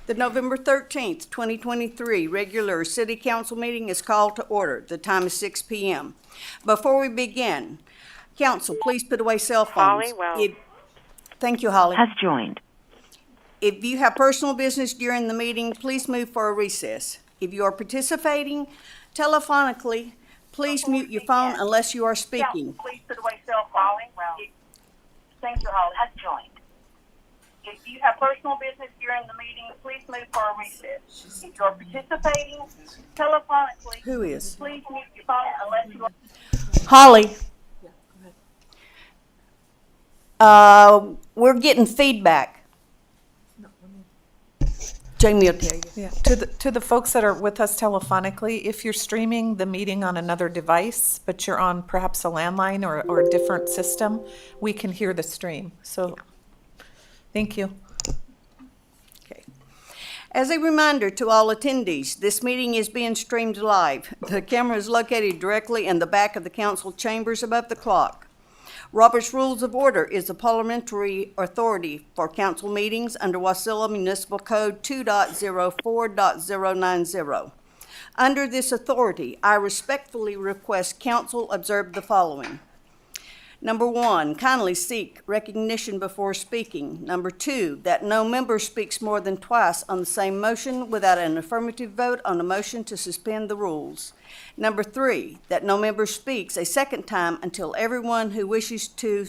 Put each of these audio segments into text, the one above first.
The November 13th, 2023 regular city council meeting is called to order. The time is 6 p.m. Before we begin, council, please put away cell phones. Holly Wells. Thank you, Holly. Has joined. If you have personal business during the meeting, please move for a recess. If you are participating telephonically, please mute your phone unless you are speaking. Please put away cell phone. Thank you, Holly. Has joined. If you have personal business during the meeting, please move for a recess. If you are participating telephonically, Who is? please mute your phone unless you are. Holly. We're getting feedback. Jamie will tell you. Yeah, to the folks that are with us telephonically, if you're streaming the meeting on another device, but you're on perhaps a landline or a different system, we can hear the stream. So, thank you. Okay. As a reminder to all attendees, this meeting is being streamed live. The camera is located directly in the back of the council chambers above the clock. Robert's Rules of Order is the parliamentary authority for council meetings under Wasilla Municipal Code 2.04.090. Under this authority, I respectfully request council observe the following. Number 1, kindly seek recognition before speaking. Number 2, that no member speaks more than twice on the same motion without an affirmative vote on a motion to suspend the rules. Number 3, that no member speaks a second time until everyone who wishes to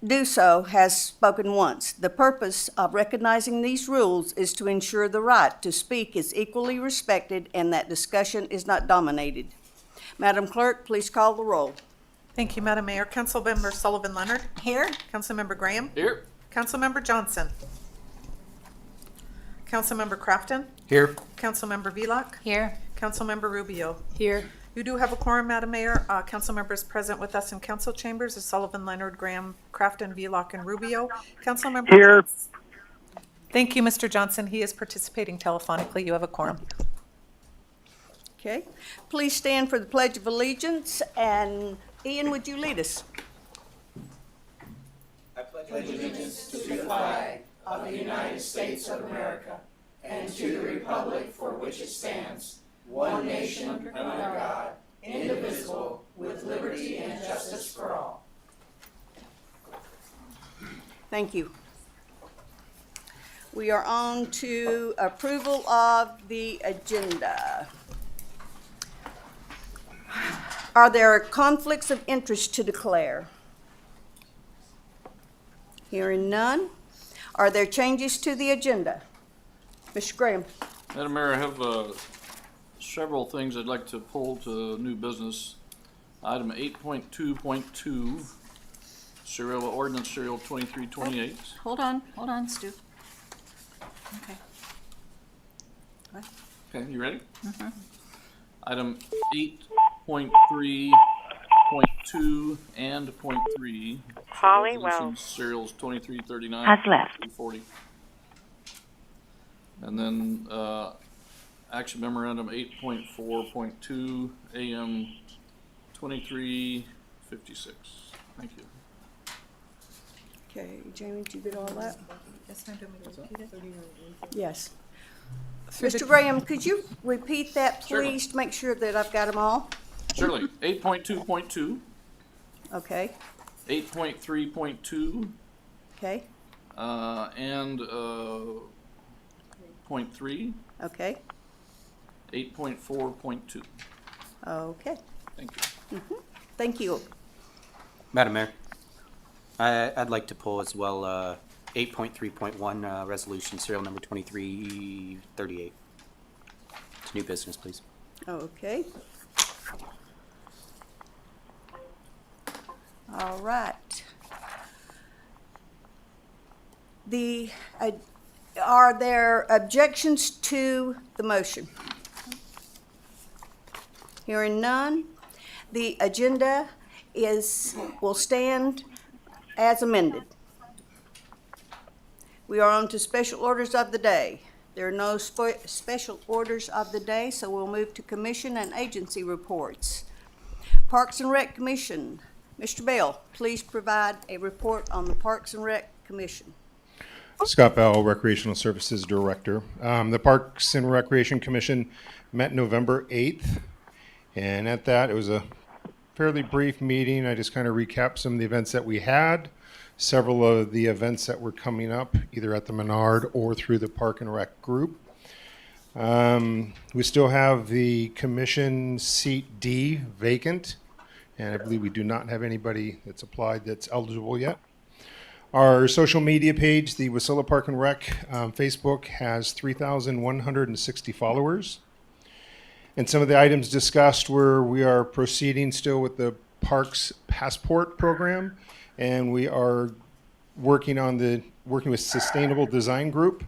do so has spoken once. The purpose of recognizing these rules is to ensure the right to speak is equally respected and that discussion is not dominated. Madam Clerk, please call the roll. Thank you, Madam Mayor. Councilmember Sullivan Leonard. Here. Councilmember Graham. Here. Councilmember Johnson. Councilmember Crafton. Here. Councilmember Villock. Here. Councilmember Rubio. Here. You do have a quorum, Madam Mayor. Council members present with us in council chambers is Sullivan, Leonard, Graham, Crafton, Villock, and Rubio. Councilmember. Here. Thank you, Mr. Johnson. He is participating telephonically. You have a quorum. Okay. Please stand for the Pledge of Allegiance, and Ian, would you lead us? Thank you. We are on to approval of the agenda. Are there conflicts of interest to declare? Hearing none. Are there changes to the agenda? Mr. Graham. Madam Mayor, I have several things I'd like to pull to new business. Item 8.2.2, Ordinance Serial 2328. Hold on, Stu. Okay. Okay, you ready? Mm-hmm. Item 8.3.2 and .3. Holly Resolutions Wells. Serials 2339. Has left. 40. And then action memorandum 8.4.2 AM 2356. Thank you. Okay, Jamie, did you get all that? Yes, ma'am. Do you want me to repeat it? Yes. Through the- Mr. Graham, could you repeat that, Certainly. please, to make sure that I've got them all? Certainly. 8.2.2, Okay, 8.3.2, okay, and .3, okay, 8.4.2. okay. Thank you. Thank you. Madam Mayor, I'd like to pull as well 8.3.1 resolution serial number 2338. It's new business, please. Okay. All right. Are there objections to the motion? Hearing none, the agenda will stand as amended. We are on to special orders of the day. There are no special orders of the day, so we'll move to commission and agency reports. Parks and Rec Commission. Mr. Bell, please provide a report on the Parks and Rec Commission. Scott Bell, Recreational Services Director. The Parks and Recreation Commission met November 8th, and at that, it was a fairly brief meeting. I just kind of recapped some of the events that we had, several of the events that were coming up, either at the Menard or through the Park and Rec group. We still have the commission seat D vacant, and I believe we do not have anybody that's applied that's eligible yet. Our social media page, the Wasilla Park and Rec Facebook, has 3,160 followers. And some of the items discussed were we are proceeding still with the Parks Passport program, and we are working with Sustainable Design Group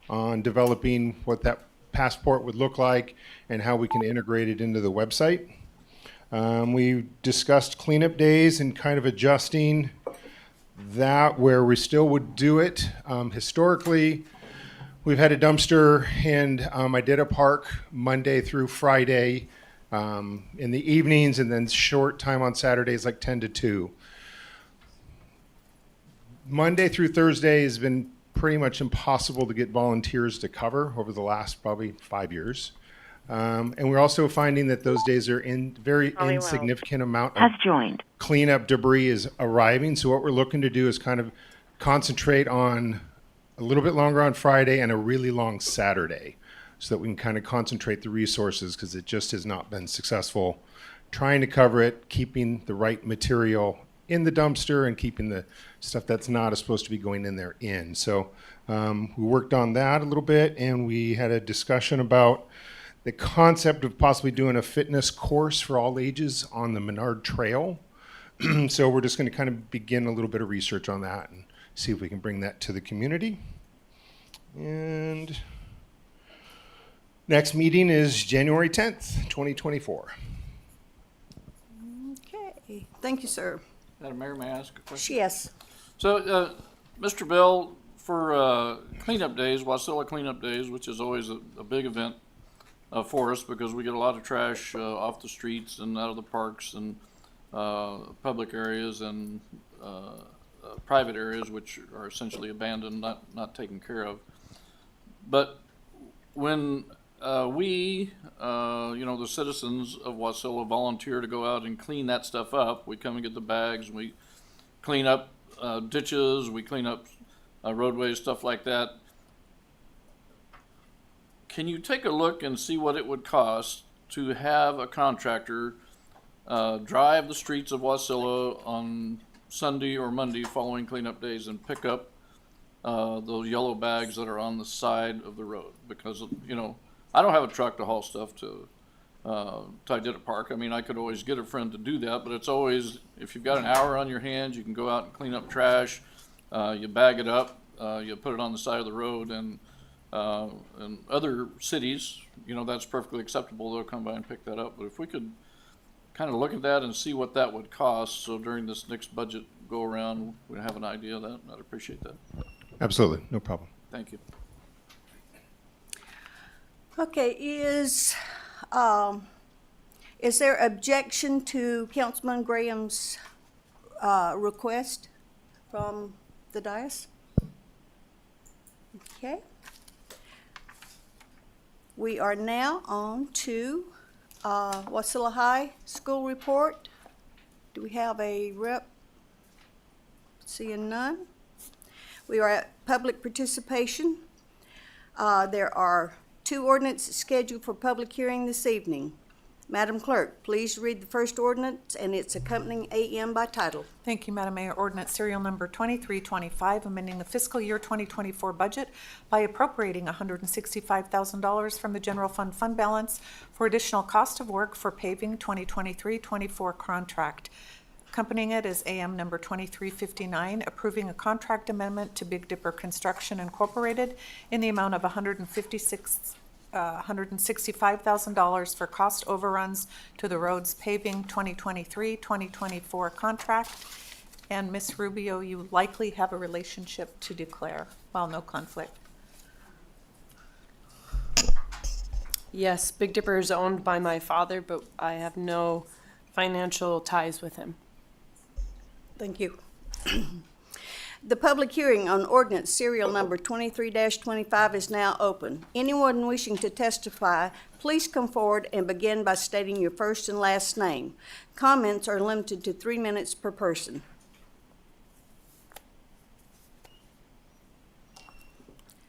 on developing what that passport would look like and how we can integrate it into the website. We discussed cleanup days and kind of adjusting that where we still would do it. Historically, we've had a dumpster and I did a park Monday through Friday in the evenings, and then short time on Saturdays like 10 to 2. Monday through Thursday has been pretty much impossible to get volunteers to cover over the last probably 5 years. And we're also finding that those days are in very insignificant amount of cleanup debris is arriving. So what we're looking to do is kind of concentrate on a little bit longer on Friday and a really long Saturday so that we can kind of concentrate the resources, because it just has not been successful trying to cover it, keeping the right material in the dumpster and keeping the stuff that's not supposed to be going in there in. So we worked on that a little bit, and we had a discussion about the concept of possibly doing a fitness course for all ages on the Menard Trail. So we're just going to kind of begin a little bit of research on that and see if we can bring that to the community. And next meeting is January 10th, 2024. Okay, thank you, sir. Madam Mayor, may I ask a question? Yes. So, Mr. Bill, for cleanup days, Wasilla cleanup days, which is always a big event for us because we get a lot of trash off the streets and out of the parks and public areas and private areas, which are essentially abandoned, not taken care of. But when we, the citizens of Wasilla volunteer to go out and clean that stuff up, we come and get the bags, we clean up ditches, we clean up roadways, stuff like that. Can you take a look and see what it would cost to have a contractor drive the streets of Wasilla on Sunday or Monday following cleanup days and pick up those yellow bags that are on the side of the road? Because, I don't have a truck to haul stuff to Tidetta Park. I mean, I could always get a friend to do that, but it's always, if you've got an hour on your hands, you can go out and clean up trash, you bag it up, you put it on the side of the road, and other cities, that's perfectly acceptable. They'll come by and pick that up. But if we could kind of look at that and see what that would cost, so during this next budget go around, we have an idea of that. I'd appreciate that. Absolutely, no problem. Thank you. Okay, is there objection to Councilman Graham's request from the dais? Okay. We are now on to Wasilla High School Report. Do we have a rep? Seeing none. We are at public participation. There are 2 ordinances scheduled for public hearing this evening. Madam Clerk, please read the first ordinance and its accompanying AM by title. Thank you, Madam Mayor. Ordinance serial number 2325, amending the fiscal year 2024 budget by appropriating $165,000 from the general fund balance for additional cost of work for paving 2023-24 contract. Accompanying it is AM number 2359, approving a contract amendment to Big Dipper Construction Incorporated in the amount of $165,000 for cost overruns to the roads paving 2023-2024 contract. And Ms. Rubio, you likely have a relationship to declare. Well, no conflict. Yes, Big Dipper is owned by my father, but I have no financial ties with him. Thank you. The public hearing on ordinance serial number 23-25 is now open. Anyone wishing to testify, please come forward and begin by stating your first and last name. Comments are limited to 3 minutes per person.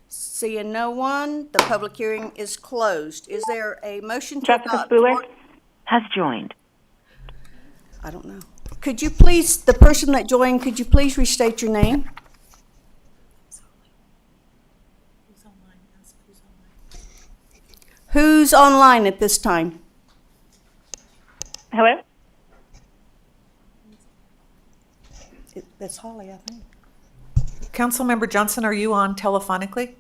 Seeing no one, the public hearing is closed. Is there a motion to Jessica adopt? Spooler has joined. I don't know. Could you please, the person that joined, could you please restate your name? Who's online at this time? Hello? That's Holly, I think. Councilmember Johnson, are you on telephonically?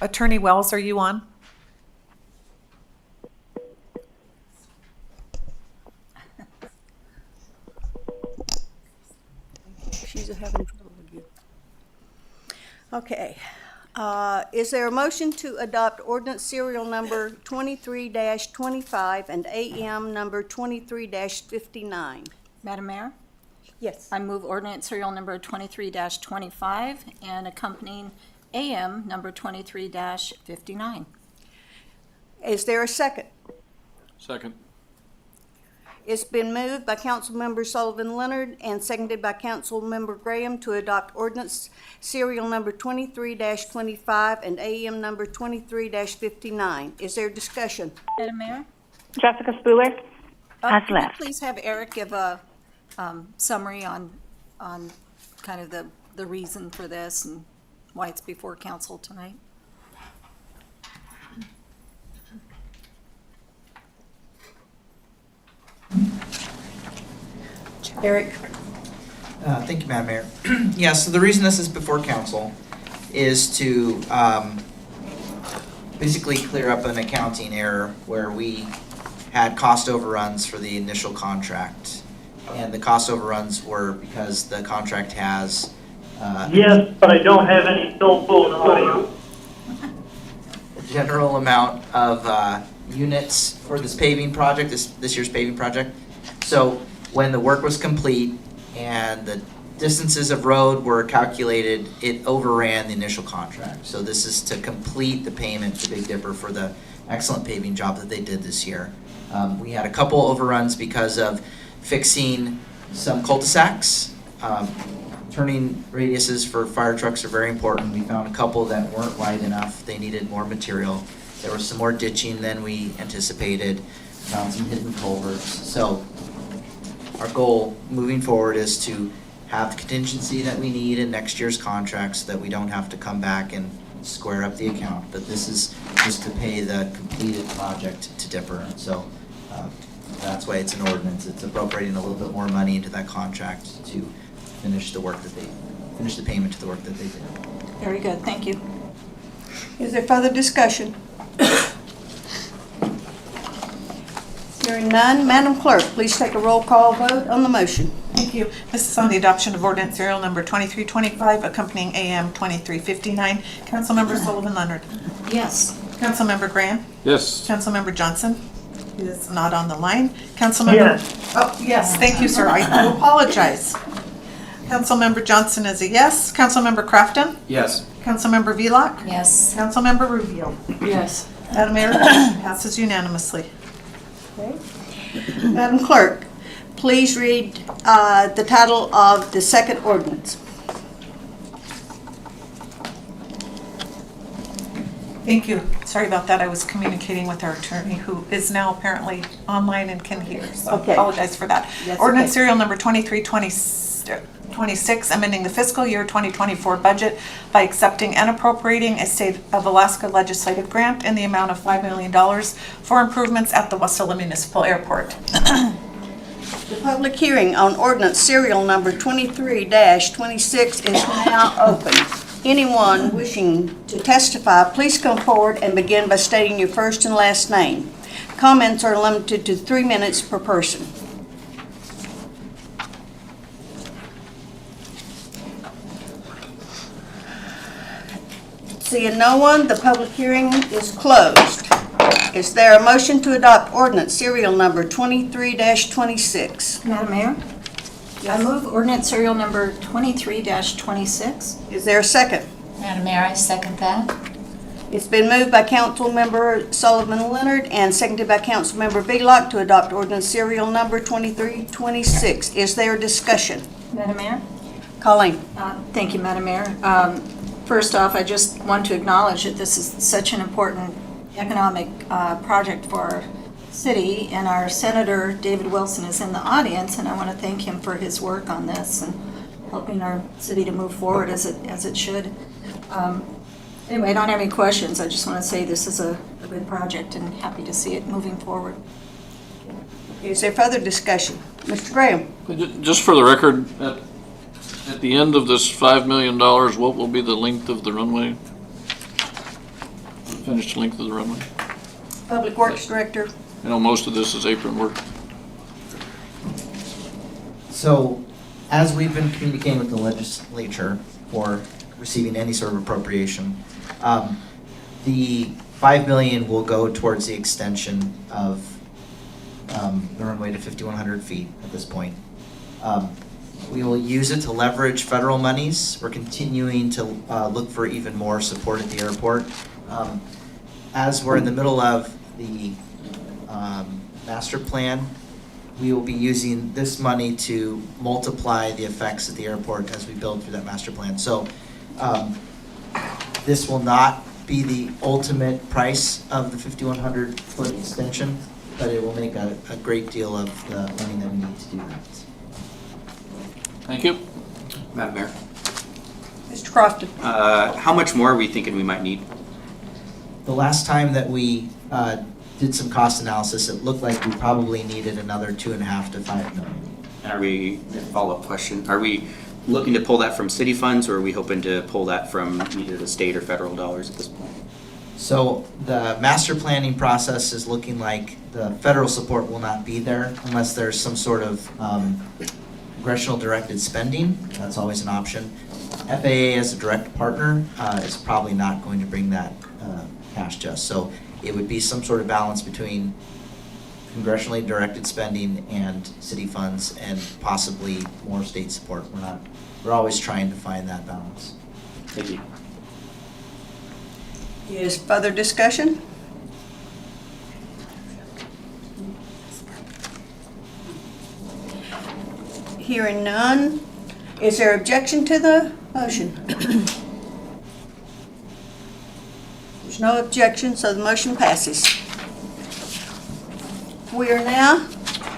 Attorney Wells, are you on? She's having trouble again. Okay. Is there a motion to adopt ordinance serial number 23-25 and AM number 23-59? Madam Mayor, Yes. I move ordinance serial number 23-25 and accompanying AM number 23-59. Is there a second? Second. It's been moved by Councilmember Sullivan Leonard and seconded by Councilmember Graham to adopt ordinance serial number 23-25 and AM number 23-59. Is there discussion? Madam Mayor? Jessica Spooler has Could you left. please have Eric give a summary on kind of the reason for this and why it's before council tonight? Eric? Thank you, Madam Mayor. Yeah, so the reason this is before council is to basically clear up an accounting error where we had cost overruns for the initial contract. And the cost overruns were because the contract has Yes, but I don't have any cell phone audio. a general amount of units for this paving project, this year's paving project. So when the work was complete and the distances of road were calculated, it overran the initial contract. So this is to complete the payment to Big Dipper for the excellent paving job that they did this year. We had a couple overruns because of fixing some cul-de-sacs. Turning radiuses for fire trucks are very important. We found a couple that weren't wide enough. They needed more material. There was some more ditching than we anticipated. Found some hidden culverts. So our goal moving forward is to have the contingency that we need in next year's contracts so that we don't have to come back and square up the account. But this is just to pay the completed project to Dipper. So that's why it's an ordinance. It's appropriating a little bit more money into that contract to finish the payment to the work that they did. Very good, thank you. Is there further discussion? Hearing none, Madam Clerk, please take a roll call vote on the motion. Thank you. This is on the adoption of ordinance serial number 2325 accompanying AM 2359. Councilmember Sullivan Leonard. Yes. Councilmember Graham. Yes. Councilmember Johnson. He is not on the line. Councilmember. Yes. Oh, yes, thank you, sir. I do apologize. Councilmember Johnson is a yes. Councilmember Crafton. Yes. Councilmember Velock. Yes. Councilmember Rubio. Yes. Madam Mayor, passes unanimously. Okay. Madam Clerk, please read the title of the second ordinance. Thank you. Sorry about that. I was communicating with our attorney who is now apparently online and can hear. So Okay. apologize for that. That's Ordinance okay. serial number 2326, amending the fiscal year 2024 budget by accepting and appropriating a State of Alaska legislative grant in the amount of $5 million for improvements at the Wasilla Municipal Airport. The public hearing on ordinance serial number 23-26 is now open. Anyone wishing to testify, please come forward and begin by stating your first and last name. Comments are limited to 3 minutes per person. Seeing no one, the public hearing is closed. Is there a motion to adopt ordinance serial number 23-26? Madam Mayor? I move ordinance serial number 23-26. Is there a second? Madam Mayor, I second that. It's been moved by Councilmember Sullivan Leonard and seconded by Councilmember Velock to adopt ordinance serial number 2326. Is there discussion? Madam Mayor? Colleen? Thank you, Madam Mayor. First off, I just want to acknowledge that this is such an important economic project for our city, and our Senator David Wilson is in the audience, and I want to thank him for his work on this and helping our city to move forward as it should. Anyway, I don't have any questions. I just want to say this is a good project and happy to see it moving forward. Is there further discussion? Mr. Graham? Just for the record, at the end of this $5 million, what will be the length of the runway? Finished length of the runway? Public Works Director? I know most of this is apron work. So, as we've been communicating with the legislature for receiving any sort of appropriation, the $5 million will go towards the extension of the runway to 5,100 feet at this point. We will use it to leverage federal monies. We're continuing to look for even more support at the airport. As we're in the middle of the master plan, we will be using this money to multiply the effects at the airport as we build through that master plan. So this will not be the ultimate price of the 5,100 foot extension, but it will make a great deal of the money that we need to do that. Thank you. Madam Mayor, Mr. Crafton? how much more are we thinking we might need? The last time that we did some cost analysis, it looked like we probably needed another 2.5 to 5 million. Are we, follow-up question, are we looking to pull that from city funds, or are we hoping to pull that from either the state or federal dollars at this point? So the master planning process is looking like the federal support will not be there unless there's some sort of congressional directed spending. That's always an option. FAA as a direct partner is probably not going to bring that cash to us. So it would be some sort of balance between congressionally directed spending and city funds and possibly more state support. We're always trying to find that balance. Thank you. Is further discussion? Hearing none, is there objection to the motion? There's no objection, so the motion passes. We are now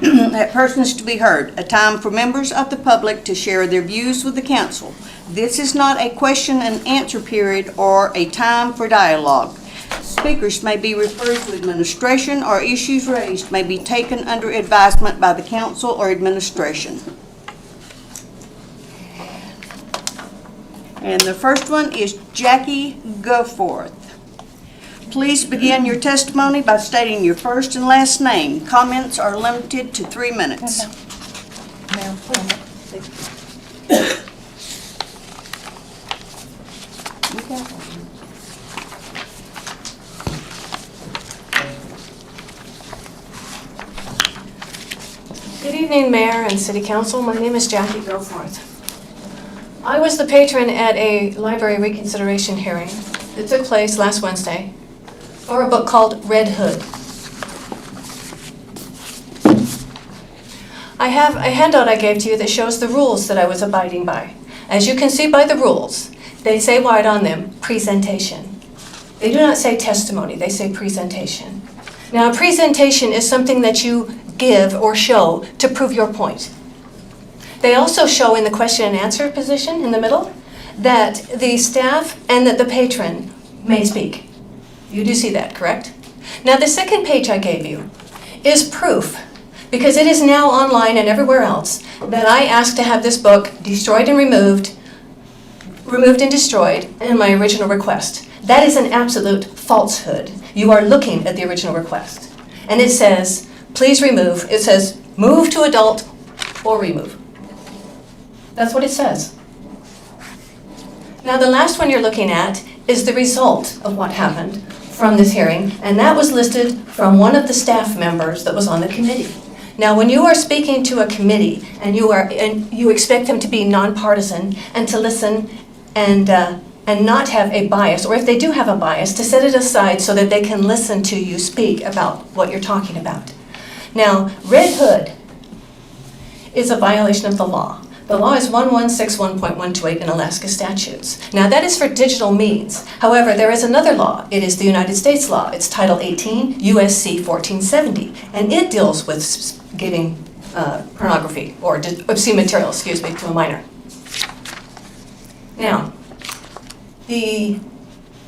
at persons to be heard, a time for members of the public to share their views with the council. This is not a question and answer period or a time for dialogue. Speakers may be referred to administration, or issues raised may be taken under advisement by the council or administration. And the first one is Jackie Goforth. Please begin your testimony by stating your first and last name. Comments are limited to 3 minutes. Good evening, Mayor and City Council. My name is Jackie Goforth. I was the patron at a library reconsideration hearing that took place last Wednesday for a book called Red Hood. I have a handout I gave to you that shows the rules that I was abiding by. As you can see by the rules, they say wide on them, presentation. They do not say testimony, they say presentation. Now, a presentation is something that you give or show to prove your point. They also show in the question and answer position in the middle that the staff and that the patron may speak. You do see that, correct? Now, the second page I gave you is proof, because it is now online and everywhere else, that I asked to have this book destroyed and removed and destroyed in my original request. That is an absolute falsehood. You are looking at the original request. And it says, please remove. It says, move to adult or remove. That's what it says. Now, the last one you're looking at is the result of what happened from this hearing, and that was listed from one of the staff members that was on the committee. Now, when you are speaking to a committee and you expect them to be nonpartisan and to listen and not have a bias, or if they do have a bias, to set it aside so that they can listen to you speak about what you're talking about. Now, Red Hood is a violation of the law. The law is 1161.128 in Alaska statutes. Now, that is for digital means. However, there is another law. It is the United States law. It's Title 18, USC 1470, and it deals with giving pornography or obscene material, to a minor. Now, the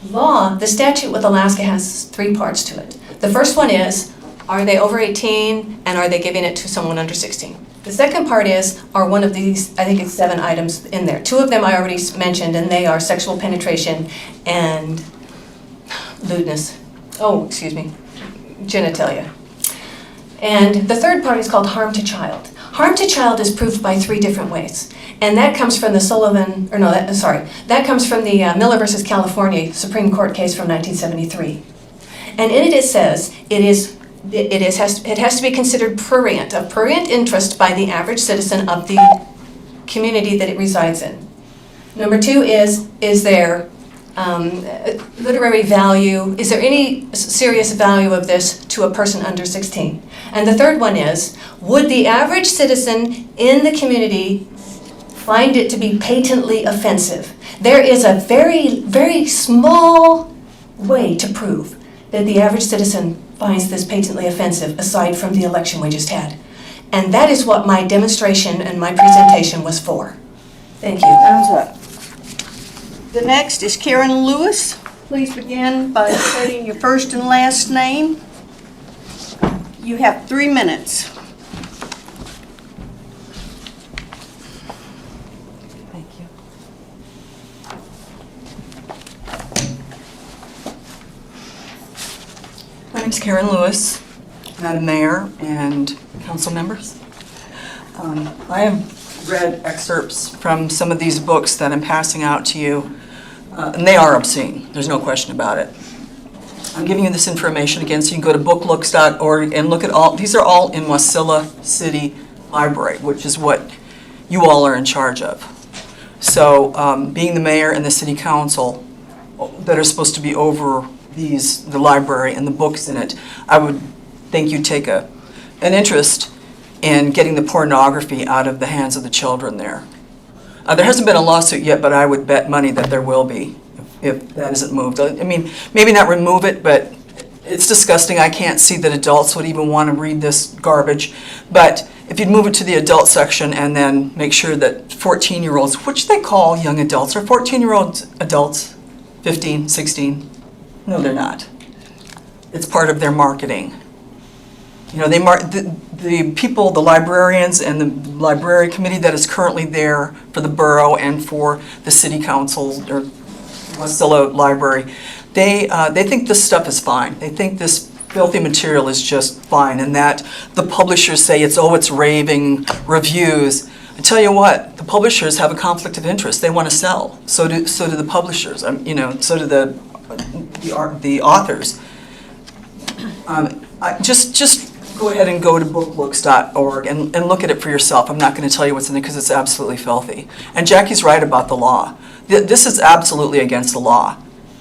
law, the statute with Alaska has 3 parts to it. The first one is, are they over 18 and are they giving it to someone under 16? The second part is, are one of these, I think it's 7 items in there. 2 of them I already mentioned, and they are sexual penetration and lewdness. Genitalia. And the third part is called harm to child. Harm to child is proved by 3 different ways. And that comes from the that comes from the Miller versus California Supreme Court case from 1973. And in it says it has to be considered prurient, of prurient interest by the average citizen of the community that it resides in. Number 2 is there literary value? Is there any serious value of this to a person under 16? And the third one is, would the average citizen in the community find it to be patently offensive? There is a very, very small way to prove that the average citizen finds this patently offensive, aside from the election we just had. And that is what my demonstration and my presentation was for. Thank you. Thumbs up. The next is Karen Lewis. Please begin by stating your first and last name. You have 3 minutes. Thank you. My name's Karen Lewis, Madam Mayor and council members. I have read excerpts from some of these books that I'm passing out to you, and they are obscene. There's no question about it. I'm giving you this information again so you can go to booklooks.org and look at all. These are all in Wasilla City Library, which is what you all are in charge of. So being the mayor and the city council that are supposed to be over the library and the books in it, I would think you'd take an interest in getting the pornography out of the hands of the children there. There hasn't been a lawsuit yet, but I would bet money that there will be if that isn't moved. I mean, maybe not remove it, but it's disgusting. I can't see that adults would even want to read this garbage. But if you'd move it to the adult section and then make sure that 14-year-olds, which they call young adults, are 14-year-old adults 15, 16? No, they're not. It's part of their marketing. You know, the people, the librarians and the library committee that is currently there for the borough and for the city council or Wasilla Library, they think this stuff is fine. They think this filthy material is just fine, and that the publishers say it's raving reviews. I tell you what, the publishers have a conflict of interest. They want to sell. So do the publishers. So do the authors. Just go ahead and go to booklooks.org and look at it for yourself. I'm not going to tell you what's in it because it's absolutely filthy. And Jackie's right about the law. This is absolutely against the law.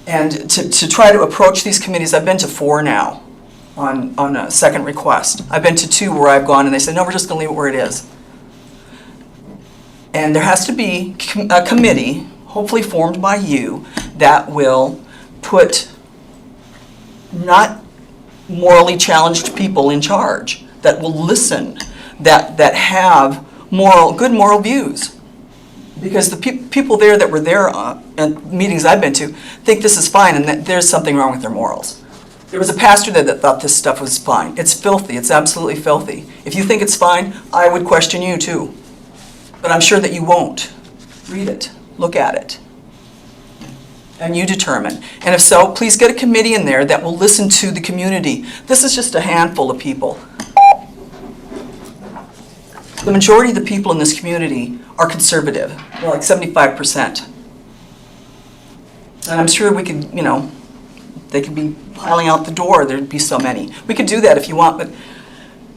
And to try to approach these committees, I've been to 4 now on a second request. I've been to 2 where I've gone and they said, no, we're just going to leave it where it is. And there has to be a committee, hopefully formed by you, that will put not morally challenged people in charge, that will listen, that have good moral views. Because the people there that were there at meetings I've been to think this is fine and that there's something wrong with their morals. There was a pastor there that thought this stuff was fine. It's filthy. It's absolutely filthy. If you think it's fine, I would question you too. But I'm sure that you won't. Read it. Look at it. And you determine. And if so, please get a committee in there that will listen to the community. This is just a handful of people. The majority of the people in this community are conservative. They're like 75%. And I'm sure we could, They could be piling out the door, there'd be so many. We could do that if you want, but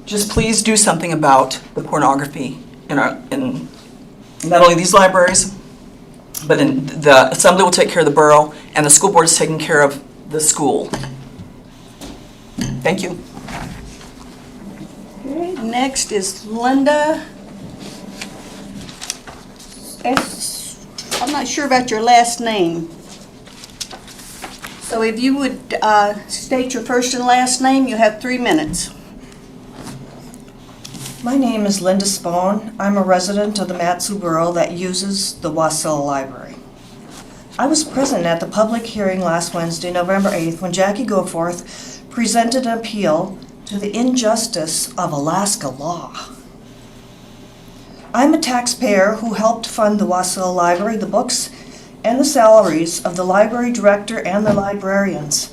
just please do something about the pornography in not only these libraries, but in the Assembly will take care of the borough, and the school board is taking care of the school. Thank you. Okay, next is Glenda. I'm not sure about your last name. So if you would state your first and last name, you have 3 minutes. My name is Linda Spohn. I'm a resident of the Matsu Borough that uses the Wasilla Library. I was present at the public hearing last Wednesday, November 8th, when Jackie Goforth presented an appeal to the injustice of Alaska law. I'm a taxpayer who helped fund the Wasilla Library, the books, and the salaries of the library director and the librarians.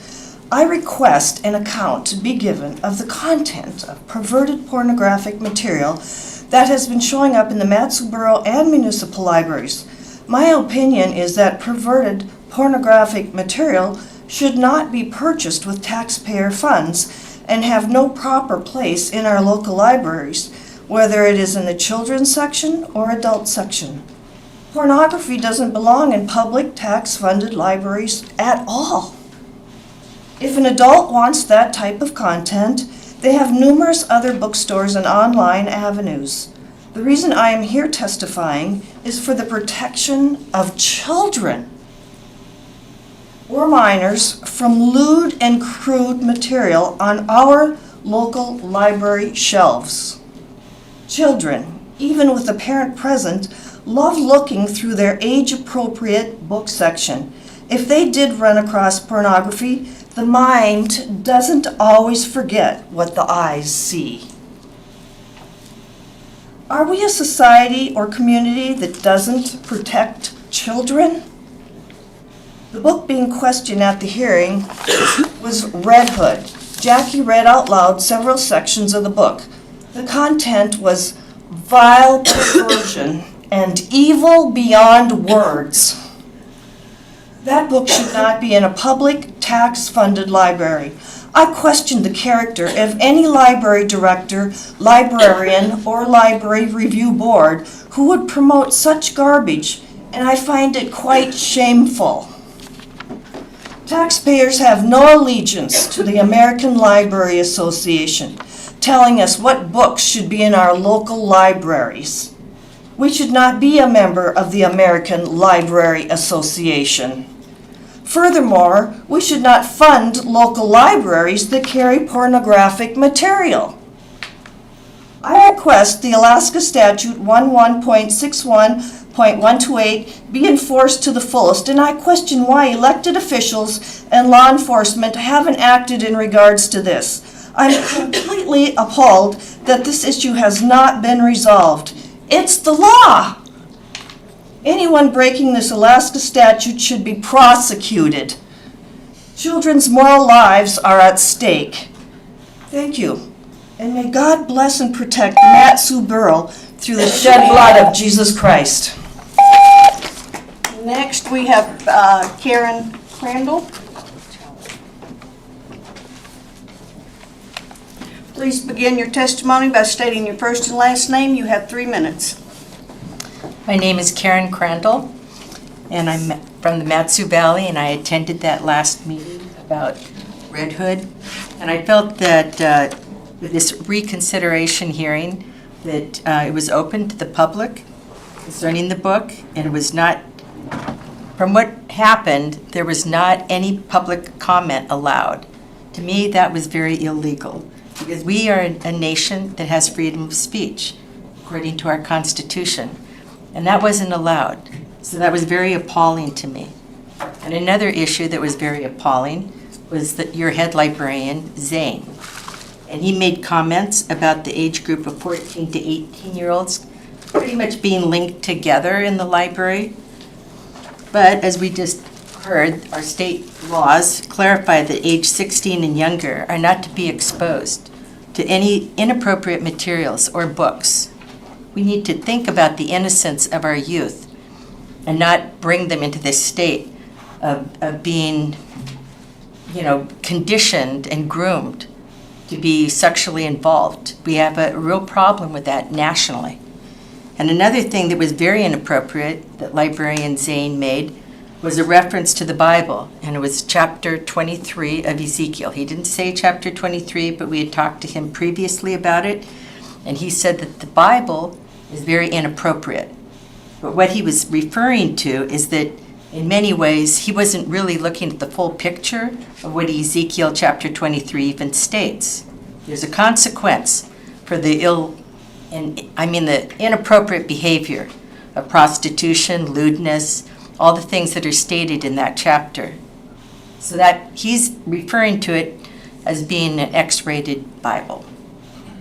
I request an account to be given of the content of perverted pornographic material that has been showing up in the Matsu Borough and municipal libraries. My opinion is that perverted pornographic material should not be purchased with taxpayer funds and have no proper place in our local libraries, whether it is in the children's section or adult section. Pornography doesn't belong in public tax-funded libraries at all. If an adult wants that type of content, they have numerous other bookstores and online avenues. The reason I am here testifying is for the protection of children or minors from lewd and crude material on our local library shelves. Children, even with a parent present, love looking through their age-appropriate book section. If they did run across pornography, the mind doesn't always forget what the eyes see. Are we a society or community that doesn't protect children? The book being questioned at the hearing was Red Hood. Jackie read out loud several sections of the book. The content was vile perversion and evil beyond words. That book should not be in a public, tax-funded library. I questioned the character of any library director, librarian, or library review board who would promote such garbage, and I find it quite shameful. Taxpayers have no allegiance to the American Library Association, telling us what books should be in our local libraries. We should not be a member of the American Library Association. Furthermore, we should not fund local libraries that carry pornographic material. I request the Alaska Statute 11.61.128 be enforced to the fullest, and I question why elected officials and law enforcement haven't acted in regards to this. I'm completely appalled that this issue has not been resolved. It's the law. Anyone breaking this Alaska statute should be prosecuted. Children's moral lives are at stake. Thank you. And may God bless and protect the Matsu Borough through the shed blood of Jesus Christ. Next, we have Karen Crandall. Please begin your testimony by stating your first and last name. You have 3 minutes. My name is Karen Crandall, and I'm from the Matsu Valley, and I attended that last meeting about Red Hood. And I felt that with this reconsideration hearing, that it was open to the public concerning the book, and it was not, from what happened, there was not any public comment allowed. To me, that was very illegal, because we are a nation that has freedom of speech, according to our Constitution. And that wasn't allowed. So that was very appalling to me. And another issue that was very appalling was that your head librarian, Zane. And he made comments about the age group of 14 to 18-year-olds pretty much being linked together in the library. But as we just heard, our state laws clarify that age 16 and younger are not to be exposed to any inappropriate materials or books. We need to think about the innocence of our youth and not bring them into this state of being conditioned and groomed to be sexually involved. We have a real problem with that nationally. And another thing that was very inappropriate that librarian Zane made was a reference to the Bible, and it was chapter 23 of Ezekiel. He didn't say chapter 23, but we had talked to him previously about it, and he said that the Bible is very inappropriate. But what he was referring to is that in many ways, he wasn't really looking at the full picture of what Ezekiel chapter 23 even states. There's a consequence for the the inappropriate behavior of prostitution, lewdness, all the things that are stated in that chapter. So that he's referring to it as being an X-rated Bible.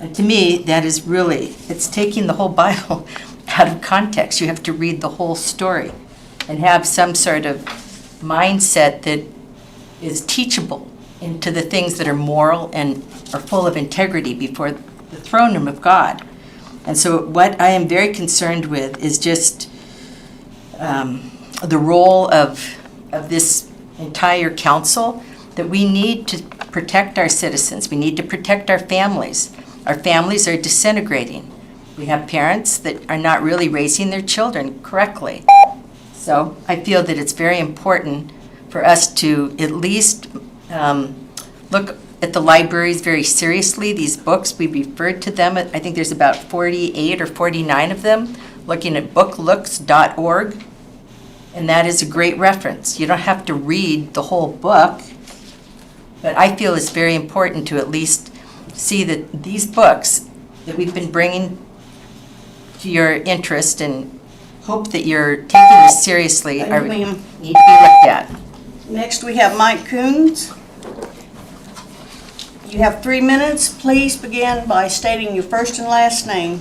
And to me, that is really, it's taking the whole Bible out of context. You have to read the whole story and have some sort of mindset that is teachable into the things that are moral and are full of integrity before the throne room of God. And so what I am very concerned with is just the role of this entire council, that we need to protect our citizens. We need to protect our families. Our families are disintegrating. We have parents that are not really raising their children correctly. So I feel that it's very important for us to at least look at the libraries very seriously. These books, we referred to them, I think there's about 48 or 49 of them, looking at booklooks.org, and that is a great reference. You don't have to read the whole book, but I feel it's very important to at least see that these books that we've been bringing to your interest and hope that you're taking this seriously Thank you, ma'am. need to be looked at. Next, we have Mike Coons. You have 3 minutes. Please begin by stating your first and last name.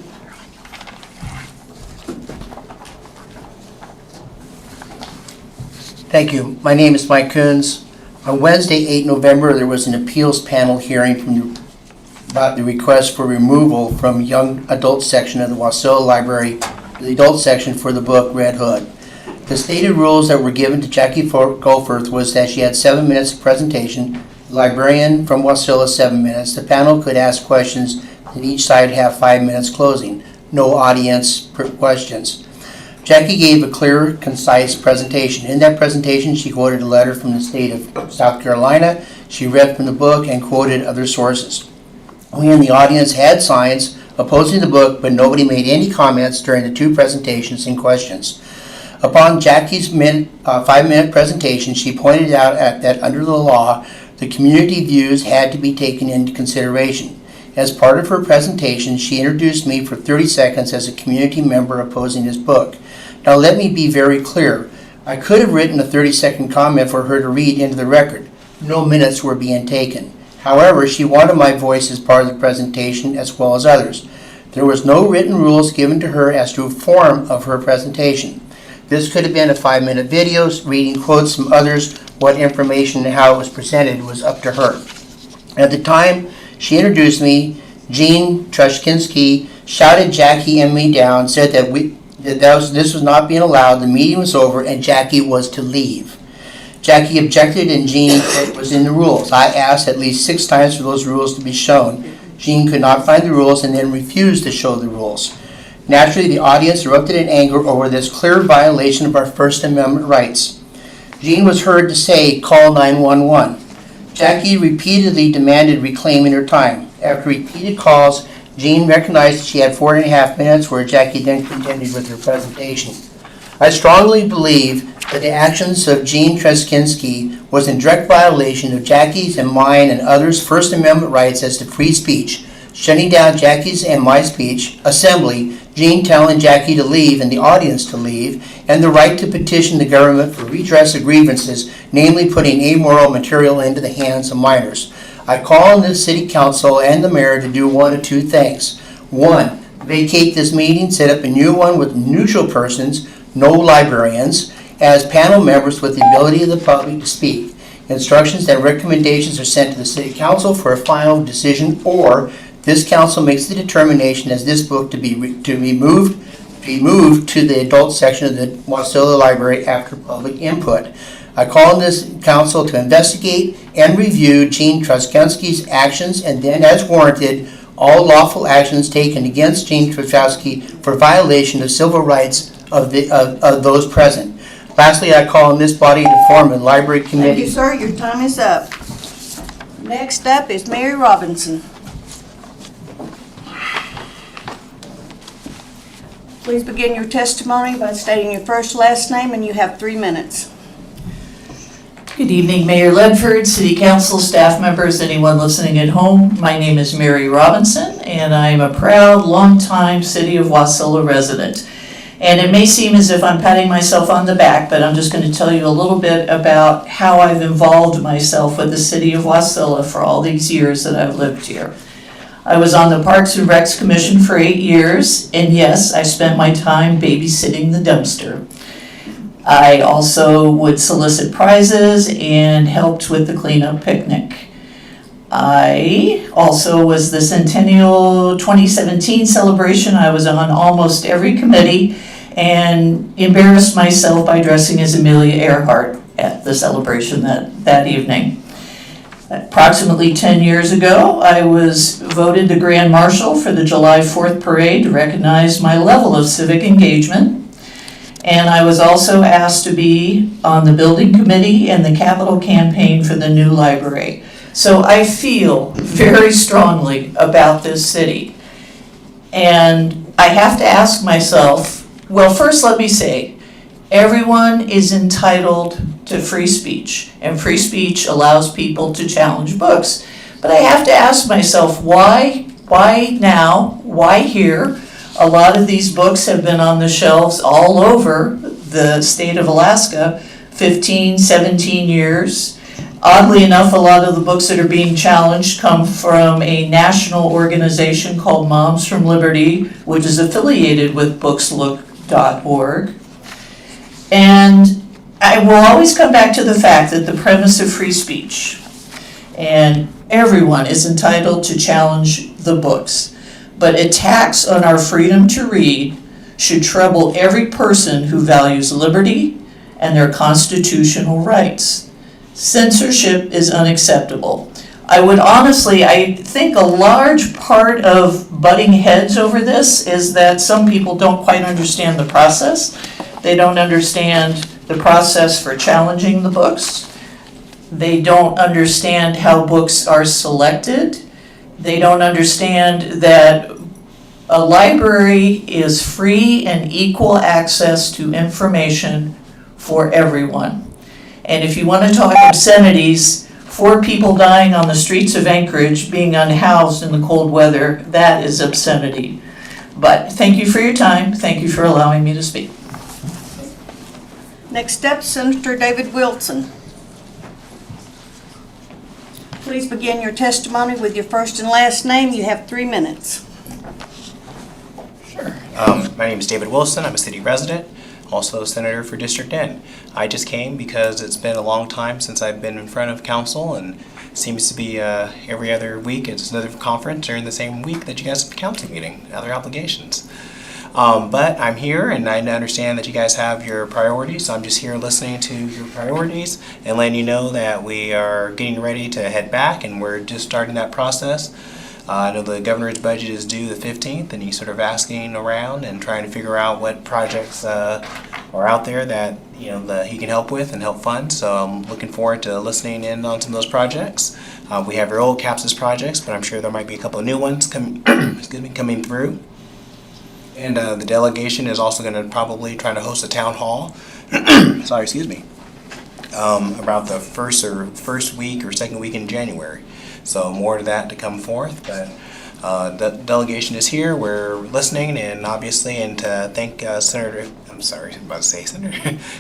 Thank you. My name is Mike Coons. On Wednesday, 8 November, there was an appeals panel hearing about the request for removal from young adult section of the Wasilla Library, the adult section for the book Red Hood. The stated rules that were given to Jackie Goforth was that she had 7 minutes of presentation, the librarian from Wasilla 7 minutes. The panel could ask questions, and each side have 5 minutes closing. No audience questions. Jackie gave a clear, concise presentation. In that presentation, she quoted a letter from the state of South Carolina. She read from the book and quoted other sources. We in the audience had signs opposing the book, but nobody made any comments during the 2 presentations and questions. Upon Jackie's 5-minute presentation, she pointed out that under the law, the community views had to be taken into consideration. As part of her presentation, she introduced me for 30 seconds as a community member opposing this book. Now let me be very clear. I could have written a 30-second comment for her to read into the record. No minutes were being taken. However, she wanted my voice as part of the presentation as well as others. There was no written rules given to her as to a form of her presentation. This could have been a 5-minute video, reading quotes from others. What information and how it was presented was up to her. At the time she introduced me, Jean Trushkinski shouted Jackie and me down, said that this was not being allowed, the meeting was over, and Jackie was to leave. Jackie objected, and Jean said it was in the rules. I asked at least 6 times for those rules to be shown. Jean could not find the rules and then refused to show the rules. Naturally, the audience erupted in anger over this clear violation of our First Amendment rights. Jean was heard to say, "Call 911." Jackie repeatedly demanded reclaiming her time. After repeated calls, Jean recognized that she had 4.5 minutes, where Jackie then continued with her presentation. I strongly believe that the actions of Jean Trushkinski was in direct violation of Jackie's and mine and others' First Amendment rights as to free speech, shutting down Jackie's and my speech, assembly, Jean telling Jackie to leave and the audience to leave, and the right to petition the government for redress of grievances, namely putting amoral material into the hands of minors. I call on the city council and the mayor to do one of 2 things. 1, vacate this meeting, set up a new one with neutral persons, no librarians, as panel members with the ability of the public to speak. Instructions and recommendations are sent to the city council for a final decision, or this council makes the determination as this book to be moved to the adult section of the Wasilla Library after public input. I call on this council to investigate and review Gene Truskowski's actions and then, as warranted, all lawful actions taken against Gene Truskowski for violation of civil rights of those present. Lastly, I call on this body to form a library Thank you, committee. sir. Your time is up. Next up is Mary Robinson. Please begin your testimony by stating your first, last name, and you have 3 minutes. Good evening, Mayor Ledford, City Council, staff members, anyone listening at home. My name is Mary Robinson, and I am a proud, longtime City of Wasilla resident. And it may seem as if I'm patting myself on the back, but I'm just going to tell you a little bit about how I've involved myself with the City of Wasilla for all these years that I've lived here. I was on the Parks and Recs Commission for 8 years, and yes, I spent my time babysitting the dumpster. I also would solicit prizes and helped with the cleanup picnic. I also was the Centennial 2017 celebration. I was on almost every committee and embarrassed myself by dressing as Amelia Earhart at the celebration that evening. Approximately 10 years ago, I was voted the Grand Marshal for the July 4th parade to recognize my level of civic engagement. And I was also asked to be on the building committee and the capital campaign for the new library. So I feel very strongly about this city. And I have to ask myself, well, first let me say, everyone is entitled to free speech, and free speech allows people to challenge books. But I have to ask myself, why now? Why here? A lot of these books have been on the shelves all over the state of Alaska, 15, 17 years. Oddly enough, a lot of the books that are being challenged come from a national organization called Moms from Liberty, which is affiliated with bookslook.org. And I will always come back to the fact that the premise of free speech, and everyone is entitled to challenge the books, but attacks on our freedom to read should trouble every person who values liberty and their constitutional rights. Censorship is unacceptable. I think a large part of butting heads over this is that some people don't quite understand the process. They don't understand the process for challenging the books. They don't understand how books are selected. They don't understand that a library is free and equal access to information for everyone. And if you want to talk obscenities, 4 people dying on the streets of Anchorage being unhoused in the cold weather, that is obscenity. But thank you for your time. Thank you for allowing me to speak. Next up, Senator David Wilson. Please begin your testimony with your first and last name. You have 3 minutes. Sure. My name is David Wilson. I'm a city resident, also a senator for District N. I just came because it's been a long time since I've been in front of council, and it seems to be every other week it's another conference during the same week that you guys have a council meeting, other obligations. But I'm here and I understand that you guys have your priorities, so I'm just here listening to your priorities and letting you know that we are getting ready to head back and we're just starting that process. I know the governor's budget is due the 15th and he's sort of asking around and trying to figure out what projects are out there that he can help with and help fund. So I'm looking forward to listening in on some of those projects. We have your old CAPSIS projects, but I'm sure there might be a couple of new ones coming through. And the delegation is also going to probably try to host a town hall. About the first week or second week in January. So more to that to come forth. But the delegation is here. We're listening, and obviously, and to thank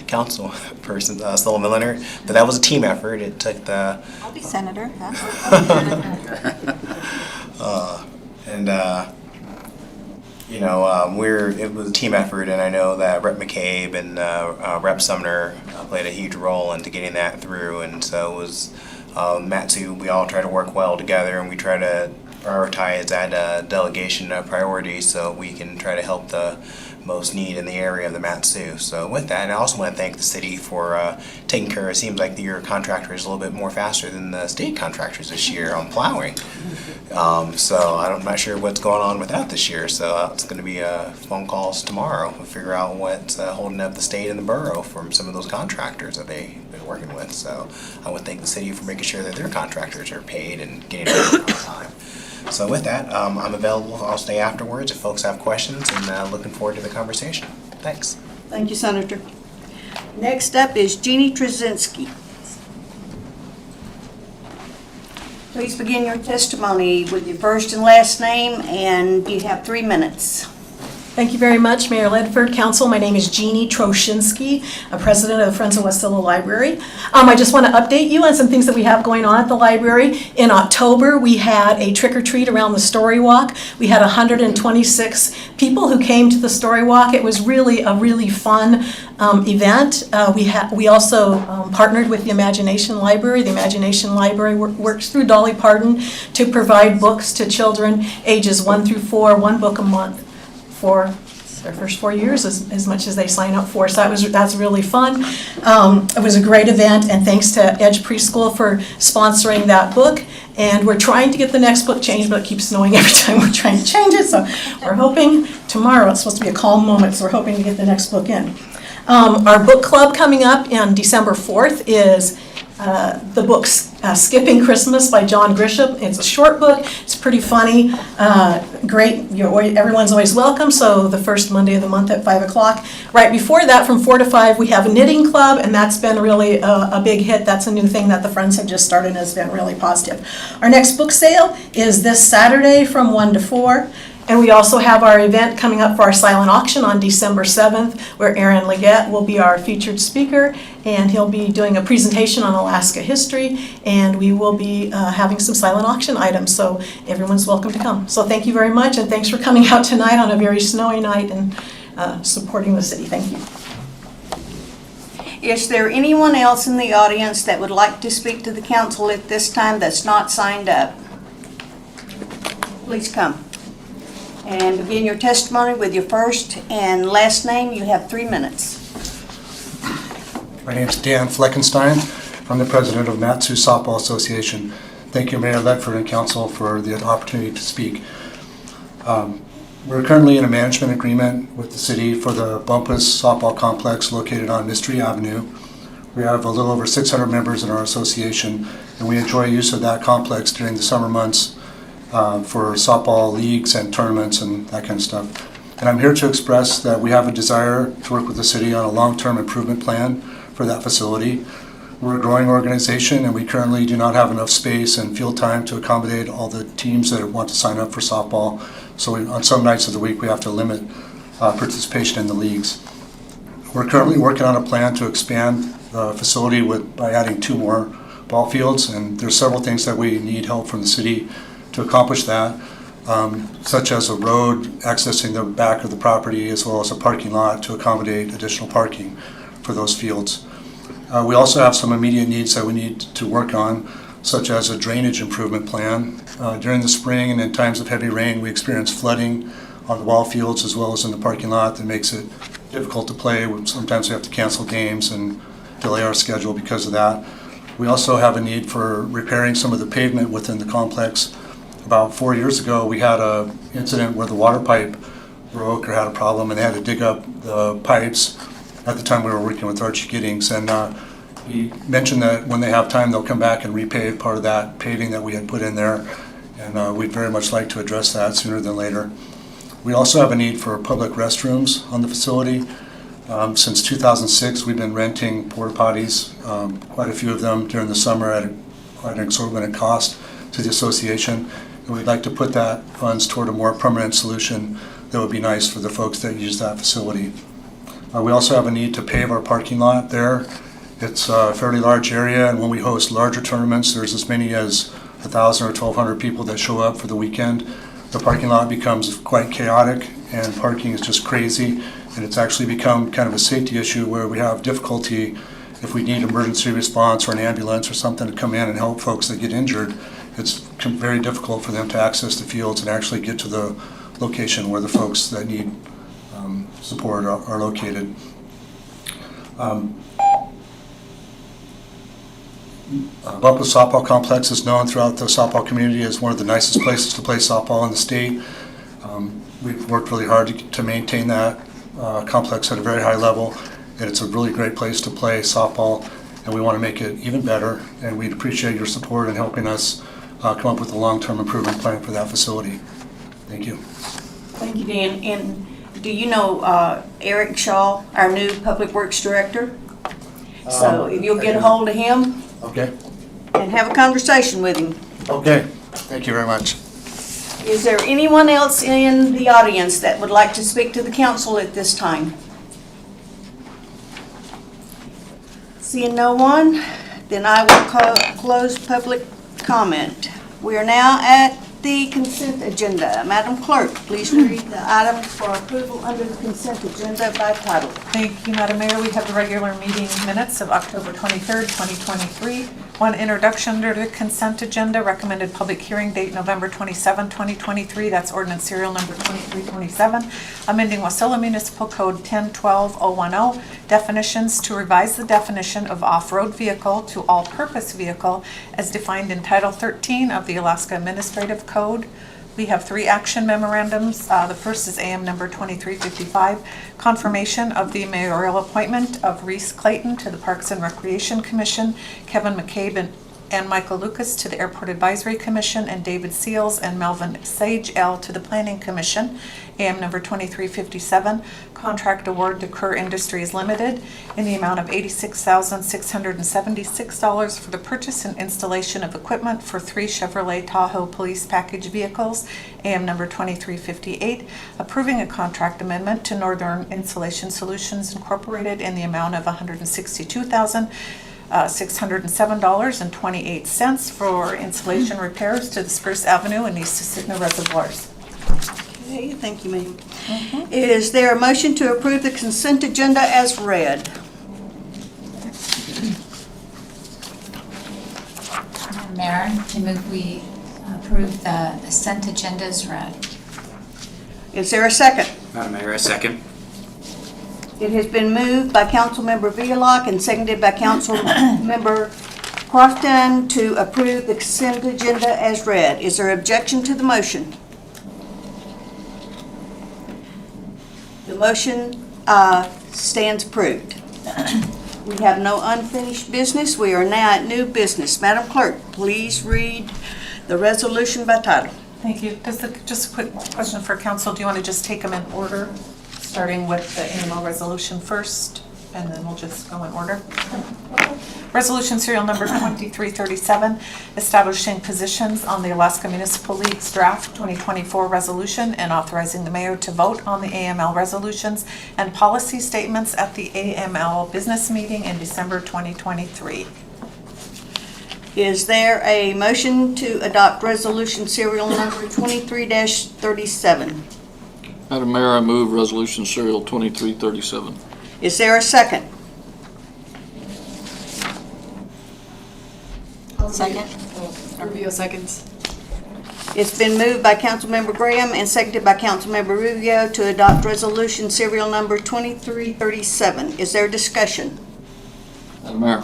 Councilperson Sullivan Leonard. But that was a team effort. It took the. I'll be senator. It was a team effort, and I know that Rep. McCabe and Rep. Sumner played a huge role into getting that through, and so it was Matsu. We all try to work well together, and we try to prioritize that delegation priority so we can try to help the most need in the area of the Mat-Su. So with that, and I also want to thank the city for taking care. It seems like your contractor is a little bit more faster than the state contractors this year on plowing. So I'm not sure what's going on with that this year. So it's going to be phone calls tomorrow to figure out what's holding up the state and the borough from some of those contractors that they've been working with. So I would thank the city for making sure that their contractors are paid and getting it on time. So with that, I'm available. I'll stay afterwards if folks have questions, and looking forward to the conversation. Thanks. Thank you, Senator. Next up is Jeannie Trzynski. Please begin your testimony with your first and last name, and you have 3 minutes. Thank you very much, Mayor Ledford, Council. My name is Jeannie Trzynski, President of the Friends of Wasilla Library. I just want to update you on some things that we have going on at the library. In October, we had a trick-or-treat around the Story Walk. We had 126 people who came to the Story Walk. It was really a really fun event. We also partnered with the Imagination Library. The Imagination Library works through Dolly Parton to provide books to children ages 1 through 4, 1 book a month for their first 4 years, as much as they sign up for. So that's really fun. It was a great event, and thanks to Edge Preschool for sponsoring that book. And we're trying to get the next book changed, but it keeps snowing every time we're trying to change it. So we're hoping tomorrow, it's supposed to be a calm moment, so we're hoping to get the next book in. Our book club coming up on December 4th is the book Skipping Christmas by John Grisham. It's a short book. It's pretty funny. Great. Everyone's always welcome. So the first Monday of the month at 5 o'clock. Right before that, from 4 to 5, we have a knitting club, and that's been really a big hit. That's a new thing that the Friends have just started and has been really positive. Our next book sale is this Saturday from 1 to 4. And we also have our event coming up for our silent auction on December 7th, where Aaron Leggett will be our featured speaker, and he'll be doing a presentation on Alaska history, and we will be having some silent auction items, so everyone's welcome to come. So thank you very much, and thanks for coming out tonight on a very snowy night and supporting the city. Thank you. Is there anyone else in the audience that would like to speak to the council at this time that's not signed up? Please come. And begin your testimony with your first and last name. You have 3 minutes. My name is Dan Fleckenstein. I'm the president of Mat-Su Softball Association. Thank you, Mayor Ledford and Council, for the opportunity to speak. We're currently in a management agreement with the city for the Bumpus Softball Complex located on Mystery Avenue. We have a little over 600 members in our association, and we enjoy use of that complex during the summer months for softball leagues and tournaments and that kind of stuff. And I'm here to express that we have a desire to work with the city on a long-term improvement plan for that facility. We're a growing organization, and we currently do not have enough space and field time to accommodate all the teams that want to sign up for softball. So on some nights of the week, we have to limit participation in the leagues. We're currently working on a plan to expand the facility by adding 2 more ball fields, and there's several things that we need help from the city to accomplish that, such as a road accessing the back of the property, as well as a parking lot to accommodate additional parking for those fields. We also have some immediate needs that we need to work on, such as a drainage improvement plan. During the spring and in times of heavy rain, we experience flooding on the ball fields as well as in the parking lot that makes it difficult to play. Sometimes we have to cancel games and delay our schedule because of that. We also have a need for repairing some of the pavement within the complex. About 4 years ago, we had an incident where the water pipe broke or had a problem, and they had to dig up the pipes. At the time, we were working with Archie Giddings, and he mentioned that when they have time, they'll come back and repave part of that paving that we had put in there, and we'd very much like to address that sooner than later. We also have a need for public restrooms on the facility. Since 2006, we've been renting porta potties, quite a few of them during the summer at quite an exorbitant cost to the association. And we'd like to put that funds toward a more permanent solution that would be nice for the folks that use that facility. We also have a need to pave our parking lot there. It's a fairly large area, and when we host larger tournaments, there's as many as 1,000 or 1,200 people that show up for the weekend. The parking lot becomes quite chaotic, and parking is just crazy, and it's actually become kind of a safety issue where we have difficulty if we need emergency response or an ambulance or something to come in and help folks that get injured. It's very difficult for them to access the fields and actually get to the location where the folks that need support are located. Bumpus Softball Complex is known throughout the softball community as one of the nicest places to play softball in the state. We've worked really hard to maintain that complex at a very high level, and it's a really great place to play softball, and we want to make it even better, and we'd appreciate your support in helping us come up with a long-term improvement plan for that facility. Thank you. Thank you, Dan. And do you know Eric Shaw, our new Public Works Director? So if you'll get a hold of him Okay. and have a conversation with him. Okay. Thank you very much. Is there anyone else in the audience that would like to speak to the council at this time? Seeing no one, then I will close public comment. We are now at the consent agenda. Madam Clerk, please read the items for approval under the consent agenda by title. Thank you, Madam Mayor. We have the regular meeting minutes of October 23rd, 2023. One introduction under the consent agenda, recommended public hearing date November 27, 2023. That's ordinance serial number 2327, amending Wasilla Municipal Code 1012-010, definitions to revise the definition of off-road vehicle to all-purpose vehicle as defined in Title 13 of the Alaska Administrative Code. We have 3 action memorandums. The first is AM number 2355, confirmation of the mayoral appointment of Reese Clayton to the Parks and Recreation Commission, Kevin McCabe and Michael Lucas to the Airport Advisory Commission, and David Seals and Melvin Sage L to the Planning Commission. AM number 2357, contract award to Kerr Industries Limited in the amount of $86,676 for the purchase and installation of equipment for 3 Chevrolet Tahoe police package vehicles. AM number 2358, approving a contract amendment to Northern Insulation Solutions Incorporated in the amount of $162,607.28 for insulation repairs to the Spruce Avenue and East Susitna reservoirs. Okay, thank you, ma'am. Is there a motion to approve the consent agenda as read? Madam Mayor, I move we approve the consent agenda as read. Is there a second? Madam Mayor, I second. It has been moved by Councilmember Villalobos and seconded by Councilmember Crafton to approve the consent agenda as read. Is there objection to the motion? The motion stands approved. We have no unfinished business. We are now at new business. Madam Clerk, please read the resolution by title. Thank you. Just a quick question for council. Do you want to just take them in order, starting with the AML resolution first, and then we'll just go in order? Resolution serial number 2337, establishing positions on the Alaska Municipal League's draft 2024 resolution and authorizing the mayor to vote on the AML resolutions and policy statements at the AML business meeting in December 2023. Is there a motion to adopt resolution serial number 23-37? Madam Mayor, I move resolution serial 2337. Is there a second? Second. Rubio seconds. It's been moved by Councilmember Graham and seconded by Councilmember Rubio to adopt resolution serial number 2337. Is there discussion? Madam Mayor.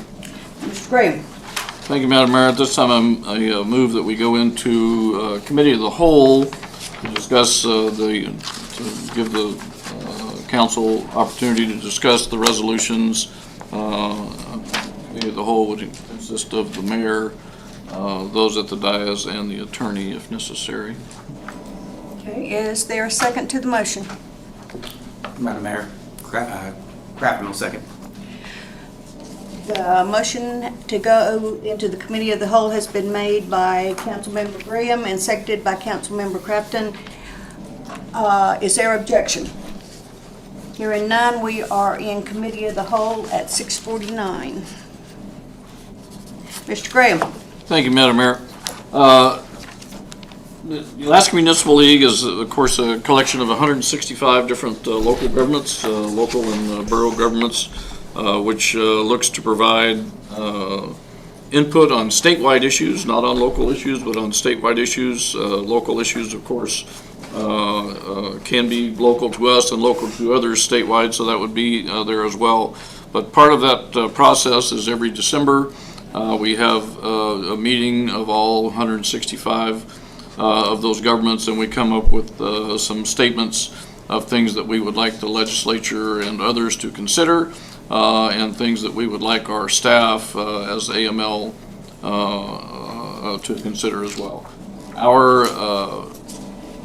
Mr. Graham. Thank you, Madam Mayor. At this time, I move that we go into committee of the whole to discuss to give the council opportunity to discuss the resolutions. Committee of the whole would consist of the mayor, those at the dais, and the attorney if necessary. Okay, is there a second to the motion? Madam Mayor, Crafton will second. The motion to go into the committee of the whole has been made by Councilmember Graham and seconded by Councilmember Crafton. Is there objection? Hearing none, we are in committee of the whole at 6:49. Mr. Graham. Thank you, Madam Mayor. The Alaska Municipal League is, of course, a collection of 165 different local governments, local and borough governments, which looks to provide input on statewide issues, not on local issues, but on statewide issues. Local issues, of course, can be local to us and local to others statewide, so that would be there as well. But part of that process is every December, we have a meeting of all 165 of those governments, and we come up with some statements of things that we would like the legislature and others to consider, and things that we would like our staff as AML to consider as well. Our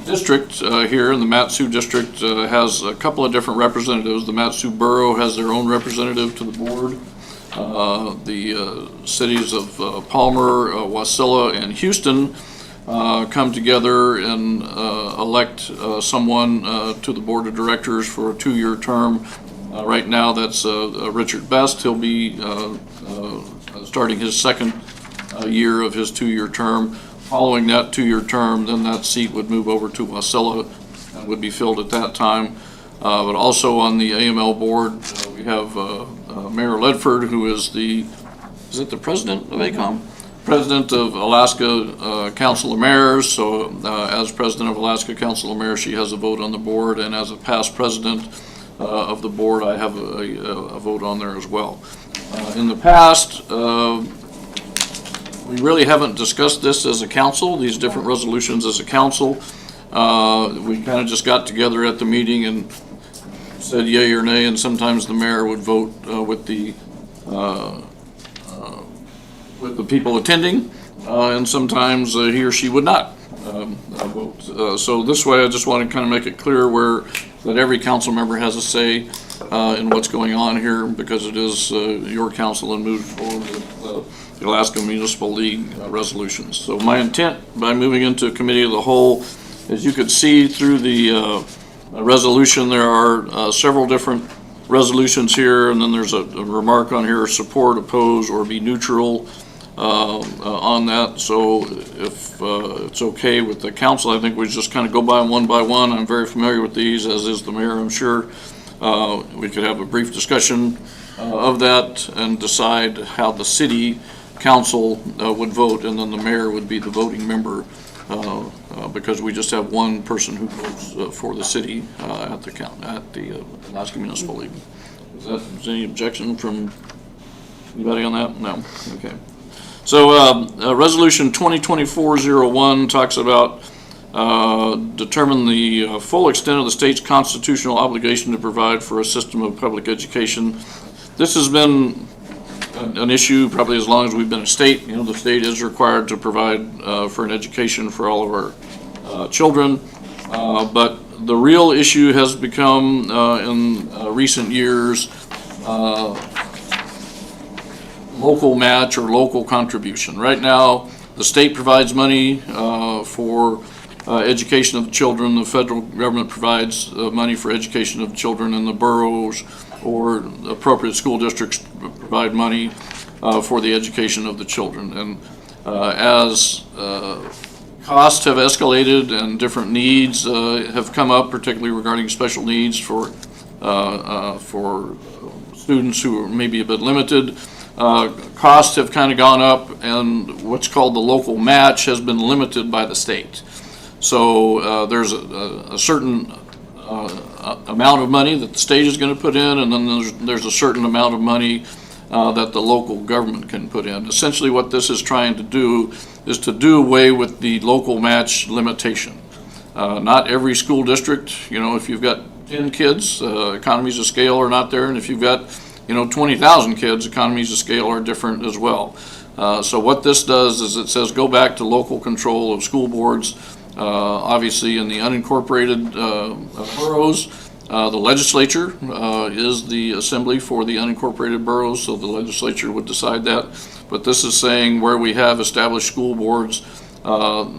district here in the Mat-Su district has a couple of different representatives. The Mat-Su borough has their own representative to the board. The cities of Palmer, Wasilla, and Houston come together and elect someone to the board of directors for a 2-year term. Right now that's Richard Best. He'll be starting his second year of his 2-year term. Following that 2-year term, then that seat would move over to Wasilla and would be filled at that time. But also on the AML board, we have Mayor Ledford, who is the president of ACOM? President of Alaska Council of Mayors. So as president of Alaska Council of Mayors, she has a vote on the board, and as a past president of the board, I have a vote on there as well. In the past, we really haven't discussed this as a council, these different resolutions as a council. We kind of just got together at the meeting and said yay or nay, and sometimes the mayor would vote with the people attending, and sometimes he or she would not vote. So this way, I just want to kind of make it clear that every council member has a say in what's going on here, because it is your council and moves forward with the Alaska Municipal League resolutions. So my intent by moving into committee of the whole, as you could see through the resolution, there are several different resolutions here, and then there's a remark on here: support, oppose, or be neutral on that. So if it's okay with the council, I think we just kind of go by them one. I'm very familiar with these, as is the mayor, I'm sure. We could have a brief discussion of that and decide how the city council would vote, and then the mayor would be the voting member, because we just have one person who votes for the city at the Alaska Municipal League. Is any objection from anybody on that? No. Okay. So Resolution 2024-01 talks about determine the full extent of the state's constitutional obligation to provide for a system of public education. This has been an issue probably as long as we've been a state. You know, the state is required to provide for an education for all of our children, but the real issue has become in recent years local match or local contribution. Right now, the state provides money for education of the children. The federal government provides money for education of children, and the boroughs or appropriate school districts provide money for the education of the children. And as costs have escalated and different needs have come up, particularly regarding special needs for students who are maybe a bit limited, costs have kind of gone up, and what's called the local match has been limited by the state. So there's a certain amount of money that the state is going to put in, and then there's a certain amount of money that the local government can put in. Essentially what this is trying to do is to do away with the local match limitation. Not every school district, you know, if you've got 10 kids, economies of scale are not there, and if you've got 20,000 kids, economies of scale are different as well. So what this does is it says go back to local control of school boards. Obviously in the unincorporated boroughs, the legislature is the assembly for the unincorporated boroughs, so the legislature would decide that. But this is saying where we have established school boards,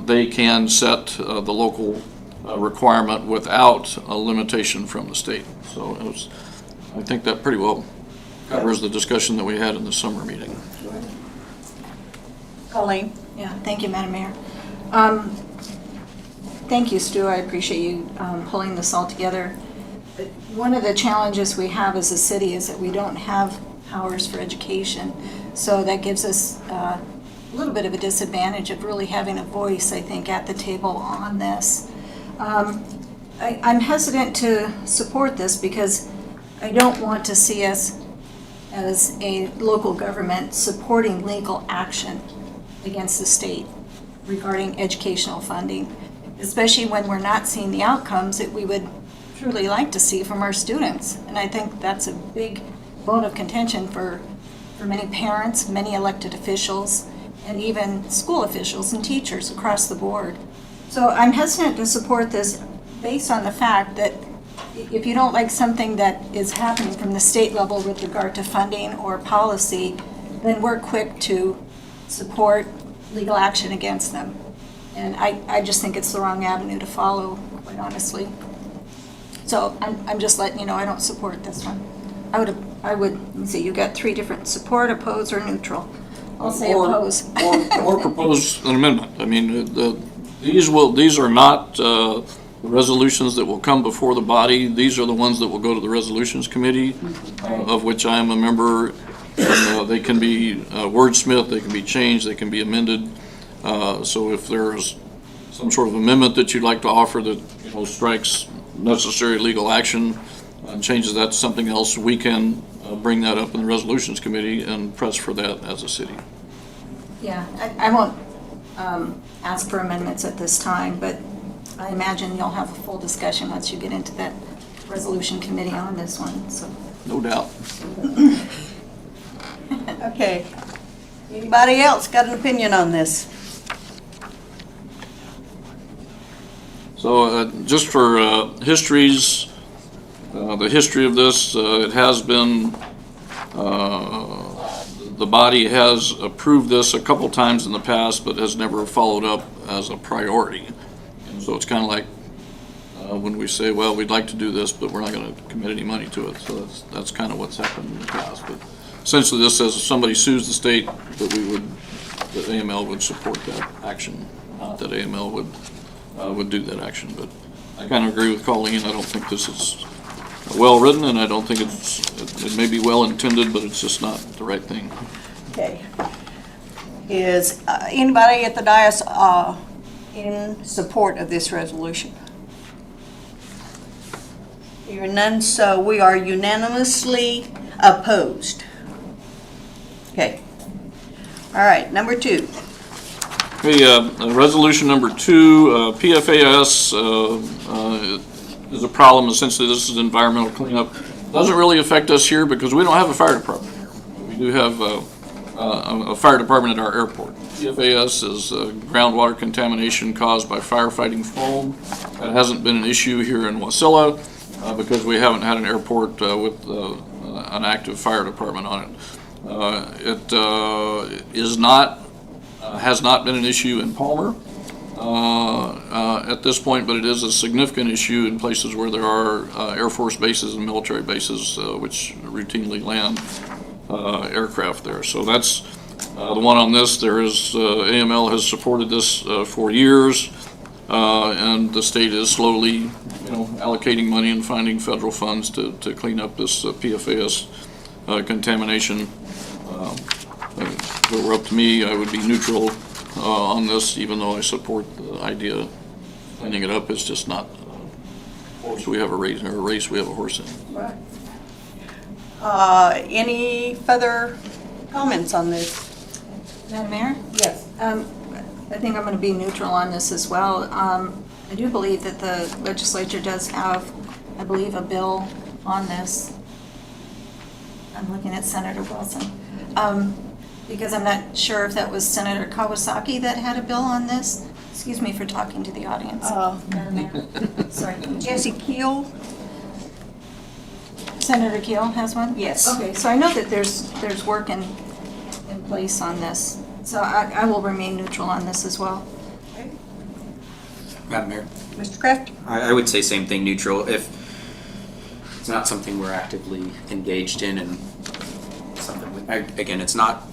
they can set the local requirement without a limitation from the state. So I think that pretty well covers the discussion that we had in the summer meeting. Colleen? Yeah, thank you, Madam Mayor. Thank you, Stu. I appreciate you pulling this all together. One of the challenges we have as a city is that we don't have powers for education. So that gives us a little bit of a disadvantage of really having a voice, I think, at the table on this. I'm hesitant to support this because I don't want to see us as a local government supporting legal action against the state regarding educational funding, especially when we're not seeing the outcomes that we would truly like to see from our students. And I think that's a big bone of contention for many parents, many elected officials, and even school officials and teachers across the board. So I'm hesitant to support this based on the fact that if you don't like something that is happening from the state level with regard to funding or policy, then we're quick to support legal action against them. And I just think it's the wrong avenue to follow, quite honestly. So I'm just letting you know I don't support this one. I would, let me see, you got 3 different: support, oppose, or neutral. I'll say oppose. Or propose an amendment. I mean, these are not the resolutions that will come before the body. These are the ones that will go to the resolutions committee, of which I am a member. And, they can be wordsmithed, they can be changed, they can be amended. So if there's some sort of amendment that you'd like to offer that, you know, strikes necessary legal action and changes that to something else, we can bring that up in the resolutions committee and press for that as a city. Yeah, I won't ask for amendments at this time, but I imagine you'll have a full discussion once you get into that resolution committee on this one, so. No doubt. Okay. Anybody else got an opinion on this? So just for histories, the history of this, it has been, the body has approved this a couple times in the past, but has never followed up as a priority. And so it's kind of like when we say, well, we'd like to do this, but we're not going to commit any money to it. So that's kind of what's happened in the past. But essentially this says if somebody sues the state, that that AML would support that action, not that AML would do that action. But I kind of agree with Colleen. I don't think this is well written, and I don't think it may be well intended, but it's just not the right thing. Okay. Is anybody at the dais in support of this resolution? Hearing none, so we are unanimously opposed. Okay. All right, number 2. Okay, resolution number 2, PFAS is a problem. Essentially, this is environmental cleanup. Doesn't really affect us here because we don't have a fire department here. We do have a fire department at our airport. PFAS is groundwater contamination caused by firefighting foam. That hasn't been an issue here in Wasilla because we haven't had an airport with an active fire department on it. It has not been an issue in Palmer at this point, but it is a significant issue in places where there are Air Force bases and military bases which routinely land aircraft there. So that's the one on this. There is AML has supported this for years, and the state is slowly, allocating money and finding federal funds to clean up this PFAS contamination. If it were up to me, I would be neutral on this, even though I support the idea of cleaning it up. It's just not a horse we have a race, or a race we have a horse in. Right. Any further comments on this? Madam Mayor? Yes. I think I'm going to be neutral on this as well. I do believe that the legislature does have, I believe, a bill on this. I'm looking at Senator Wilson. Because I'm not sure if that was Senator Kawasaki that had a bill on this. Excuse me for talking to the audience. Madam Mayor. Sorry. Jesse Keel? Senator Keel has one? Yes. Okay, so I know that there's work in place on this. So I will remain neutral on this as well. Madam Mayor, Mr. Crafton? I would say same thing, neutral. If it's not something we're actively engaged in, and something, again, it's not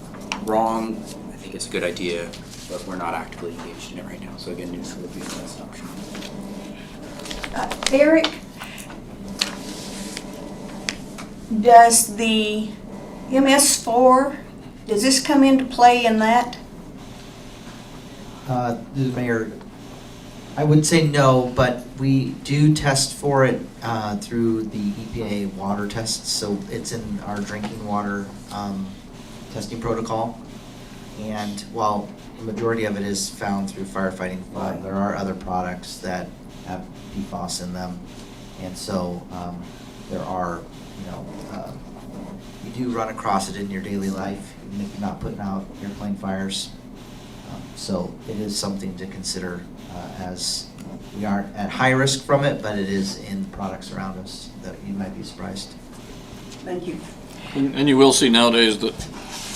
wrong. I think it's a good idea, but we're not actively engaged in it right now. So again, neutral would be the best option. Eric, does the MS4, does this come into play in that? The Mayor, I would say no, but we do test for it through the EPA water tests, so it's in our drinking water testing protocol. And while the majority of it is found through firefighting foam, there are other products that have PFAS in them. And so there are, you do run across it in your daily life, even if you're not putting out airplane fires. So it is something to consider as we aren't at high risk from it, but it is in products around us that you might be surprised. Thank you. And you will see nowadays that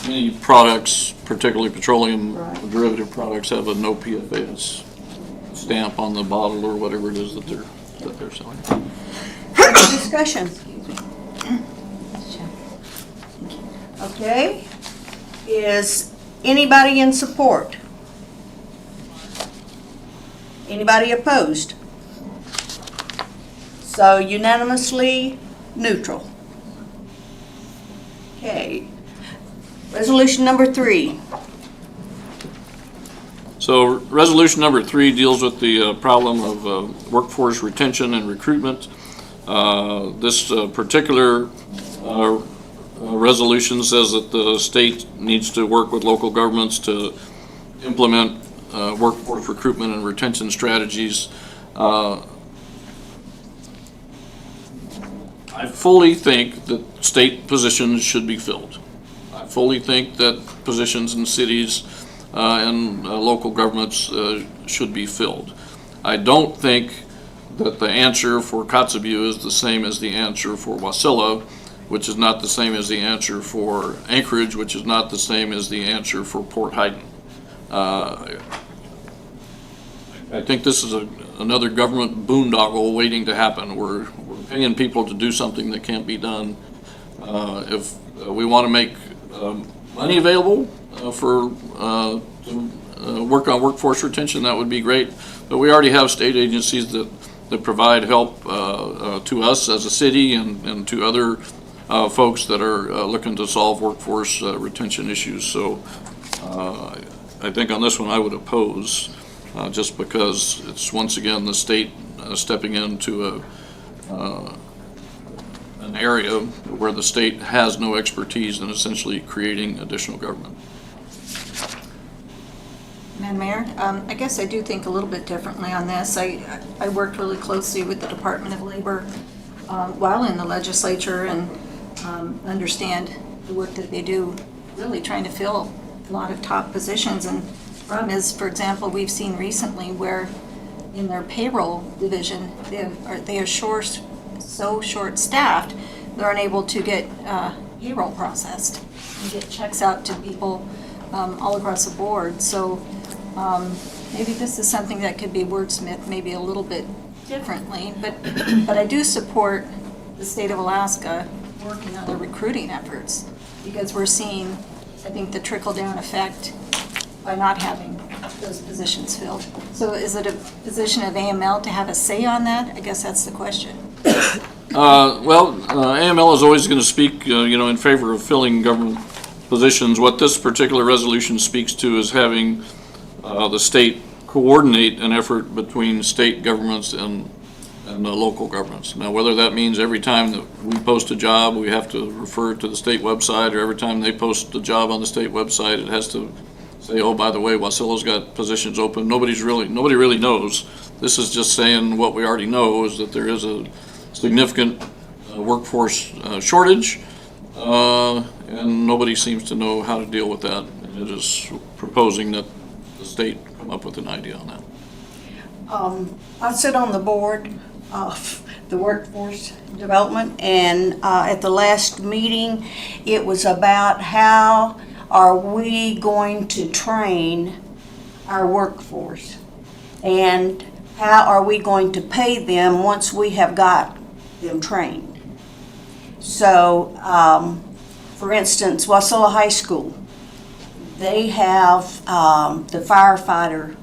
many products, particularly petroleum derivative products, have a no PFAS stamp on the bottle or whatever it is that they're selling. Further discussion? Okay. Is anybody in support? Anybody opposed? So unanimously neutral. Okay. Resolution number 3. So resolution number 3 deals with the problem of workforce retention and recruitment. This particular resolution says that the state needs to work with local governments to implement workforce recruitment and retention strategies. I fully think that state positions should be filled. I fully think that positions in cities and local governments should be filled. I don't think that the answer for Kotzebue is the same as the answer for Wasilla, which is not the same as the answer for Anchorage, which is not the same as the answer for Port Hayden. I think this is another government boondoggle waiting to happen. We're paying people to do something that can't be done. If we want to make money available to work on workforce retention, that would be great. But we already have state agencies that provide help to us as a city and to other folks that are looking to solve workforce retention issues. So I think on this one I would oppose, just because it's once again the state stepping into an area where the state has no expertise and essentially creating additional government. Madam Mayor, I guess I do think a little bit differently on this. I worked really closely with the Department of Labor while in the legislature and understand the work that they do, really trying to fill a lot of top positions. And the problem is, for example, we've seen recently where in their payroll division, they are so short-staffed, they're unable to get payroll processed and get checks out to people all across the board. So maybe this is something that could be wordsmithed maybe a little bit differently, but I do support the state of Alaska working on the recruiting efforts, because we're seeing, I think, the trickle-down effect by not having those positions filled. So is it a position of AML to have a say on that? I guess that's the question. AML is always going to speak, in favor of filling government positions. What this particular resolution speaks to is having the state coordinate an effort between state governments and the local governments. Now, whether that means every time that we post a job, we have to refer to the state website, or every time they post a job on the state website, it has to say, oh, by the way, Wasilla's got positions open. Nobody really knows. This is just saying what we already know, is that there is a significant workforce shortage, and nobody seems to know how to deal with that. And it is proposing that the state come up with an idea on that. I sit on the board of the workforce development, and at the last meeting, it was about how are we going to train our workforce, and how are we going to pay them once we have got them trained. So, for instance, Wasilla High School, they have the firefighter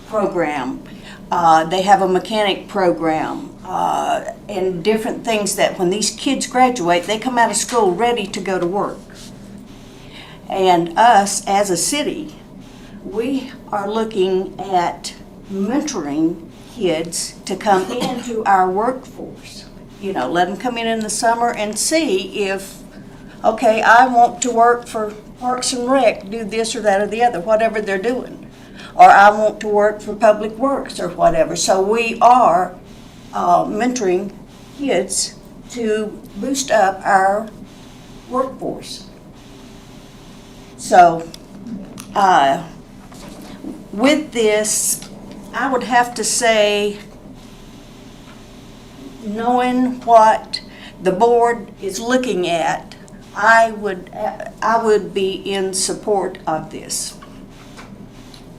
program. They have a mechanic program, and different things that when these kids graduate, they come out of school ready to go to work. And us, as a city, we are looking at mentoring kids to come into our workforce. You know, let them come in the summer and see if, okay, I want to work for Parks and Rec, do this or that or the other, whatever they're doing. Or I want to work for Public Works or whatever. So we are mentoring kids to boost up our workforce. So, with this, I would have to say, knowing what the board is looking at, I would be in support of this.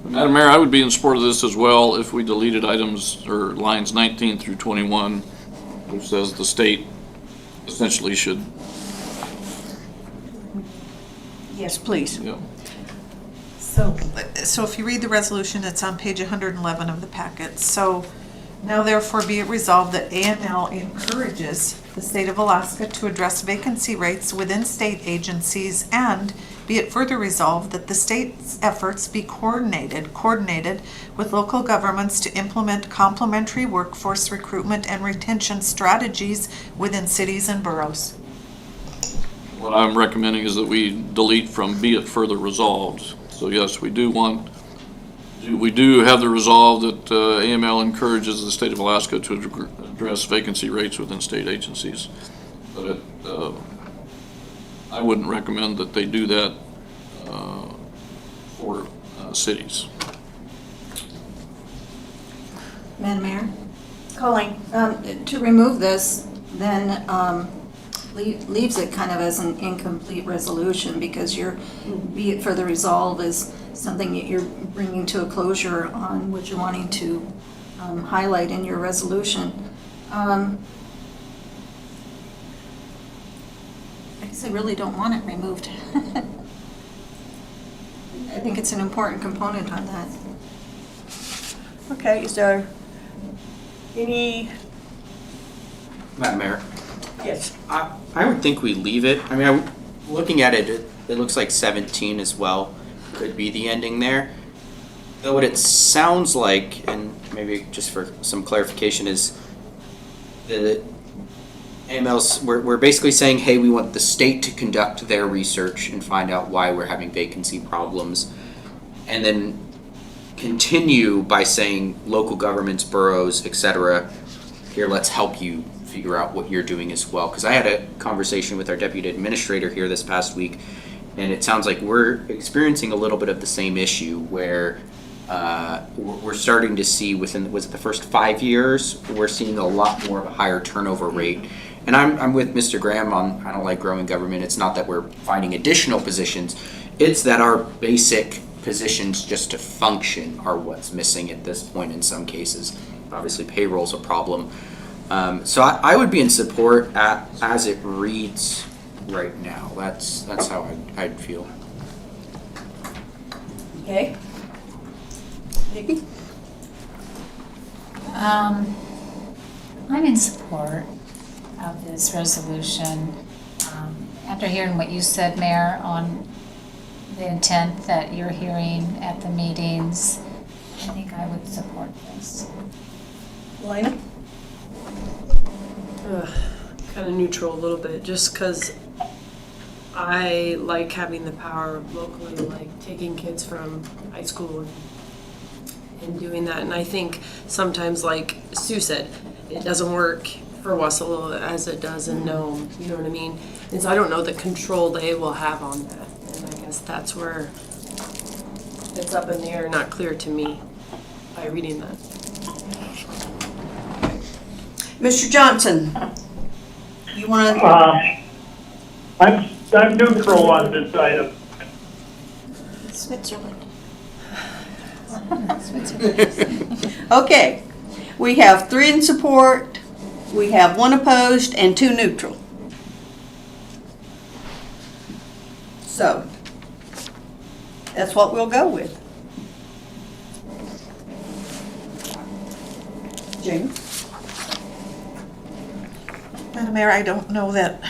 Madam Mayor, I would be in support of this as well if we deleted items or lines 19 through 21, which says the state essentially should. Yes, please. Yeah. So if you read the resolution, it's on page 111 of the packet. So now therefore be it resolved that AML encourages the state of Alaska to address vacancy rates within state agencies, and be it further resolved that the state's efforts be coordinated with local governments to implement complementary workforce recruitment and retention strategies within cities and boroughs. What I'm recommending is that we delete from be it further resolved. So yes, we do have the resolve that AML encourages the state of Alaska to address vacancy rates within state agencies. But I wouldn't recommend that they do that for cities. Madam Mayor? Colleen? To remove this, then leaves it kind of as an incomplete resolution, because your be it further resolve is something that you're bringing to a closure on what you're wanting to highlight in your resolution. I guess I really don't want it removed. I think it's an important component on that. Okay, is there any? Madam Mayor, Yes. I would think we leave it. I mean, looking at it, it looks like 17 as well could be the ending there. Though what it sounds like, and maybe just for some clarification, is that AML's, we're basically saying, hey, we want the state to conduct their research and find out why we're having vacancy problems, and then continue by saying local governments, boroughs, etc., here, let's help you figure out what you're doing as well. Because I had a conversation with our deputy administrator here this past week, and it sounds like we're experiencing a little bit of the same issue where we're starting to see within, was it the first 5 years, we're seeing a lot more of a higher turnover rate. And I'm with Mr. Graham on, I don't like growing government. It's not that we're finding additional positions, it's that our basic positions just to function are what's missing at this point in some cases. Obviously payroll's a problem. So I would be in support as it reads right now. That's how I'd feel. Okay. Nikki? I'm in support of this resolution. After hearing what you said, Mayor, on the intent that you're hearing at the meetings, I think I would support this. Elena? Kind of neutral a little bit, just because I like having the power locally, like taking kids from high school and doing that. And I think sometimes, like Sue said, it doesn't work for Wasilla as it does in Nome, you know what I mean? And so I don't know the control they will have on that. And I guess that's where it's up in the air, not clear to me by reading that. Mr. Johnson, you want to? I'm neutral on this item. Switzerland. Okay, we have 3 in support, we have 1 opposed, and 2 neutral. So, that's what we'll go with. Jamie? Madam Mayor, I don't know that,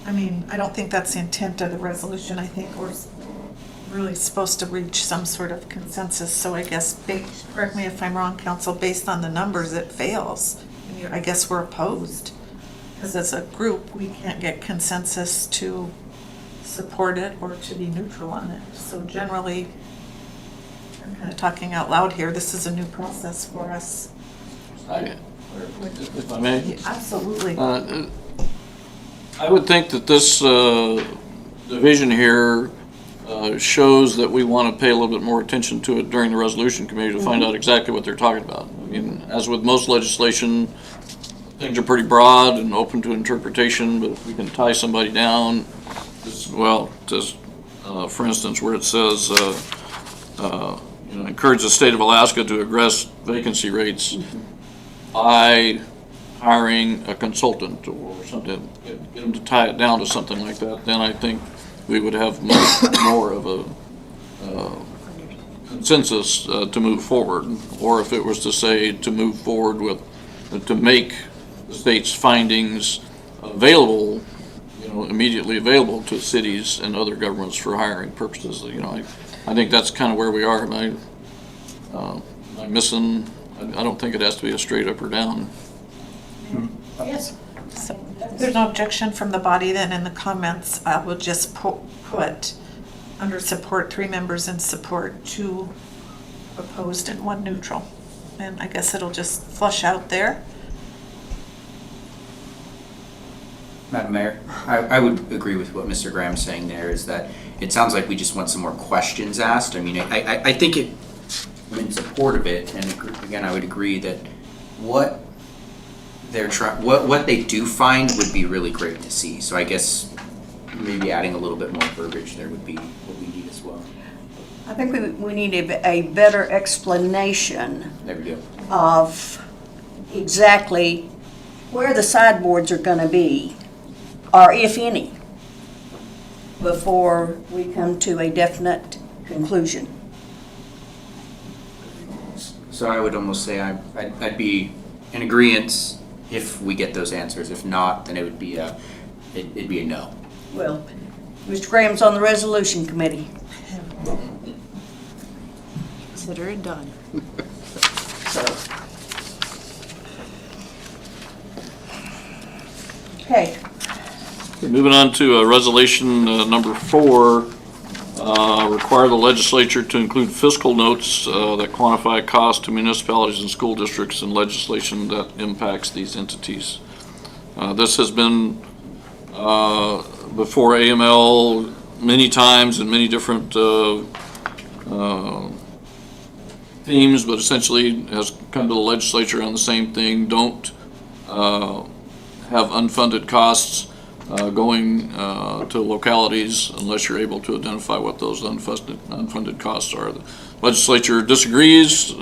I don't think that's the intent of the resolution. I think really supposed to reach some sort of consensus, so I guess, correct me if I'm wrong, council, based on the numbers, it fails. I guess we're opposed, because as a group, we can't get consensus to support it or to be neutral on it. So generally, I'm kind of talking out loud here, this is a new process for us. If I may? Absolutely. I would think that this division here shows that we want to pay a little bit more attention to it during the resolution committee to find out exactly what they're talking about. I mean, as with most legislation, things are pretty broad and open to interpretation, but if we can tie somebody down, just for instance, where it says, encourage the state of Alaska to address vacancy rates by hiring a consultant or something, get them to tie it down to something like that, then I think we would have more of a consensus to move forward. Or if it was to say to move forward with, to make the state's findings available, immediately available to cities and other governments for hiring purposes. I think that's kind of where we are. Am I missing? I don't think it has to be a straight up or down. Yes. So if there's no objection from the body, then in the comments, I will just put under support 3 members in support, 2 opposed and 1 neutral. And I guess it'll just flush out there. Madam Mayor, I would agree with what Mr. Graham's saying there, is that it sounds like we just want some more questions asked. I mean, I think I'm in support of it, and again, I would agree that what they do find would be really great to see. So I guess maybe adding a little bit more verbiage there would be what we need as well. I think we need a better explanation There we go. of exactly where the sideboards are going to be, or if any, before we come to a definite conclusion. So I would almost say I'd be in agreement if we get those answers. If not, then it'd be a no. Well, Mr. Graham's on the resolution committee. Consider it done. So. Okay. Moving on to resolution number 4, require the legislature to include fiscal notes that quantify costs to municipalities and school districts in legislation that impacts these entities. This has been before AML many times in many different themes, but essentially has come to the legislature on the same thing. Don't have unfunded costs going to localities unless you're able to identify what those unfunded costs are. The legislature disagrees,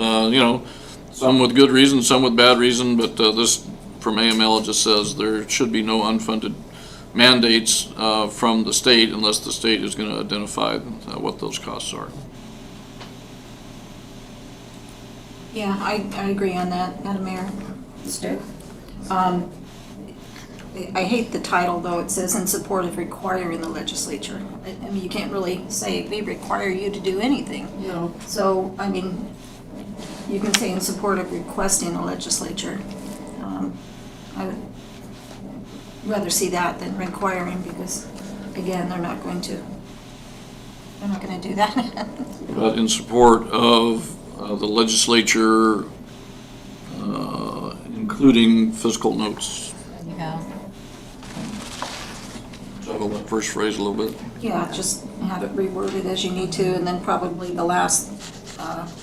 some with good reason, some with bad reason, but this from AML just says there should be no unfunded mandates from the state unless the state is going to identify what those costs are. Yeah, I agree on that, Madam Mayor. I hate the title, though. It says in support of requiring the legislature. I mean, you can't really say we require you to do anything. No. So, I mean, you can say in support of requesting the legislature. I would rather see that than requiring, because, again, they're not going to do that. But in support of the legislature, including fiscal notes. There you go. Juggle that first phrase a little bit. Yeah, just have it reworded as you need to, and then probably the last,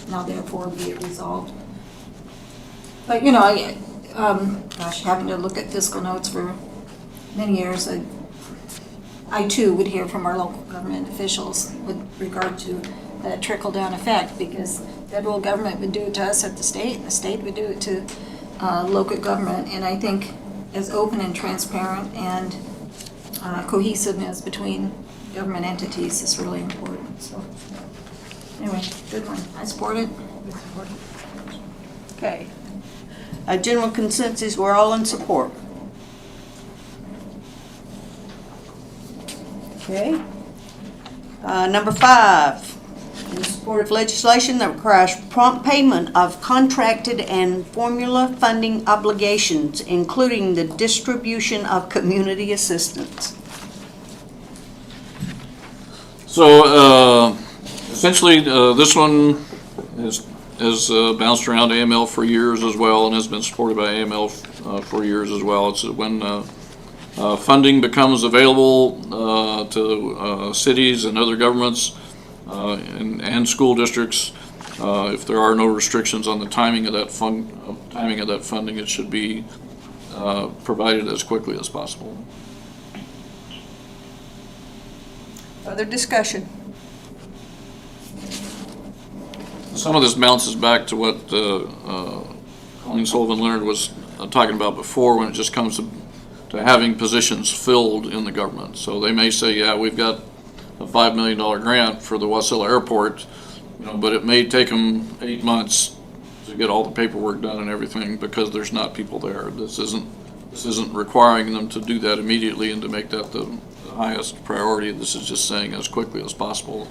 now therefore be it resolved. But, having to look at fiscal notes for many years, I too would hear from our local government officials with regard to that trickle-down effect, because federal government would do it to us at the state, and the state would do it to local government. And I think as open and transparent and cohesiveness between government entities is really important. So anyway, good one. I support it. Okay. A general consensus, we're all in support. Okay. Number 5, in support of legislation that requires prompt payment of contracted and formula funding obligations, including the distribution of community assistance. So essentially, this one has bounced around AML for years as well, and has been supported by AML for years as well. It's when funding becomes available to cities and other governments and school districts. If there are no restrictions on the timing of that funding, it should be provided as quickly as possible. Other discussion? Some of this bounces back to what Colleen Sullivan-Leonard was talking about before, when it just comes to having positions filled in the government. So they may say, yeah, we've got a $5 million grant for the Wasilla Airport, but it may take them 8 months to get all the paperwork done and everything because there's not people there. This isn't requiring them to do that immediately and to make that the highest priority. This is just saying as quickly as possible.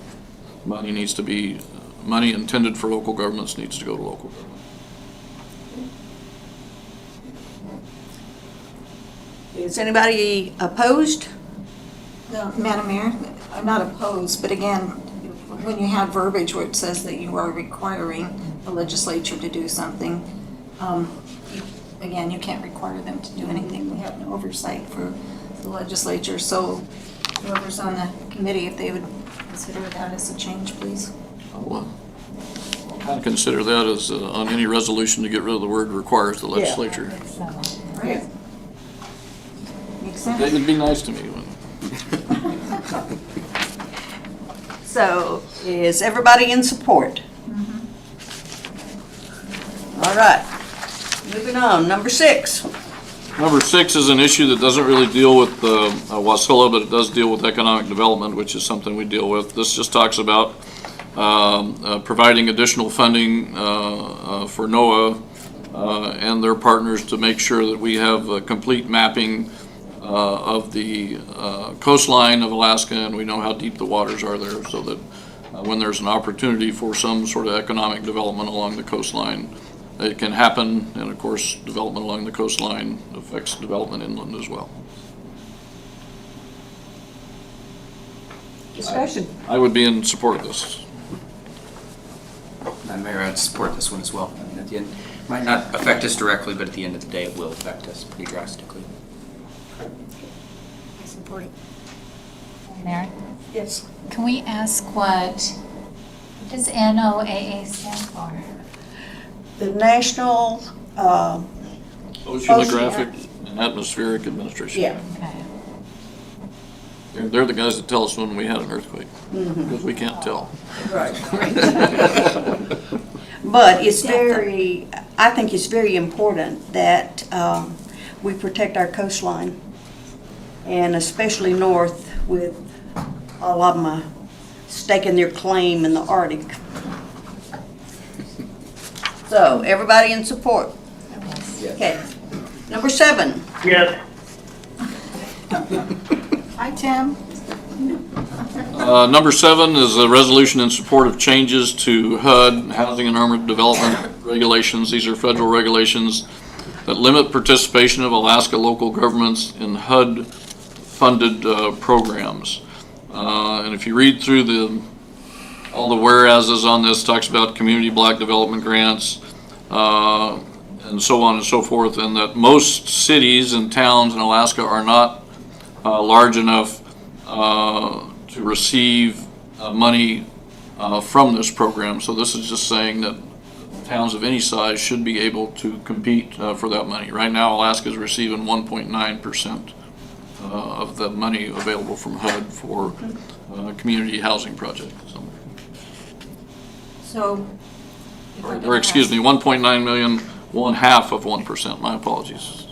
Money intended for local governments needs to go to local government. Is anybody opposed? No, Madam Mayor, I'm not opposed, but again, when you have verbiage where it says that you are requiring the legislature to do something, again, you can't require them to do anything. We have no oversight for the legislature, so whoever's on the committee, if they would consider that as a change, please. I'll kind of consider that as on any resolution to get rid of the word requires the legislature. Right. Makes sense. It would be nice to me. So, is everybody in support? All right, moving on, number 6. Number 6 is an issue that doesn't really deal with Wasilla, but it does deal with economic development, which is something we deal with. This just talks about providing additional funding for NOAA and their partners to make sure that we have a complete mapping of the coastline of Alaska, and we know how deep the waters are there, so that when there's an opportunity for some sort of economic development along the coastline, it can happen. And of course, development along the coastline affects development inland as well. Discussion. I would be in support of this. Madam Mayor, I'd support this one as well. I mean, at the end, it might not affect us directly, but at the end of the day, it will affect us pretty drastically. I support it. Mayor, Yes. can we ask what does NOAA stand for? The National, Oceanographic and Atmospheric Administration. yeah. Okay. They're the guys that tell us when we had an earthquake, because we can't tell. Right. But it's I think it's very important that we protect our coastline, and especially north with all of them staking their claim in the Arctic. So, everybody in support? Okay. Number 7. Yes. Hi, Tim. Number 7 is a resolution in support of changes to HUD, Housing and Urban Development Regulations. These are federal regulations that limit participation of Alaska local governments in HUD-funded programs. And if you read through all the whereases on this, talks about community block development grants, and so on and so forth, and that most cities and towns in Alaska are not large enough to receive money from this program. So this is just saying that towns of any size should be able to compete for that money. Right now, Alaska is receiving 1.9% of the money available from HUD for community housing projects. So. Or excuse me, 1.9 million, 1/2 of 1%, my apologies.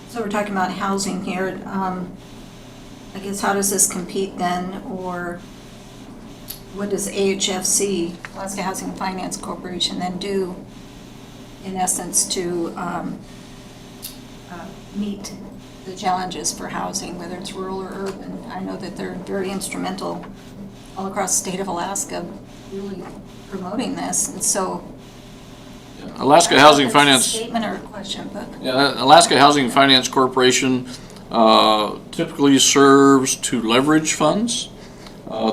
So we're talking about housing here. I guess how does this compete then, or what does AHFC, Alaska Housing and Finance Corporation, then do in essence to meet the challenges for housing, whether it's rural or urban? I know that they're very instrumental all across the state of Alaska really promoting this, and so. Alaska Housing That's a Finance. statement or a question, but. Yeah, Alaska Housing and Finance Corporation typically serves to leverage funds.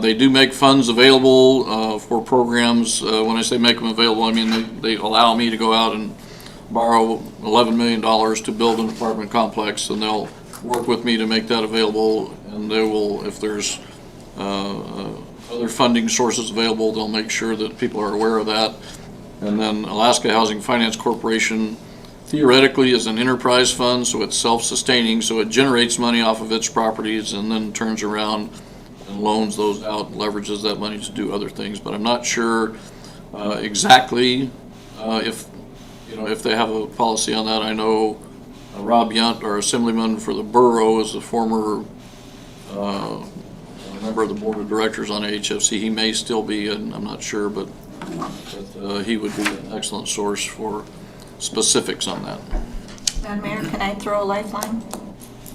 They do make funds available for programs. When I say make them available, I mean they allow me to go out and borrow $11 million to build an apartment complex, and they'll work with me to make that available, and they will, if there's other funding sources available, they'll make sure that people are aware of that. And then Alaska Housing Finance Corporation theoretically is an enterprise fund, so it's self-sustaining, so it generates money off of its properties and then turns around and loans those out and leverages that money to do other things. But I'm not sure exactly if they have a policy on that. I know Rob Yunt, our assemblyman for the borough, is a former member of the board of directors on HFC. He may still be, and I'm not sure, but he would be an excellent source for specifics on that. Madam Mayor, can I throw a lifeline?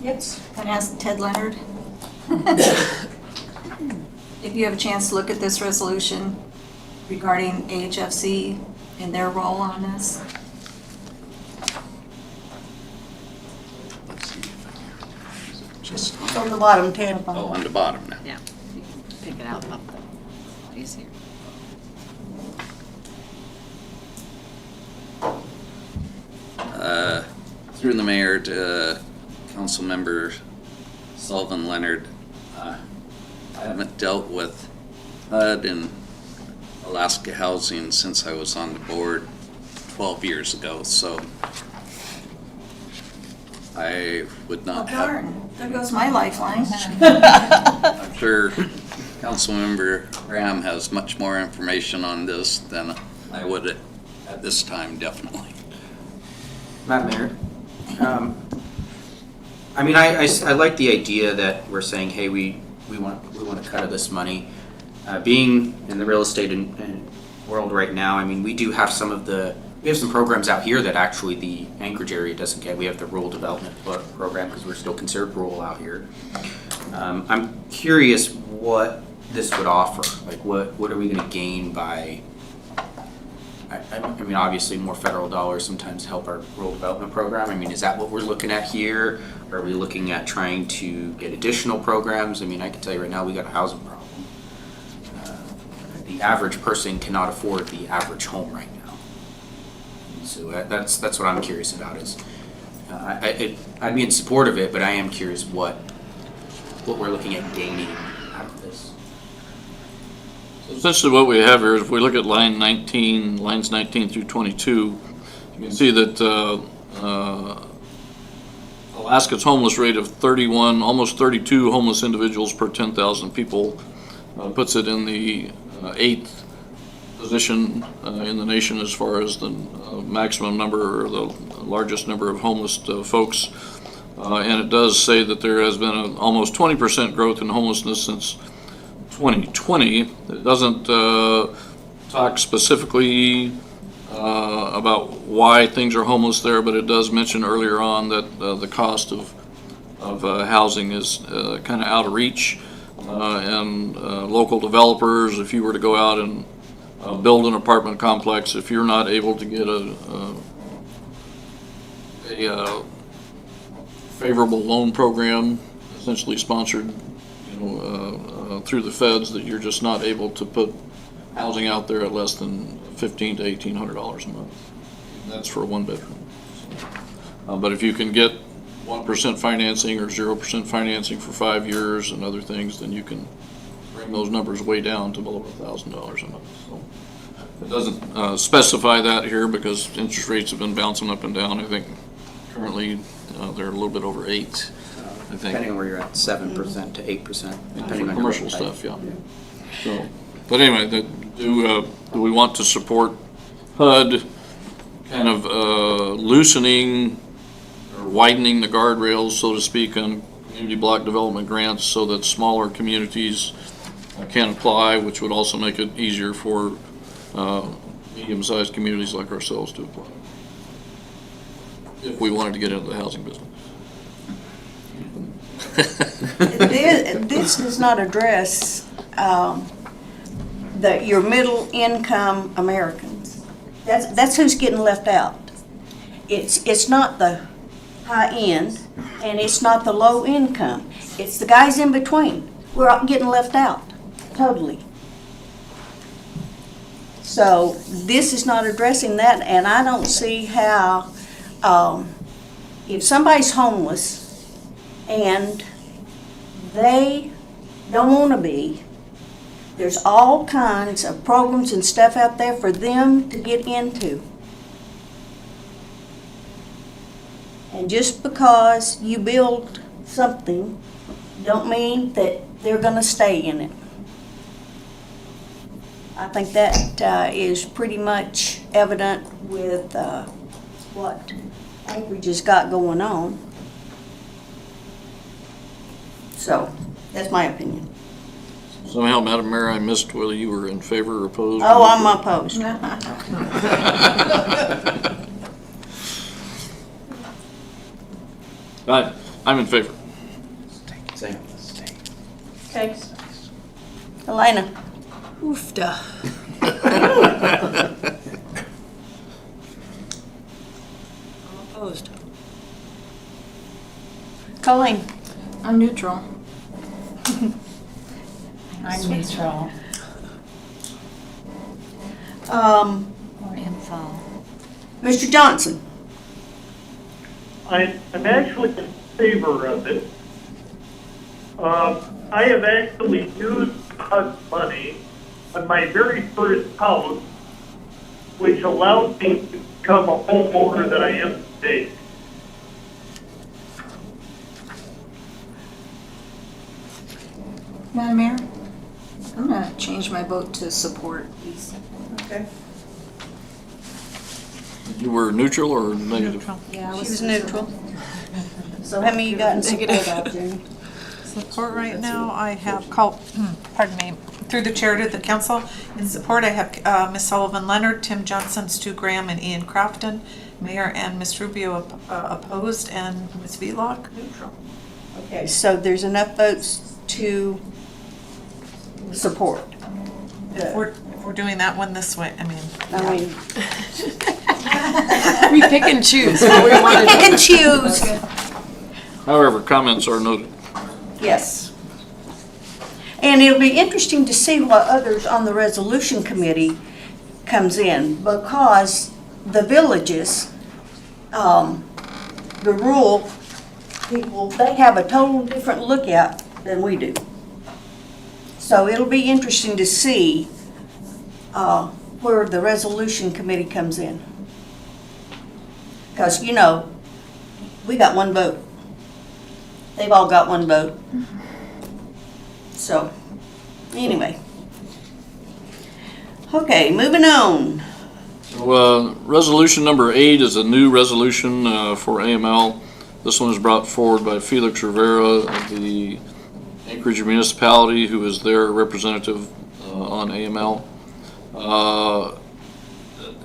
Yes. Can I ask Ted Leonard? If you have a chance to look at this resolution regarding AHFC and their role on this. It's on the bottom, Ted. Oh, on the bottom now. Yeah, you can pick it out up there. Easier. Through the mayor to council member Sullivan Leonard, I haven't dealt with HUD and Alaska Housing since I was on the board 12 years ago, so I would Oh, not have. darn, there goes my lifeline. I'm sure Councilmember Graham has much more information on this than I would at this time, definitely. Madam Mayor, I mean, I like the idea that we're saying, hey, we want a cut of this money. Being in the real estate world right now, I mean, we have some programs out here that actually the Anchorage area doesn't get. We have the rural development program because we're still considered rural out here. I'm curious what this would offer. Like, what are we going to gain by? I mean, obviously, more federal dollars sometimes help our rural development program. I mean, is that what we're looking at here? Are we looking at trying to get additional programs? I mean, I can tell you right now, we got a housing problem. The average person cannot afford the average home right now. So that's what I'm curious about. Is I'd be in support of it, but I am curious what we're looking at gaining out of this. Essentially what we have here is if we look at lines 19 through 22, you can see that Alaska's homeless rate of 31, almost 32 homeless individuals per 10,000 people puts it in the 8th position in the nation as far as the maximum number or the largest number of homeless folks. And it does say that there has been an almost 20% growth in homelessness since 2020. It doesn't talk specifically about why things are homeless there, but it does mention earlier on that the cost of housing is kind of out of reach, and local developers, if you were to go out and build an apartment complex, if you're not able to get a favorable loan program, essentially sponsored, through the feds, that you're just not able to put housing out there at less than $1,500 to $1,800 a month. That's for a one bedroom. But if you can get 1% financing or 0% financing for 5 years and other things, then you can bring those numbers way down to below $1,000 a month. So it doesn't specify that here because interest rates have been bouncing up and down. I think currently they're a little bit over 8. I think. Depending on where you're at, 7% to 8%, depending on commercial your stuff, yeah. So, but anyway, do we want to support HUD kind of loosening or widening the guardrails, so to speak, on community block development grants so that smaller communities can apply, which would also make it easier for medium-sized communities like ourselves to apply, if we wanted to get into the housing business. This does not address your middle income Americans. That's who's getting left out. It's not the high end and it's not the low income. It's the guys in between. We're all getting left out, totally. So this is not addressing that, and I don't see how, if somebody's homeless and they don't want to be, there's all kinds of programs and stuff out there for them to get into. And just because you build something, don't mean that they're going to stay in it. I think that is pretty much evident with what Anchorage has got going on. So, that's my opinion. Somehow, Madam Mayor, I missed whether you were in favor or opposed. Oh, I'm opposed. I'm in favor. Same. Okay. Elena? Oofda. I'm opposed. Colleen? I'm neutral. I'm neutral. Or info. Mr. Johnson? I'm actually in favor of it. I have actually used HUD money on my very first house, which allowed me to become a homeowner that I am today. Madam Mayor, I'm going to change my vote to support, please. Okay. You were neutral or negative? Yeah, She was neutral. So how many you got in support of, Jenny? Support right now, I have pardon me, through the chair to the council. In support, I have Ms. Sullivan Leonard, Tim Johnson, Stu Graham, and Ian Crafton. Mayor and Ms. Rubio opposed, and Ms. Vlock neutral. Okay, so there's enough votes to support. If we're doing that one this way, I mean. We pick and choose what we want to do. Pick and choose. However, comments are noted. Yes. And it'll be interesting to see what others on the resolution committee comes in, because the villages, the rural people, they have a total different lookout than we do. So it'll be interesting to see where the resolution committee comes in. Because, you know, we got one vote. They've all got one vote. So, anyway. Okay, moving on. So, resolution number 8 is a new resolution for AML. This one is brought forward by Felix Rivera of the Anchorage municipality, who is their representative on AML.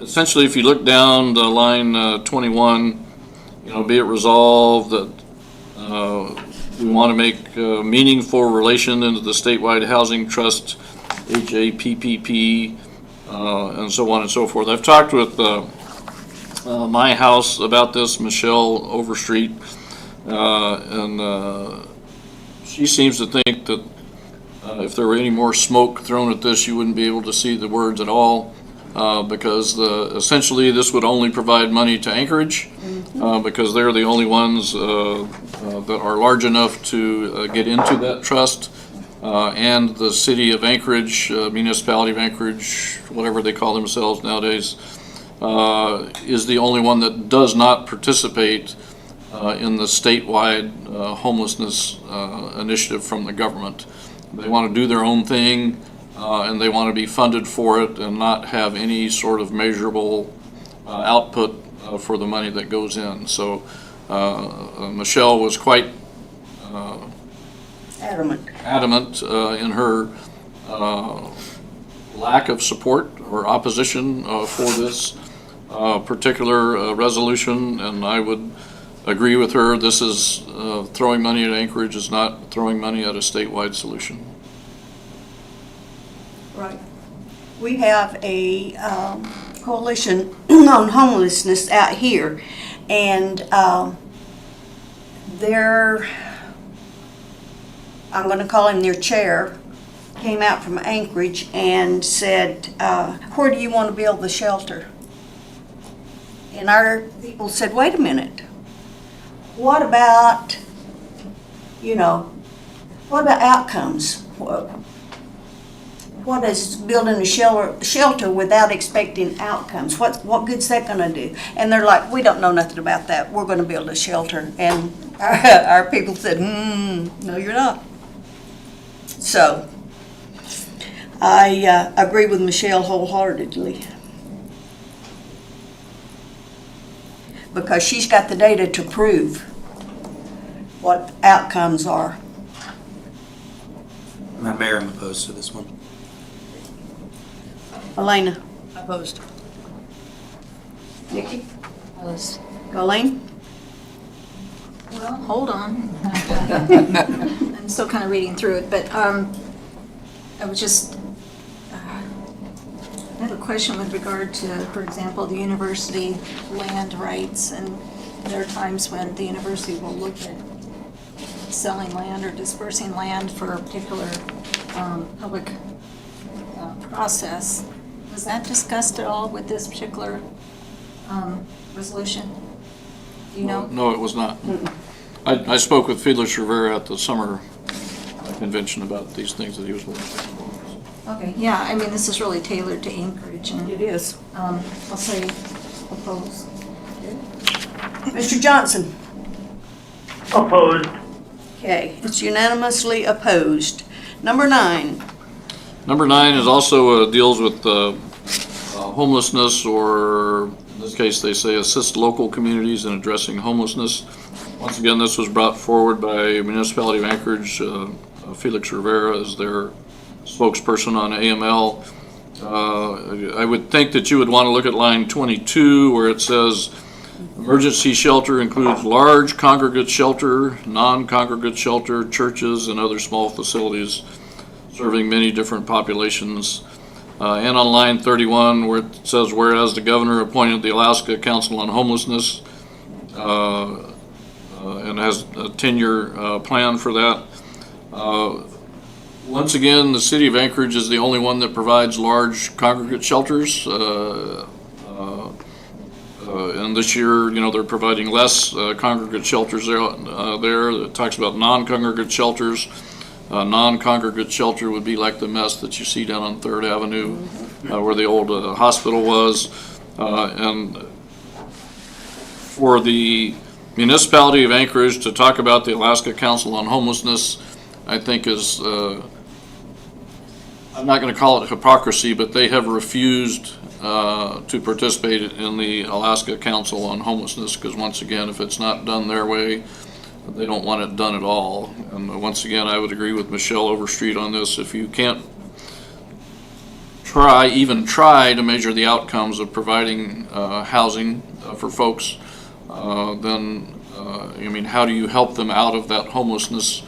Essentially, if you look down the line 21, be it resolved that we want to make meaningful relation into the statewide housing trust, HAPPP, and so on and so forth. I've talked with my house about this, Michelle Overstreet, and she seems to think that if there were any more smoke thrown at this, you wouldn't be able to see the words at all, because essentially this would only provide money to Anchorage, because they're the only ones that are large enough to get into that trust, and the city of Anchorage, municipality of Anchorage, whatever they call themselves nowadays, is the only one that does not participate in the statewide homelessness initiative from the government. They want to do their own thing, and they want to be funded for it and not have any sort of measurable output for the money that goes in. So Michelle was quite adamant in her lack of support or opposition for this particular resolution, and I would agree with her. This is throwing money at Anchorage is not throwing money at a statewide solution. Right. We have a coalition on homelessness out here, and I'm going to call him their chair, came out from Anchorage and said, where do you want to build the shelter? And our people said, wait a minute, what about, what about outcomes? What is building a shelter without expecting outcomes? What good's that gonna do? And they're like, we don't know nothing about that. We're gonna build a shelter. And our people said, no, you're not. So I agree with Michelle wholeheartedly. Because she's got the data to prove what outcomes are. Madam Mayor, I'm opposed to this one. Elena? Opposed. Nikki? Opposed. Colleen? Well, hold on. I'm still kind of reading through it, but I was just, I have a question with regard to, for example, the university land rights, and there are times when the university will look at selling land or dispersing land for a particular public process. Was that discussed at all with this particular resolution? Do you know? No, it was not. I spoke with Felix Rivera at the summer convention about these things that he was looking at. Okay, yeah, I mean, this is really tailored to Anchorage, and It is. I'll say oppose. Mr. Johnson? Opposed. Okay, it's unanimously opposed. Number 9. Number 9 is also deals with homelessness, or in this case they say assist local communities in addressing homelessness. Once again, this was brought forward by Municipality of Anchorage. Felix Rivera is their spokesperson on AML. I would think that you would want to look at line 22 where it says emergency shelter includes large congregate shelter, non-congregate shelter, churches, and other small facilities serving many different populations. And on line 31 where it says, whereas the governor appointed the Alaska Council on Homelessness and has a 10-year plan for that. Once again, the city of Anchorage is the only one that provides large congregate shelters. And this year, they're providing less congregate shelters there. It talks about non-congregate shelters. Non-congregate shelter would be like the mess that you see down on 3rd Avenue where the old hospital was. And for the Municipality of Anchorage to talk about the Alaska Council on Homelessness, I think is, I'm not going to call it hypocrisy, but they have refused to participate in the Alaska Council on Homelessness because, once again, if it's not done their way, they don't want it done at all. And once again, I would agree with Michelle Overstreet on this. If you can't even try to measure the outcomes of providing housing for folks, then, how do you help them out of that homelessness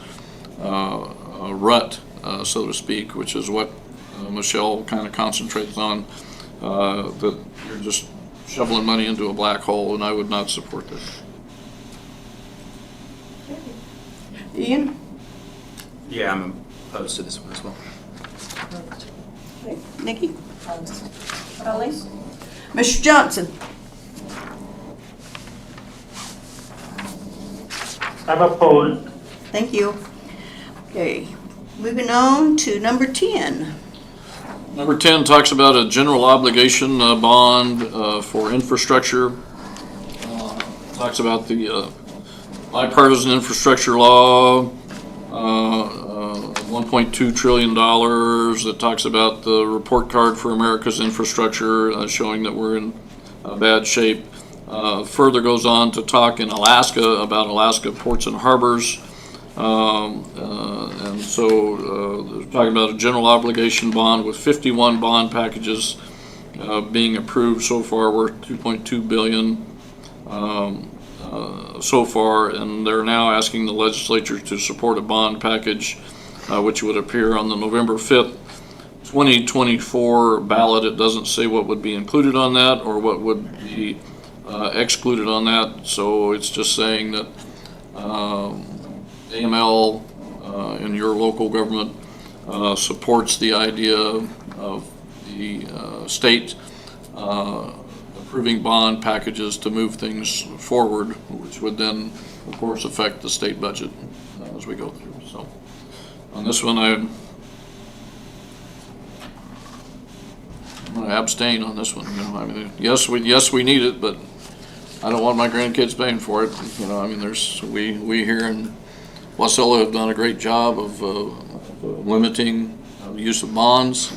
rut, so to speak, which is what Michelle kind of concentrates on, that you're just shoveling money into a black hole, and I would not support this. Ian? Yeah, I'm opposed to this one as well. Okay. Nikki? Colleen? Mr. Johnson? I'm opposed. Thank you. Okay, moving on to number 10. Number 10 talks about a general obligation bond for infrastructure. Talks about the bipartisan infrastructure law, $1.2 trillion. That talks about the report card for America's infrastructure, showing that we're in bad shape. Further goes on to talk in Alaska about Alaska ports and harbors. And so they're talking about a general obligation bond with 51 bond packages being approved so far, worth $2.2 billion so far, and they're now asking the legislature to support a bond package which would appear on the November 5th 2024 ballot, it doesn't say what would be included on that or what would be excluded on that. So it's just saying that AML in your local government supports the idea of the state approving bond packages to move things forward, which would then, of course, affect the state budget as we go through. So on this one, I'm going to abstain on this one. You know, I mean, yes, we need it, but I don't want my grandkids paying for it. You know, I mean, we here in Wasilla have done a great job of limiting the use of bonds,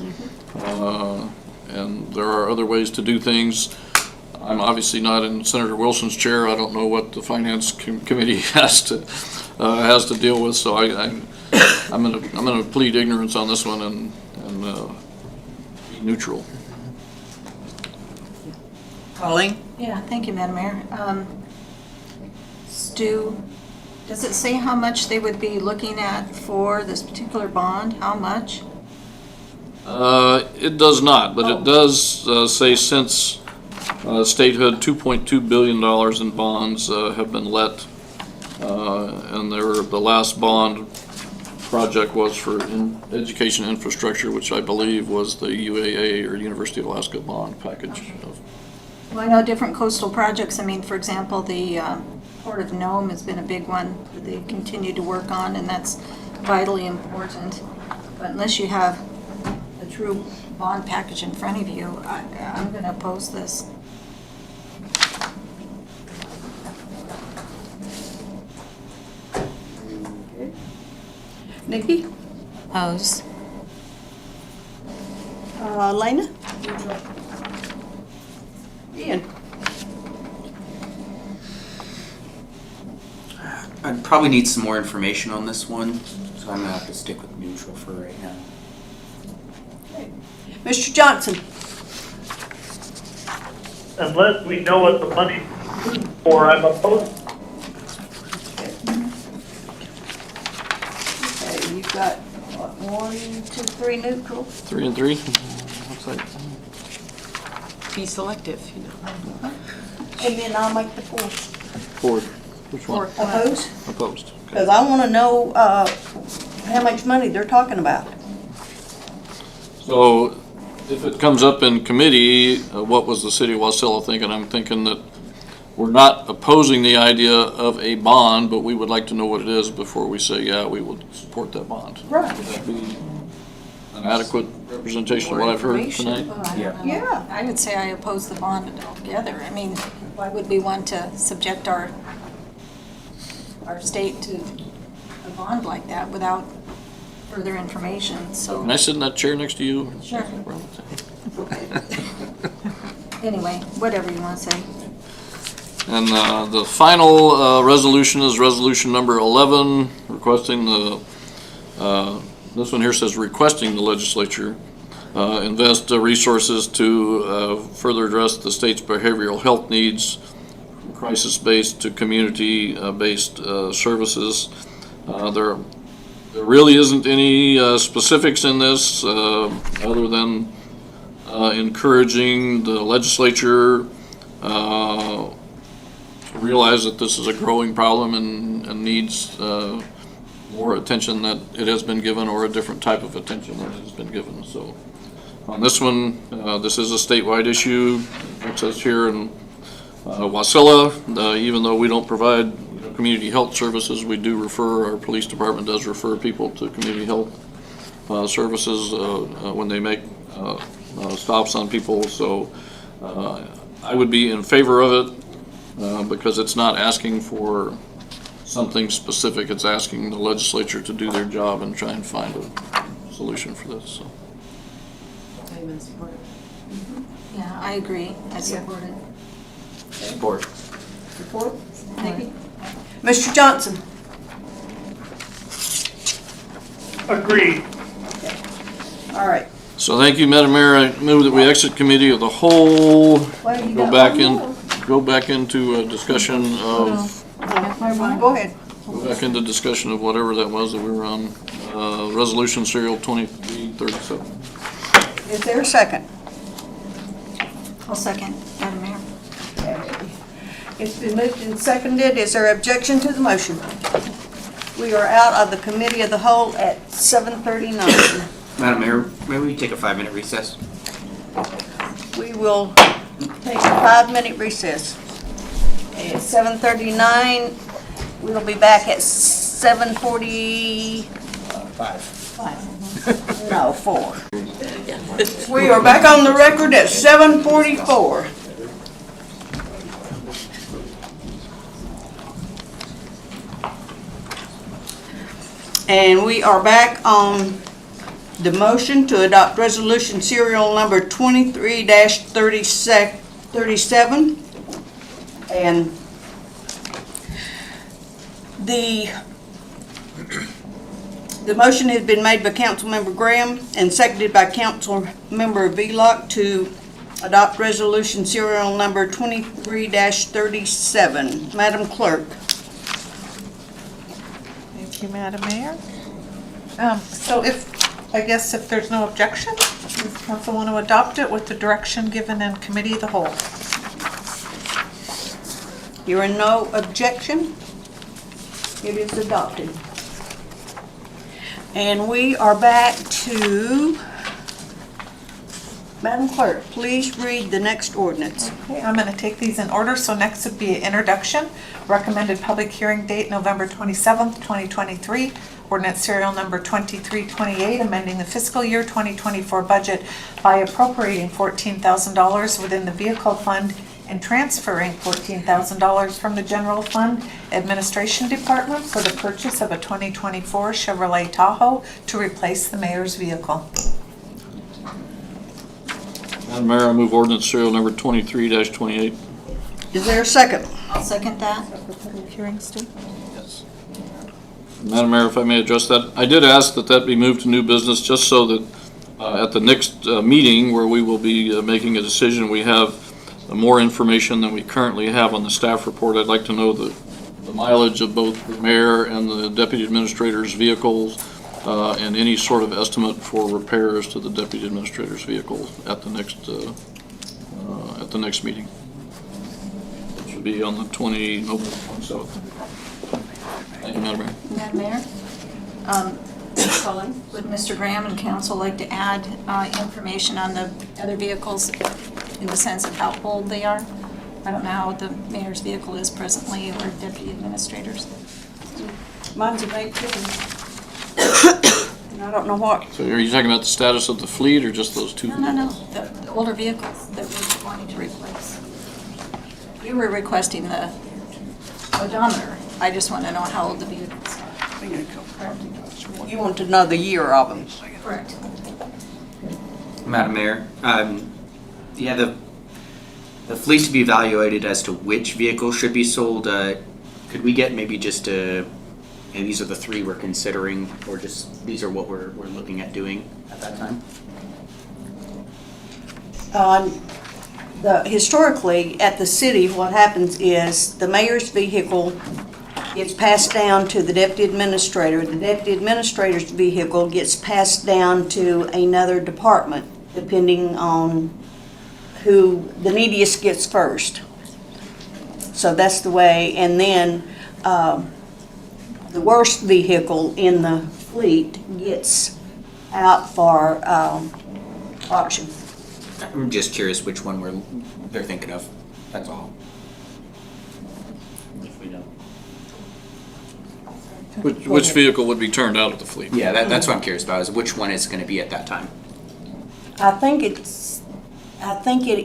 and there are other ways to do things. I'm obviously not in Senator Wilson's chair. I don't know what the Finance Committee has to deal with. So I'm going to plead ignorance on this one and be neutral. Colleen? Yeah, thank you, Madam Mayor. Stu, does it say how much they would be looking at for this particular bond? How much? It does not, but it does say since statehood, $2.2 billion in bonds have been let, and the last bond project was for education infrastructure, which I believe was the UAA, or University of Alaska bond package. Well, I know different coastal projects. I mean, for example, the Port of Nome has been a big one that they continue to work on, and that's vitally important. But unless you have a true bond package in front of you, I'm going to oppose this. Nikki? Oppose. Lena? Ian? I probably need some more information on this one, so I'm gonna have to stick with neutral for right now. Mr. Johnson? Unless we know what the money's used for, I'm opposed. Okay, you've got, what, 1, 2, 3 neutral? 3 and 3. Looks like. Be selective, you know. And then I'll make the 4th. 4th. Which one? Opposed? Opposed. Because I want to know how much money they're talking about. So if it comes up in committee, what was the city of Wasilla thinking? I'm thinking that we're not opposing the idea of a bond, but we would like to know what it is before we say, yeah, we would support that bond. Right. Would that be an adequate representation of what I've heard tonight? Yeah. I would say I oppose the bond altogether. I mean, why would we want to subject our state to a bond like that without further information? So Can I sit in that chair next to you? Sure. Anyway, whatever you want to say. And the final resolution is resolution number 11, requesting this one here says requesting the legislature invest resources to further address the state's behavioral health needs, crisis-based to community-based services. There really isn't any specifics in this other than encouraging the legislature to realize that this is a growing problem and needs more attention that it has been given, or a different type of attention that has been given. So on this one, this is a statewide issue. It says here in Wasilla, even though we don't provide community health services, we do refer, our police department does refer people to community health services when they make stops on people. So I would be in favor of it because it's not asking for something specific. It's asking the legislature to do their job and try and find a solution for this. So. I'm in support. Yeah, I agree. I support it. Support. Support? Nikki? Mr. Johnson? Agreed. All right. So thank you, Madam Mayor. I move that we exit committee of the whole, Well, you go got back one in, more. go back into a discussion of, Go ahead. go back into discussion of whatever that was that we were on. Resolution serial 2337. Is there a second? I'll second, Madam Mayor. It's been moved and seconded. Is there objection to the motion? We are out of the committee of the whole at 7:39. Madam Mayor, maybe we take a 5-minute recess? We will take a 5-minute recess. At 7:39, we'll be back at 7:45. No, 4. We are back on the record at 7:44. And we are back on the motion to adopt resolution serial number 23-37. And the motion has been made by Councilmember Graham and seconded by Councilmember Velock to adopt resolution serial number 23-37. Madam Clerk. Thank you, Madam Mayor. So if there's no objection, does council want to adopt it with the direction given in committee of the whole? There are no objection. It is adopted. And we are back to, Madam Clerk, please read the next ordinance. Okay, I'm going to take these in order. So next would be introduction. Recommended public hearing date November 27th, 2023. Ordinance serial number 2328, amending the fiscal year 2024 budget by appropriating $14,000 within the vehicle fund and transferring $14,000 from the general fund administration department for the purchase of a 2024 Chevrolet Tahoe to replace the mayor's vehicle. Madam Mayor, I move ordinance serial number 23-28. Is there a second? I'll second that. Public hearings too? Yes. Madam Mayor, if I may address that, I did ask that that be moved to new business just so that at the next meeting where we will be making a decision, we have more information than we currently have on the staff report. I'd like to know the mileage of both the mayor and the deputy administrator's vehicles and any sort of estimate for repairs to the deputy administrator's vehicle at the next meeting. It should be on the 27th. Thank you, Madam Mayor. Madam Mayor? Colin, would Mr. Graham and council like to add information on the other vehicles in the sense of how old they are? I don't know how the mayor's vehicle is presently or deputy administrators. Mine's a 18. I don't know what. So are you talking about the status of the fleet or just those two? No. The older vehicles that we're wanting to replace. You were requesting the odometer. I just want to know how old the vehicles are. You want to know the year of them. Correct. Madam Mayor, the fleet to be evaluated as to which vehicle should be sold, could we get maybe just and these are the 3 we're considering, or just these are what we're looking at doing at that time? Historically, at the city, what happens is the mayor's vehicle gets passed down to the deputy administrator. The deputy administrator's vehicle gets passed down to another department, depending on who the neediest gets first. So that's the way. And then the worst vehicle in the fleet gets out for auction. I'm just curious which one they're thinking of, that's all. If we know. Which vehicle would be turned out of the fleet? Yeah, that's what I'm curious about, is which one it's gonna be at that time. I think it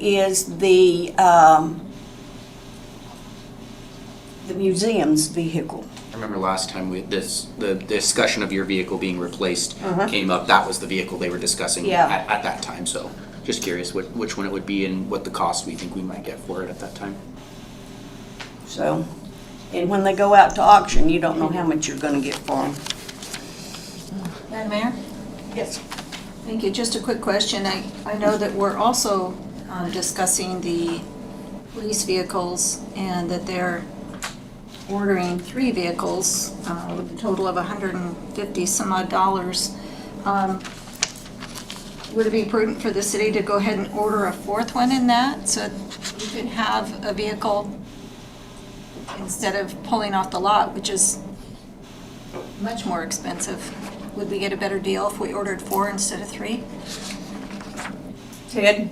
is the museum's vehicle. I remember last time the discussion of your vehicle being replaced came up, that was the vehicle they were discussing at that time, so just curious which one it would be and what the cost we think we might get for it at that time. So, and when they go out to auction, you don't know how much you're gonna get for them. Madam Mayor? Yes. Thank you. Just a quick question. I know that we're also discussing the police vehicles and that they're ordering 3 vehicles with a total of $150 some odd. would it be prudent for the city to go ahead and order a fourth one in that, so you could have a vehicle instead of pulling off the lot, which is much more expensive? Would we get a better deal if we ordered 4 instead of 3? Ted?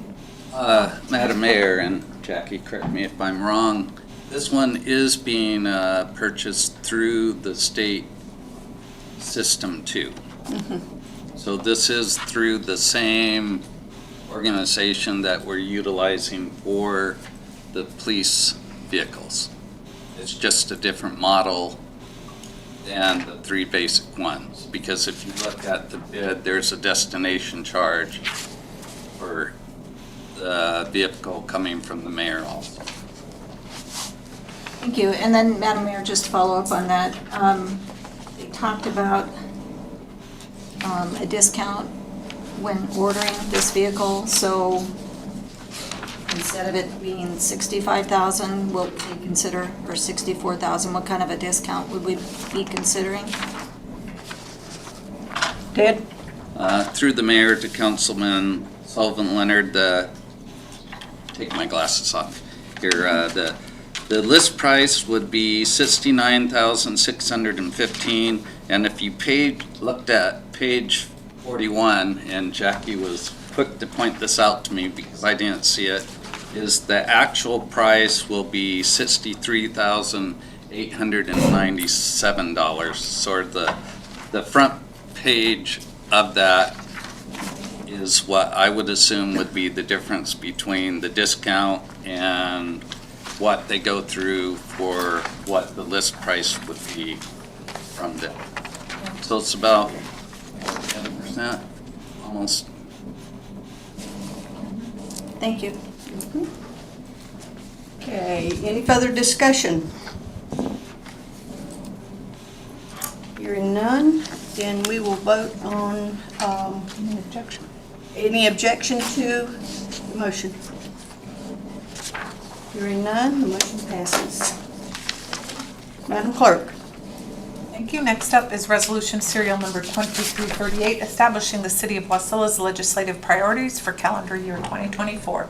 Madam Mayor and Jackie, correct me if I'm wrong, this one is being purchased through the state system too. So this is through the same organization that we're utilizing for the police vehicles. It's just a different model than the 3 basic ones, because if you look at the bid, there's a destination charge for the vehicle coming from the mayor also. Thank you. And then, Madam Mayor, just to follow up on that, they talked about a discount when ordering this vehicle, so instead of it being $65,000, what would we consider, or $64,000, what kind of a discount would we be considering? Ted? Through the mayor to Councilman Sullivan Leonard, take my glasses off here, the list price would be $69,615, and if you looked at page 41, and Jackie was quick to point this out to me because I didn't see it, is the actual price will be $63,897. So the front page of that is what I would assume would be the difference between the discount and what they go through for what the list price would be from them. So it's about 10%, almost. Thank you. Okay, any further discussion? Hearing none, then we will vote on, any objection to the motion? Hearing none, the motion passes. Madam Clerk. Thank you. Next up is Resolution Serial Number 2338, establishing the City of Wasilla's legislative priorities for calendar year 2024.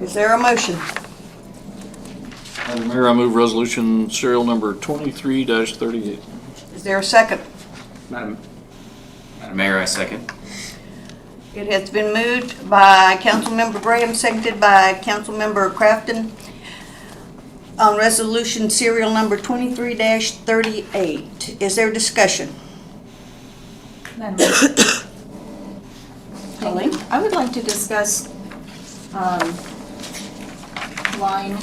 Is there a motion? Madam Mayor, I move resolution serial number 23-38. Is there a second? Madam Mayor, I second. It has been moved by Councilmember Graham, seconded by Councilmember Crafton on resolution serial number 23-38. Is there discussion? Madam Mayor. Thank you. I would like to discuss line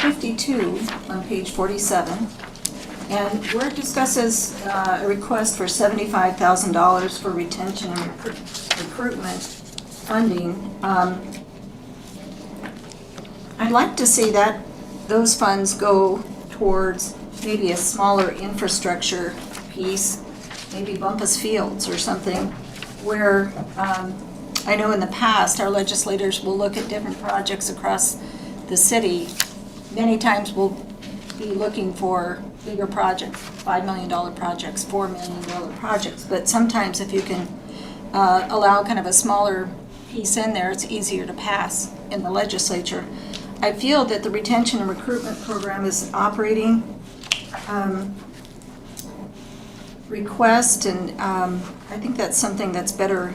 52 on page 47. And where it discusses a request for $75,000 for retention and recruitment funding. I'd like to see those funds go towards maybe a smaller infrastructure piece, maybe Bumpus Fields or something, where I know in the past our legislators will look at different projects across the city. Many times we'll be looking for bigger projects, $5 million projects, $4 million projects, but sometimes if you can allow kind of a smaller piece in there, it's easier to pass in the legislature. I feel that the retention and recruitment program is operating request, and I think that's something that's better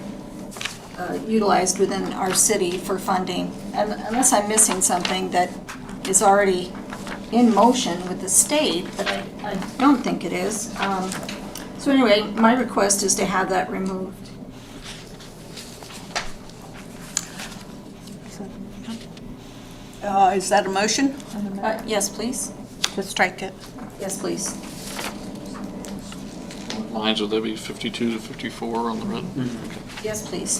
utilized within our city for funding, unless I'm missing something that is already in motion with the state, but I don't think it is. So anyway, my request is to have that removed. Is that a motion? Yes, please. To strike it. Yes, please. Lines would that be 52 to 54 on the red? Yes, please.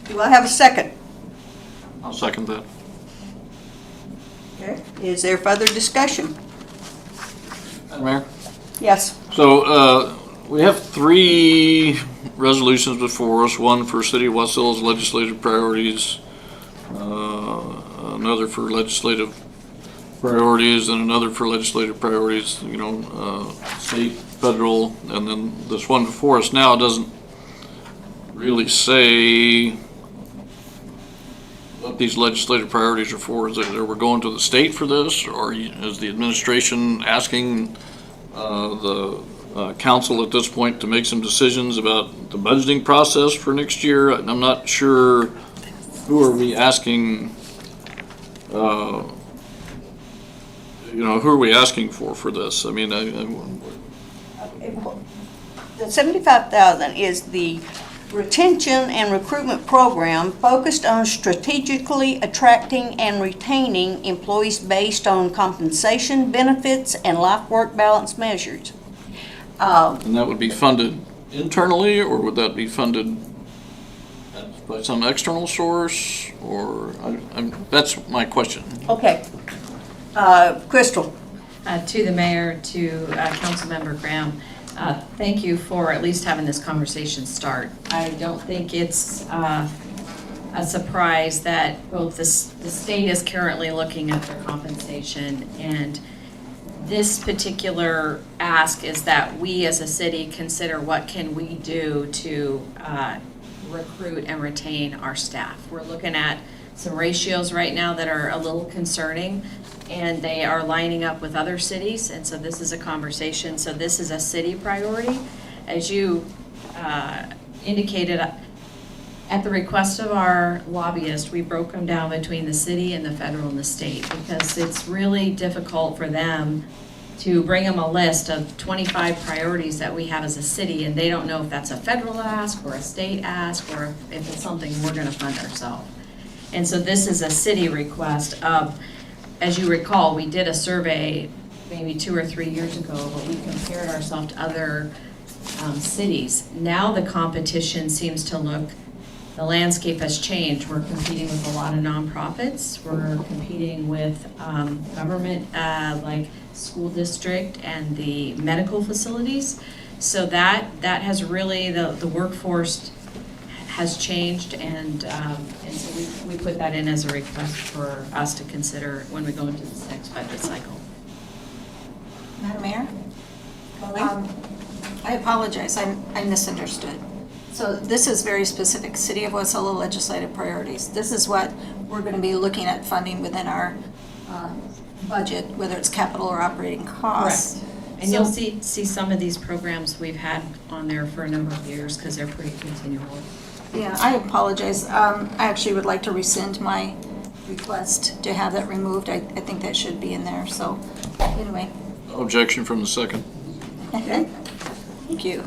Do I have a second? I'll second that. Okay. Is there further discussion? Madam Mayor? Yes. So we have 3 resolutions before us, one for City of Wasilla's legislative priorities, another for legislative priorities and another for legislative priorities, state, federal, and then this one before us now doesn't really say what these legislative priorities are for. Is it, are we going to the state for this, or is the administration asking the council at this point to make some decisions about the budgeting process for next year? I'm not sure who are we asking, who are we asking for this? I mean, the 75,000 is the retention and recruitment program focused on strategically attracting and retaining employees based on compensation, benefits, and life-work balance measures. and that would be funded internally, or would that be funded by some external source, or, that's my question. Okay. Crystal. To the mayor, to Councilmember Graham, thank you for at least having this conversation start. I don't think it's a surprise that both the state is currently looking at their compensation, and this particular ask is that we as a city consider what can we do to recruit and retain our staff. We're looking at some ratios right now that are a little concerning, and they are lining up with other cities, and so this is a conversation. So this is a city priority. As you indicated, at the request of our lobbyist, we broke them down between the city and the federal and the state, because it's really difficult for them to bring them a list of 25 priorities that we have as a city, and they don't know if that's a federal ask or a state ask, or if it's something we're gonna fund ourselves. And so this is a city request of, as you recall, we did a survey maybe 2 or 3 years ago, but we compared ourselves to other cities. Now the competition seems to look, the landscape has changed. We're competing with a lot of nonprofits. We're competing with government, like school district and the medical facilities. So that has really, the workforce has changed, and so we put that in as a request for us to consider when we go into this next budget cycle. Madam Mayor? I apologize, I misunderstood. So this is very specific, City of Wasilla legislative priorities. This is what we're going to be looking at funding within our budget, whether it's capital or operating costs. Correct. And you'll see some of these programs we've had on there for a number of years, because they're pretty continual. Yeah, I apologize. I actually would like to rescind my request to have that removed. I think that should be in there, so anyway. Objection from the second. Thank you.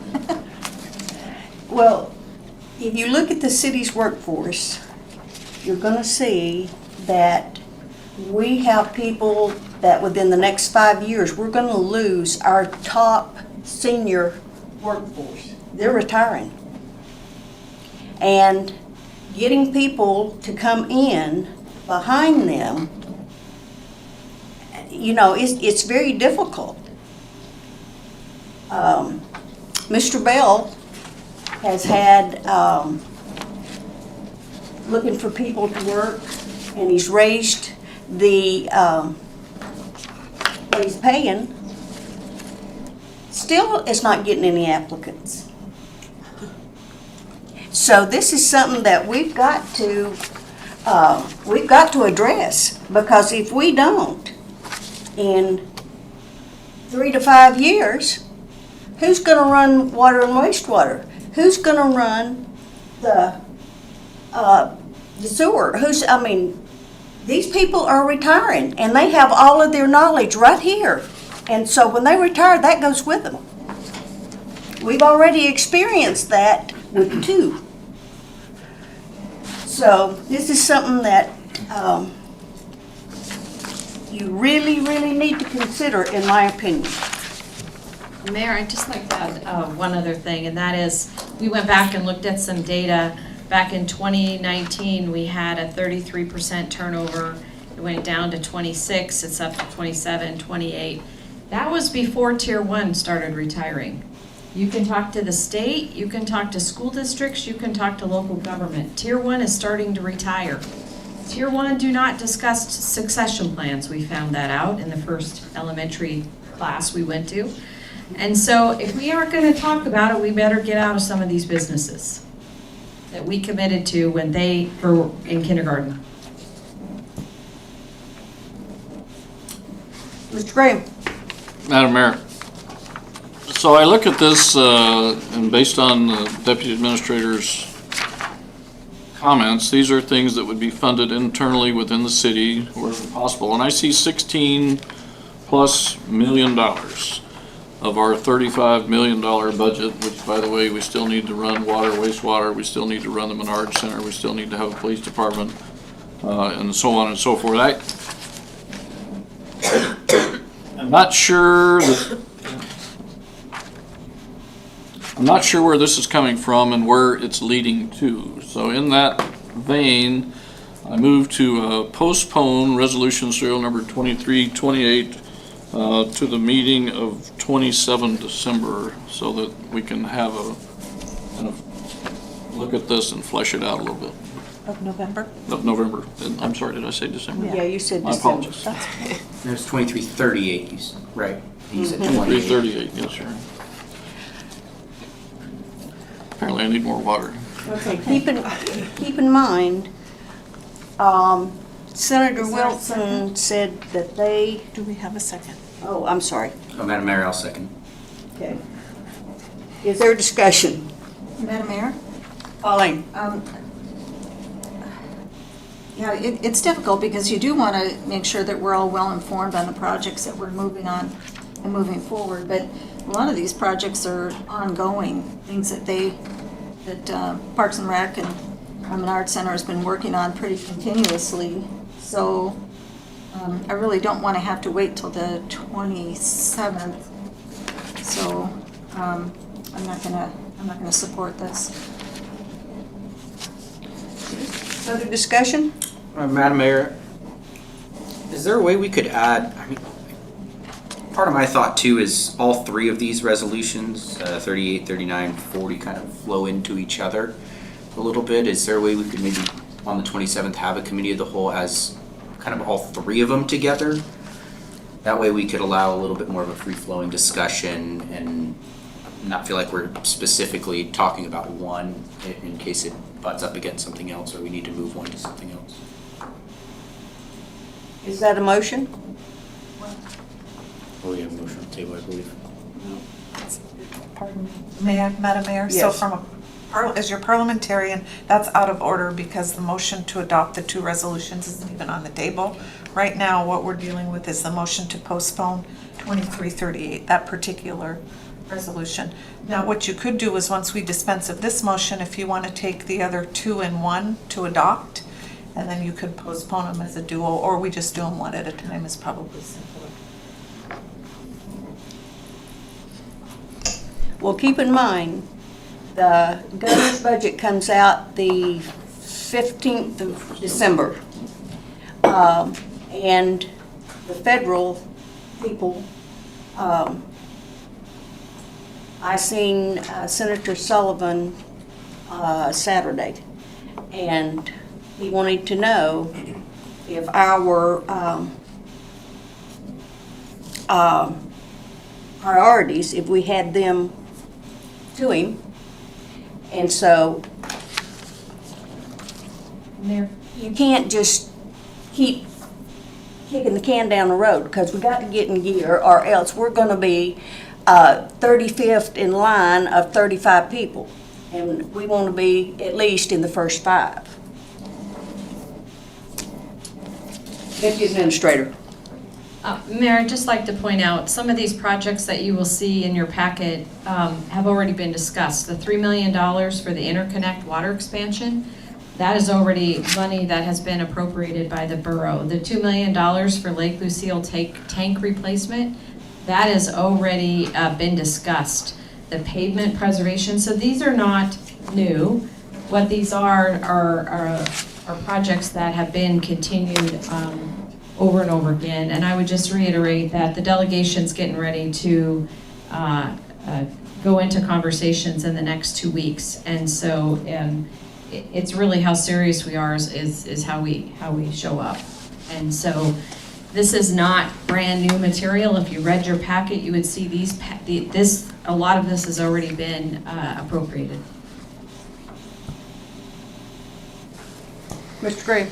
Well, if you look at the city's workforce, you're going to see that we have people that within the next 5 years, we're going to lose our top senior workforce. They're retiring. And getting people to come in behind them, it's very difficult. Mr. Bell has had, looking for people to work, and he's raised the, what he's paying. Still is not getting any applicants. So this is something that we've got to address, because if we don't, in 3 to 5 years, who's going to run water and wastewater? Who's going to run the sewer? These people are retiring, and they have all of their knowledge right here. And so when they retire, that goes with them. We've already experienced that with 2. So this is something that you really, really need to consider, in my opinion. Mayor, I'd just like to add one other thing, and that is, we went back and looked at some data. Back in 2019, we had a 33% turnover. It went down to 26, it's up to 27, 28. That was before Tier 1 started retiring. You can talk to the state, you can talk to school districts, you can talk to local government. Tier 1 is starting to retire. Tier 1 do not discuss succession plans. We found that out in the first elementary class we went to. And so if we aren't going to talk about it, we better get out of some of these businesses that we committed to when they were in kindergarten. Mr. Graham? Madam Mayor, so I look at this, and based on the Deputy Administrator's comments, these are things that would be funded internally within the city wherever possible. And I see $16+ million of our $35 million budget, which, by the way, we still need to run water, wastewater, we still need to run the Menard Center, we still need to have a police department, and so on and so forth. I'm not sure where this is coming from and where it's leading to. So in that vein, I move to postpone resolution serial number 2328 to the meeting of 27 December so that we can have a kind of look at this and flesh it out a little bit. Of November? Of November. I'm sorry, did I say December? Yeah, you said My December. apologies. That's okay. There's 2338, right? You said 2338, yes, sir. Apparently I need more water. Okay, keep in mind, Senator Wilson said that they, Do we have a second? oh, I'm sorry. Oh, Madam Mayor, I'll second. Okay. Is there discussion? Madam Mayor? Pauline? Yeah, it's difficult because you do want to make sure that we're all well informed on the projects that we're moving on and moving forward. But a lot of these projects are ongoing, things that Parks and Rec and Menard Center has been working on pretty continuously. So I really don't want to have to wait till the 27th. So I'm not gonna support this. Other discussion? Madam Mayor, is there a way we could add, I mean, part of my thought too is all three of these resolutions, 38, 39, 40, kind of flow into each other a little bit. Is there a way we could maybe on the 27th have a committee of the whole as kind of all three of them together? That way we could allow a little bit more of a free-flowing discussion and not feel like we're specifically talking about one in case it butts up against something else or we need to move one to something else. Is that a motion? Oh, we have a motion on the table, I believe. Pardon me. Madam Mayor? So Yes. as your parliamentarian, that's out of order because the motion to adopt the two resolutions isn't even on the table. Right now, what we're dealing with is the motion to postpone 2338, that particular resolution. Now, what you could do is once we dispense of this motion, if you want to take the other two in one to adopt, and then you could postpone them as a duo, or we just do them one at a time is probably simpler. Well, keep in mind, the governor's budget comes out the 15th of December. And the federal people, I seen Senator Sullivan Saturday, and he wanted to know if our priorities, if we had them to him. And so Mayor? you can't just keep kicking the can down the road, because we got to get in gear, or else we're going to be 35th in line of 35 people, and we want to be at least in the first 5. Deputy Administrator. Mayor, I'd just like to point out, some of these projects that you will see in your packet have already been discussed. The $3 million for the interconnect water expansion, that is already money that has been appropriated by the borough. The $2 million for Lake Lucille tank replacement, that has already been discussed. The pavement preservation, so these are not new. What these are projects that have been continued over and over again. And I would just reiterate that the delegation's getting ready to go into conversations in the next 2 weeks. And so it's really how serious we are is how we show up. And so this is not brand new material. If you read your packet, you would see a lot of this has already been appropriated. Mr. Gray?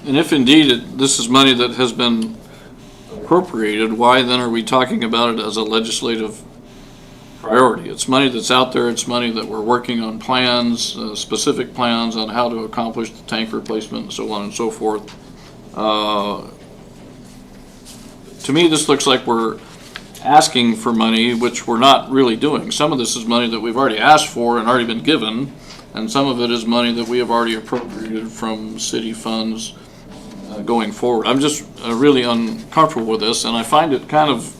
And if indeed this is money that has been appropriated, why then are we talking about it as a legislative priority? It's money that's out there. It's money that we're working on plans, specific plans on how to accomplish the tank replacement and so on and so forth. To me, this looks like we're asking for money, which we're not really doing. Some of this is money that we've already asked for and already been given, and some of it is money that we have already appropriated from city funds going forward. I'm just really uncomfortable with this, and I find it kind of,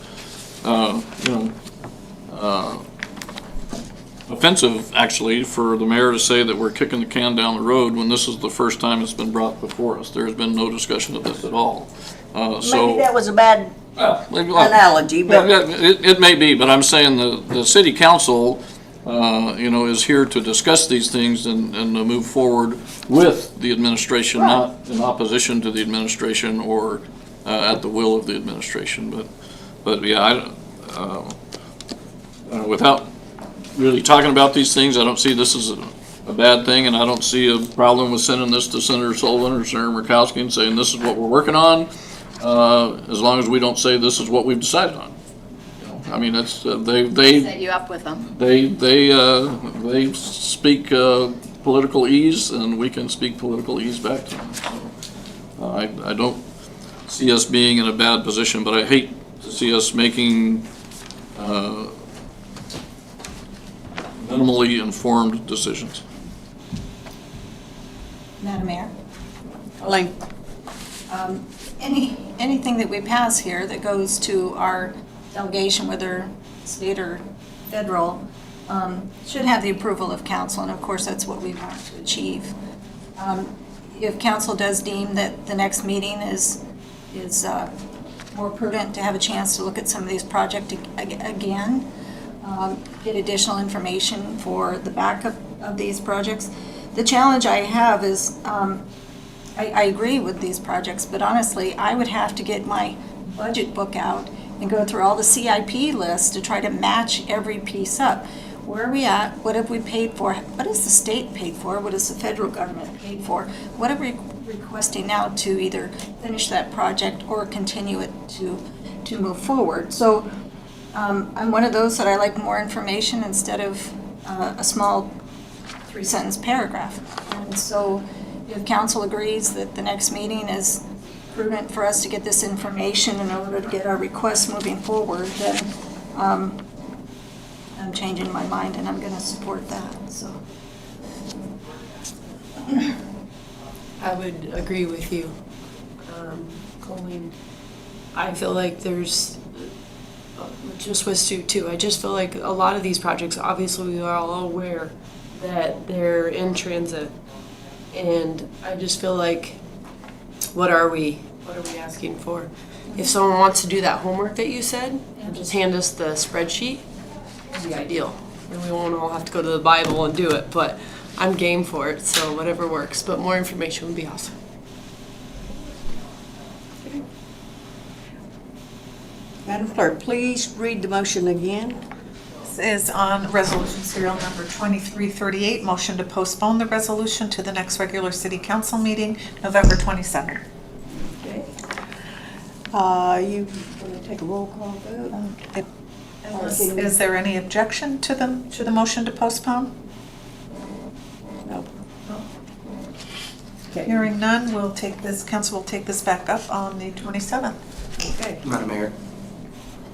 offensive, actually, for the mayor to say that we're kicking the can down the road when this is the first time it's been brought before us. There's been no discussion of this at all. Maybe that was a bad analogy, but. Yeah, it may be, but I'm saying the city council, is here to discuss these things and to move forward with the administration, not in opposition to the administration or at the will of the administration. But yeah, without really talking about these things, I don't see this as a bad thing, and I don't see a problem with sending this to Senator Sullivan or Senator Murkowski and saying this is what we're working on, as long as we don't say this is what we've decided on. I mean, that's they Set you up with them. they speak political ease, and we can speak political ease back to them. So, I don't see us being in a bad position, but I hate to see us making minimally informed decisions. Madam Mayor? Elaine? Anything that we pass here that goes to our delegation, whether state or federal, should have the approval of council, and of course that's what we want to achieve. If council does deem that the next meeting is more prudent to have a chance to look at some of these projects again, get additional information for the backup of these projects. The challenge I have is, I agree with these projects, but honestly, I would have to get my budget book out and go through all the CIP lists to try to match every piece up. Where are we at? What have we paid for? What has the state paid for? What has the federal government paid for? What are we requesting now to either finish that project or continue it to move forward? So I'm one of those that I like more information instead of a small 3-sentence paragraph. And so if council agrees that the next meeting is prudent for us to get this information in order to get our requests moving forward, then I'm changing my mind and I'm going to support that. So I would agree with you, Colleen. I feel like there's, just with Stu too, I just feel like a lot of these projects, obviously we are all aware that they're in transit. And I just feel like, what are we asking for? If someone wants to do that homework that you said, and just hand us the spreadsheet, it'd be ideal. And we won't all have to go to the Bible and do it, but I'm game for it, so whatever works. But more information would be awesome. Madam Clerk, please read the motion again. This is on resolution serial number 2338, motion to postpone the resolution to the next regular city council meeting, November 27th. Okay. You want to take a roll call vote? Is there any objection to the motion to postpone? No. Okay. Hearing none, council will take this back up on the 27th. Okay. Madam Mayor,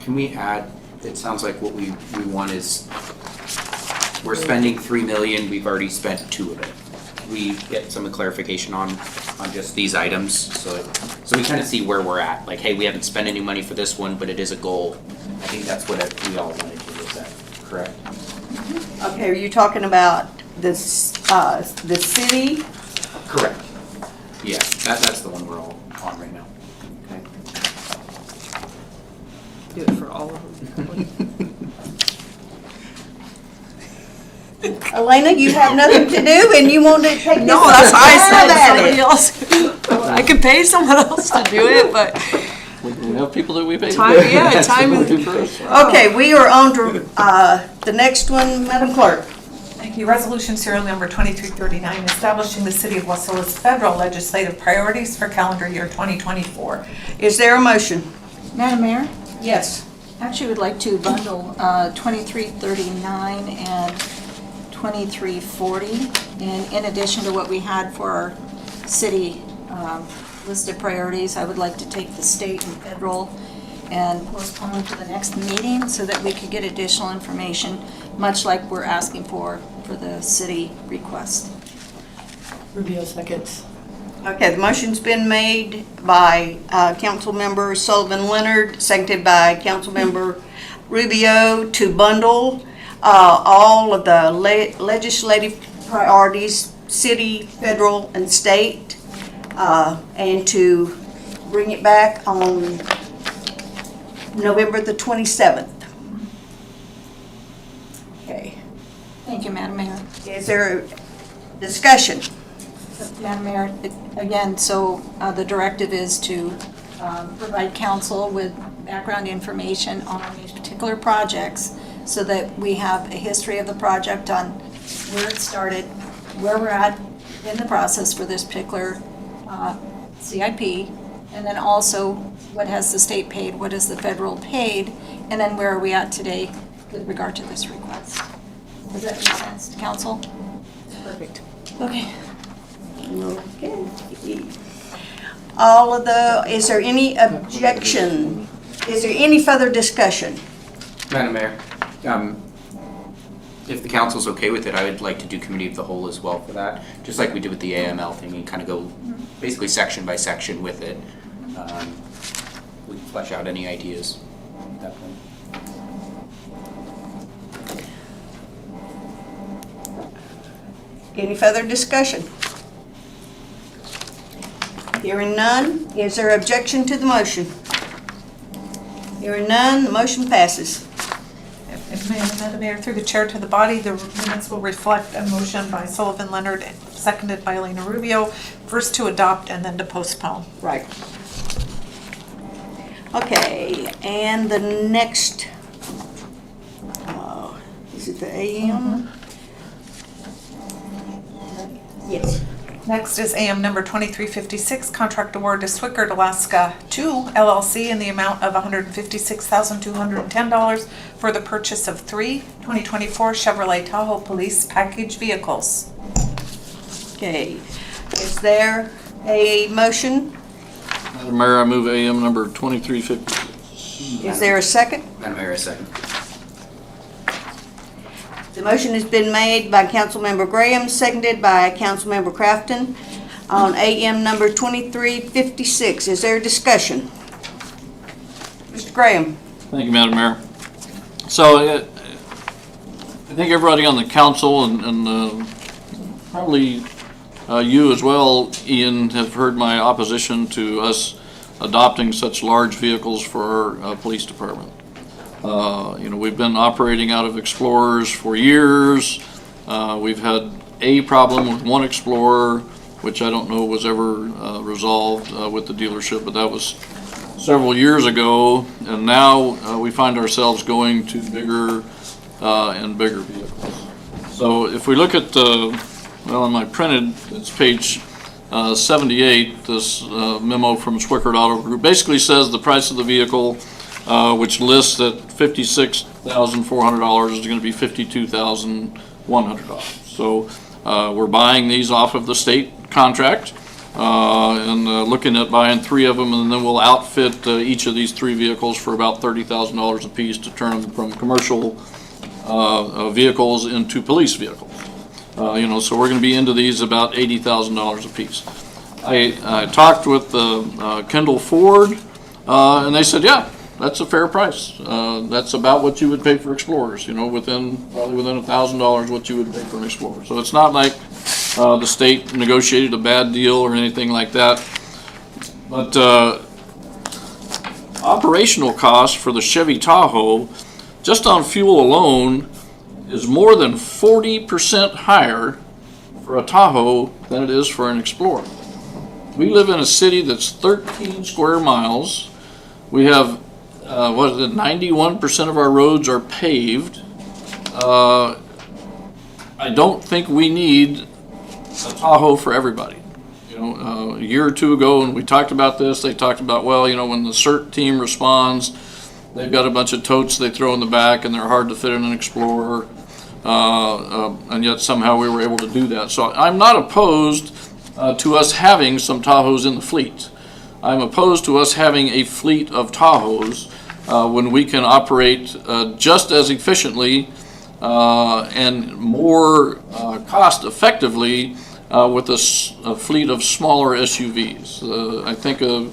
can we add, it sounds like what we want is, we're spending $3 million, we've already spent $2 million of it. We get some clarification on just these items, so we kind of see where we're at. Like, hey, we haven't spent any money for this one, but it is a goal. I think that's what we all wanted to do, is that correct? Okay, are you talking about the city? Correct. Yeah, that's the one we're all on right now. Okay. Do it for all of them. Elena, you have nothing to do and you want to take this? No, that's why I said Have at somebody it. else. I could pay someone else to do it, but We have people that we pay. time is. Okay, we are on to the next one, Madam Clerk. Thank you. Resolution serial number 2339, establishing the City of Wasilla's federal legislative priorities for calendar year 2024. Is there a motion? Madam Mayor, Yes. actually would like to bundle 2339 and 2340. And in addition to what we had for our city listed priorities, I would like to take the state and federal and postpone to the next meeting so that we could get additional information, much like we're asking for the city request. Rubio seconds. Okay, the motion's been made by Councilmember Sullivan Leonard, seconded by Councilmember Rubio to bundle all of the legislative priorities, city, federal, and state, and to bring it back on November the 27th. Okay. Thank you, Madam Mayor. Is there discussion? Madam Mayor, again, so the directive is to provide council with background information on these particular projects so that we have a history of the project on where it started, where we're at in the process for this particular CIP, and then also what has the state paid, what has the federal paid, and then where are we at today with regard to this request. Does that make sense to council? Perfect. Okay. Okay. All of the, is there any objection? Is there any further discussion? Madam Mayor, if the council's okay with it, I would like to do committee of the whole as well for that, just like we did with the AML thing, and kind of go basically section by section with it. We can flesh out any ideas at that point. Any further discussion? Hearing none, is there objection to the motion? Hearing none, the motion passes. If Madam Mayor, through the chair to the body, the minutes will reflect a motion by Sullivan Leonard, seconded by Elena Rubio, first to adopt and then to postpone. Right. Okay, and the next, is it the AM? Yes. Next is AM number 2356, contract award to Swickard Alaska 2 LLC in the amount of $156,210 for the purchase of 3 2024 Chevrolet Tahoe police package vehicles. Okay, is there a motion? Madam Mayor, I move AM number 2356. Is there a second? Madam Mayor, a second. The motion has been made by Councilmember Graham, seconded by Councilmember Crafton on AM number 2356. Is there a discussion? Mr. Graham? Thank you, Madam Mayor. So I think everybody on the council and probably you as well, Ian, have heard my opposition to us adopting such large vehicles for our police department. We've been operating out of Explorers for years. We've had a problem with one Explorer, which I don't know was ever resolved with the dealership, but that was several years ago. And now we find ourselves going to bigger and bigger vehicles. So if we look at, on my printed, it's page 78, this memo from Swickard Auto Group basically says the price of the vehicle, which lists at $56,400, is going to be $52,100. So we're buying these off of the state contract and looking at buying 3 of them, and then we'll outfit each of these 3 vehicles for about $30,000 a piece to turn them from commercial vehicles into police vehicles. So we're going to be into these about $80,000 a piece. I talked with Kendall Ford, and they said, yeah, that's a fair price. That's about what you would pay for Explorers, probably within $1,000 what you would pay for an Explorer. So it's not like the state negotiated a bad deal or anything like that. But operational costs for the Chevy Tahoe, just on fuel alone, is more than 40% higher for a Tahoe than it is for an Explorer. We live in a city that's 13 square miles. We have, 91% of our roads are paved. I don't think we need a Tahoe for everybody. You know, a year or two ago when we talked about this, they talked about, well, you know, when the CERT team responds, they've got a bunch of totes they throw in the back and they're hard to fit in an Explorer. And yet somehow we were able to do that. So I'm not opposed to us having some Tahoes in the fleet. I'm opposed to us having a fleet of Tahoes when we can operate just as efficiently and more cost effectively with a fleet of smaller SUVs. I think an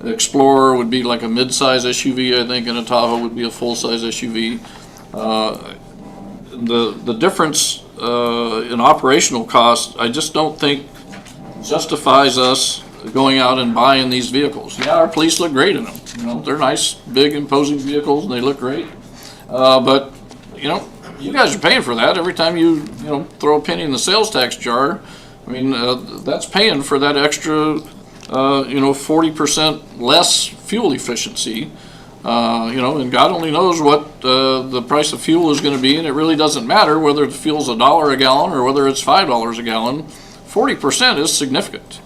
Explorer would be like a mid-size SUV, I think, and a Tahoe would be a full-size SUV. The difference in operational costs, I just don't think justifies us going out and buying these vehicles. Yeah, our police look great in them. You know, they're nice, big, imposing vehicles, and they look great. But you know, you guys are paying for that every time you throw a penny in the sales tax jar. I mean, that's paying for that extra 40% less fuel efficiency. And God only knows what the price of fuel is going to be, and it really doesn't matter whether the fuel's $1 a gallon or whether it's $5 a gallon. 40% is significant,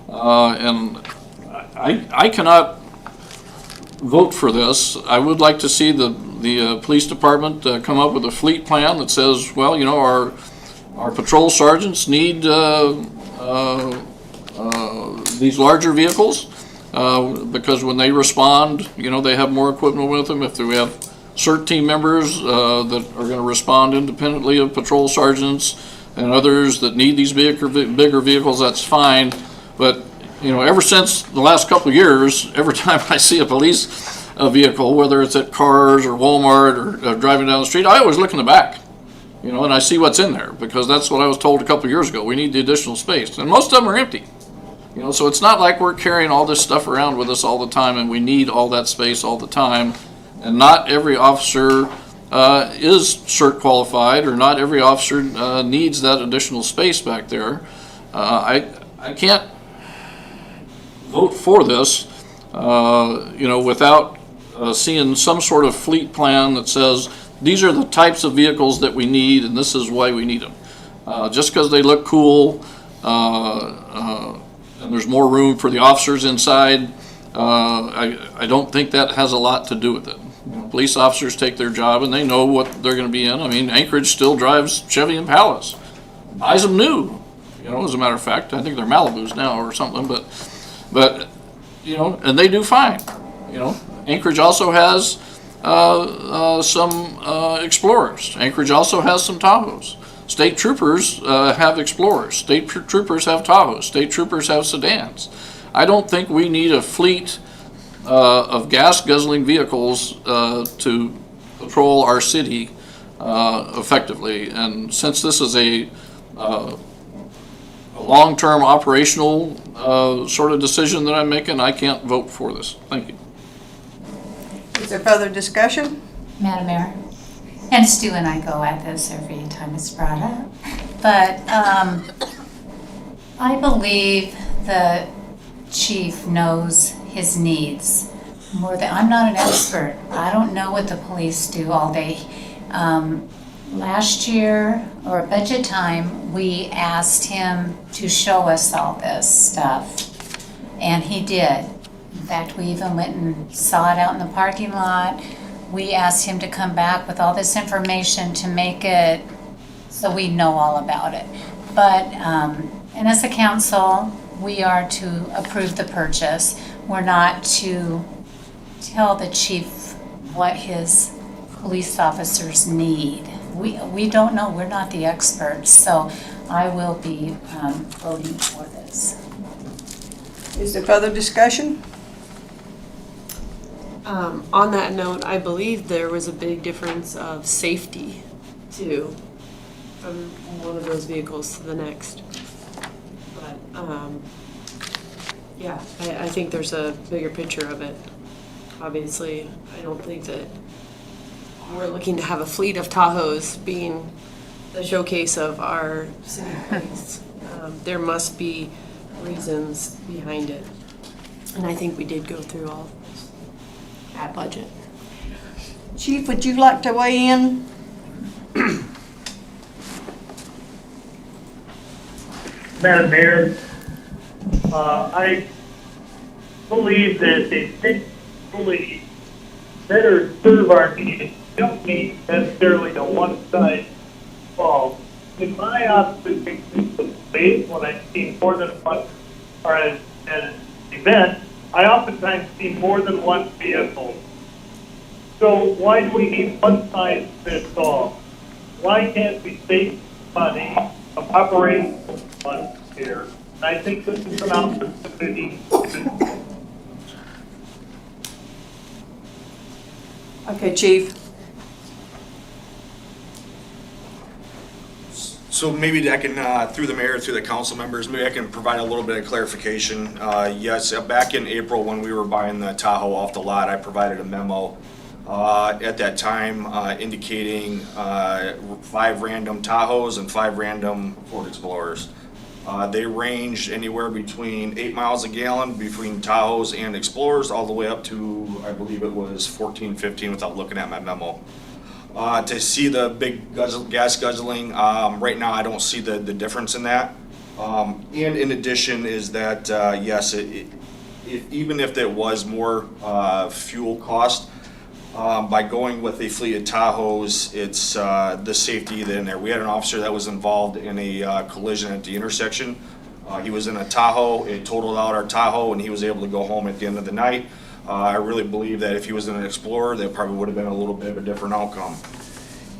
and I cannot vote for this. I would like to see the police department come up with a fleet plan that says, well, you know, our patrol sergeants need these larger vehicles. Because when they respond, you know, they have more equipment with them. If we have CERT team members that are going to respond independently of patrol sergeants and others that need these bigger vehicles, that's fine. But, you know, ever since the last couple of years, every time I see a police vehicle, whether it's at Cars or Walmart or driving down the street, I always look in the back, you know, and I see what's in there, because that's what I was told a couple of years ago. We need the additional space, and most of them are empty. You know, so it's not like we're carrying all this stuff around with us all the time, and we need all that space all the time. And not every officer is CERT qualified, or not every officer needs that additional space back there. I can't vote for this, without seeing some sort of fleet plan that says these are the types of vehicles that we need, and this is why we need them. Just because they look cool. And there's more room for the officers inside. I don't think that has a lot to do with it. You know, police officers take their job and they know what they're going to be in. I mean, Anchorage still drives Chevy Impalas, buys them new. You know, as a matter of fact, I think they're Malibus now or something. But you know, and they do fine. You know, Anchorage also has some Explorers. Anchorage also has some Tahoes. State troopers have Explorers. State troopers have Tahoes. State troopers have sedans. I don't think we need a fleet of gas-guzzling vehicles to patrol our city effectively. And since this is a long-term operational sort of decision that I'm making, I can't vote for this. Thank you. Is there further discussion? Madam Mayor, and Stu and I go at this every time it's brought up, but I believe the chief knows his needs more than, I'm not an expert. I don't know what the police do all day. Last year, or budget time, we asked him to show us all this stuff, and he did. In fact, we even went and saw it out in the parking lot. We asked him to come back with all this information to make it so we know all about it. But, and as a council, we are to approve the purchase. We're not to tell the chief what his police officers need. We don't know, we're not the experts, so I will be voting for this. Is there further discussion? On that note, I believe there was a big difference of safety too, from one of those vehicles to the next. But yeah, I think there's a bigger picture of it. Obviously, I don't think that we're looking to have a fleet of Tahoes being the showcase of our city place. There must be reasons behind it. And I think we did go through all that budget. Chief, would you like to weigh in? Madam Mayor, I believe that they simply better serve our needs. You don't need necessarily a one-size fall. In my observation of space, when I see more than one, or at an event, I oftentimes see more than one vehicle. So why do we need one size fits all? Why can't we save money of operating funds here? And I think this is an opportunity. Okay, Chief. So maybe I can, through the mayor, through the council members, maybe I can provide a little bit of clarification. Yes, back in April when we were buying the Tahoe off the lot, I provided a memo at that time indicating 5 random Tahoes and 5 random Ford Explorers. They ranged anywhere between 8 miles a gallon between Tahoes and Explorers all the way up to, I believe it was 14, 15 without looking at my memo. To see the big gas guzzling, right now I don't see the difference in that. And in addition is that, yes, even if there was more fuel cost, by going with a fleet of Tahoes, it's the safety in there. We had an officer that was involved in a collision at the intersection. He was in a Tahoe, it totaled out our Tahoe, and he was able to go home at the end of the night. I really believe that if he was in an Explorer, that probably would have been a little bit of a different outcome.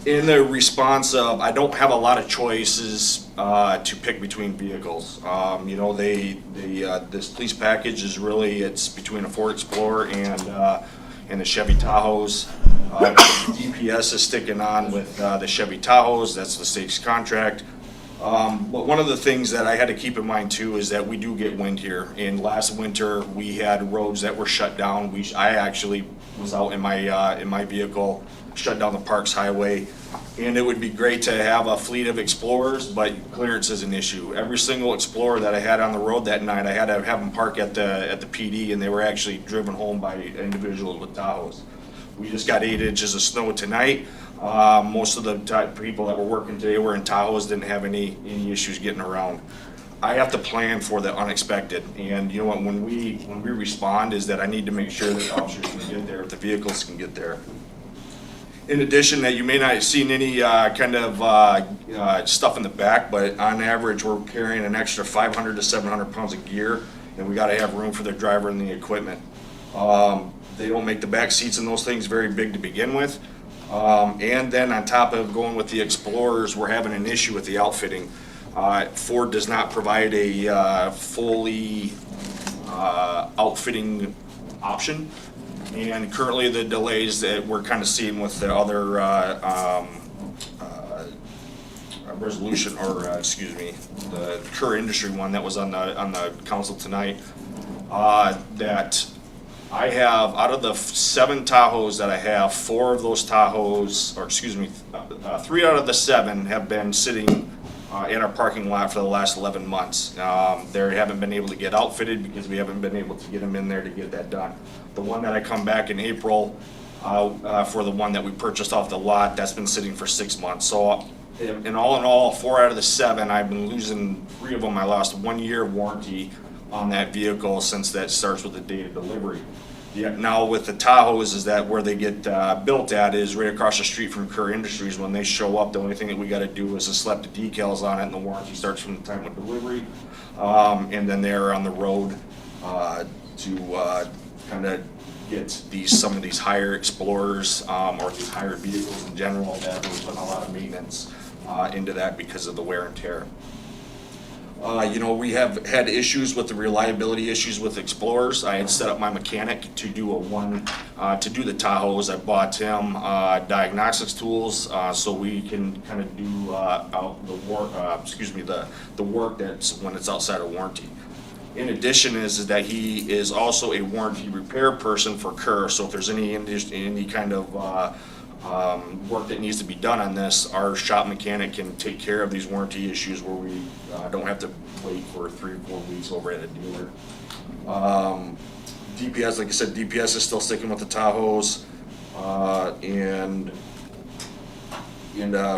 In the response of, I don't have a lot of choices to pick between vehicles. You know, this police package is really, it's between a Ford Explorer and the Chevy Tahoes. DPS is sticking on with the Chevy Tahoes, that's the state's contract. But one of the things that I had to keep in mind too is that we do get wind here. And last winter we had roads that were shut down. I actually was out in my vehicle, shut down the Parks Highway. And it would be great to have a fleet of Explorers, but clearance is an issue. Every single Explorer that I had on the road that night, I had to have them park at the PD, and they were actually driven home by individuals with Tahoes. We just got 8 inches of snow tonight. Most of the people that were working today were in Tahoes, didn't have any issues getting around. I have to plan for the unexpected, and you know what, when we respond is that I need to make sure that officers can get there, if the vehicles can get there. In addition, that you may not have seen any kind of stuff in the back, but on average we're carrying an extra 500 to 700 pounds of gear, and we got to have room for the driver and the equipment. They don't make the back seats and those things very big to begin with. And then on top of going with the Explorers, we're having an issue with the outfitting. Ford does not provide a fully outfitting option. And currently the delays that we're kind of seeing with the other resolution, or excuse me, the Kerr Industry one that was on the council tonight, that I have, out of the 7 Tahoes that I have, 4 of those Tahoes, or excuse me, 3 out of the 7 have been sitting in our parking lot for the last 11 months. They haven't been able to get outfitted because we haven't been able to get them in there to get that done. The one that I come back in April for the one that we purchased off the lot, that's been sitting for 6 months. So in all, 4 out of the 7, I've been losing 3 of them. I lost 1 year warranty on that vehicle since that starts with the date of delivery. Yeah, now with the Tahoes is that where they get built at is right across the street from Kerr Industries. When they show up, the only thing that we got to do is to slap the decals on it, and the warranty starts from the time of delivery. And then they're on the road to kind of get some of these higher Explorers or these higher vehicles in general that we're putting a lot of maintenance into that because of the wear and tear. You know, we have had issues with the reliability issues with Explorers. I had set up my mechanic to do to do the Tahoes. I bought him diagnostics tools so we can kind of do the work that's when it's outside of warranty. In addition is that he is also a warranty repair person for Kerr. So if there's any kind of work that needs to be done on this, our shop mechanic can take care of these warranty issues where we don't have to wait for 3 or 4 weeks over at a dealer. DPS, like I said, DPS is still sticking with the Tahoes, and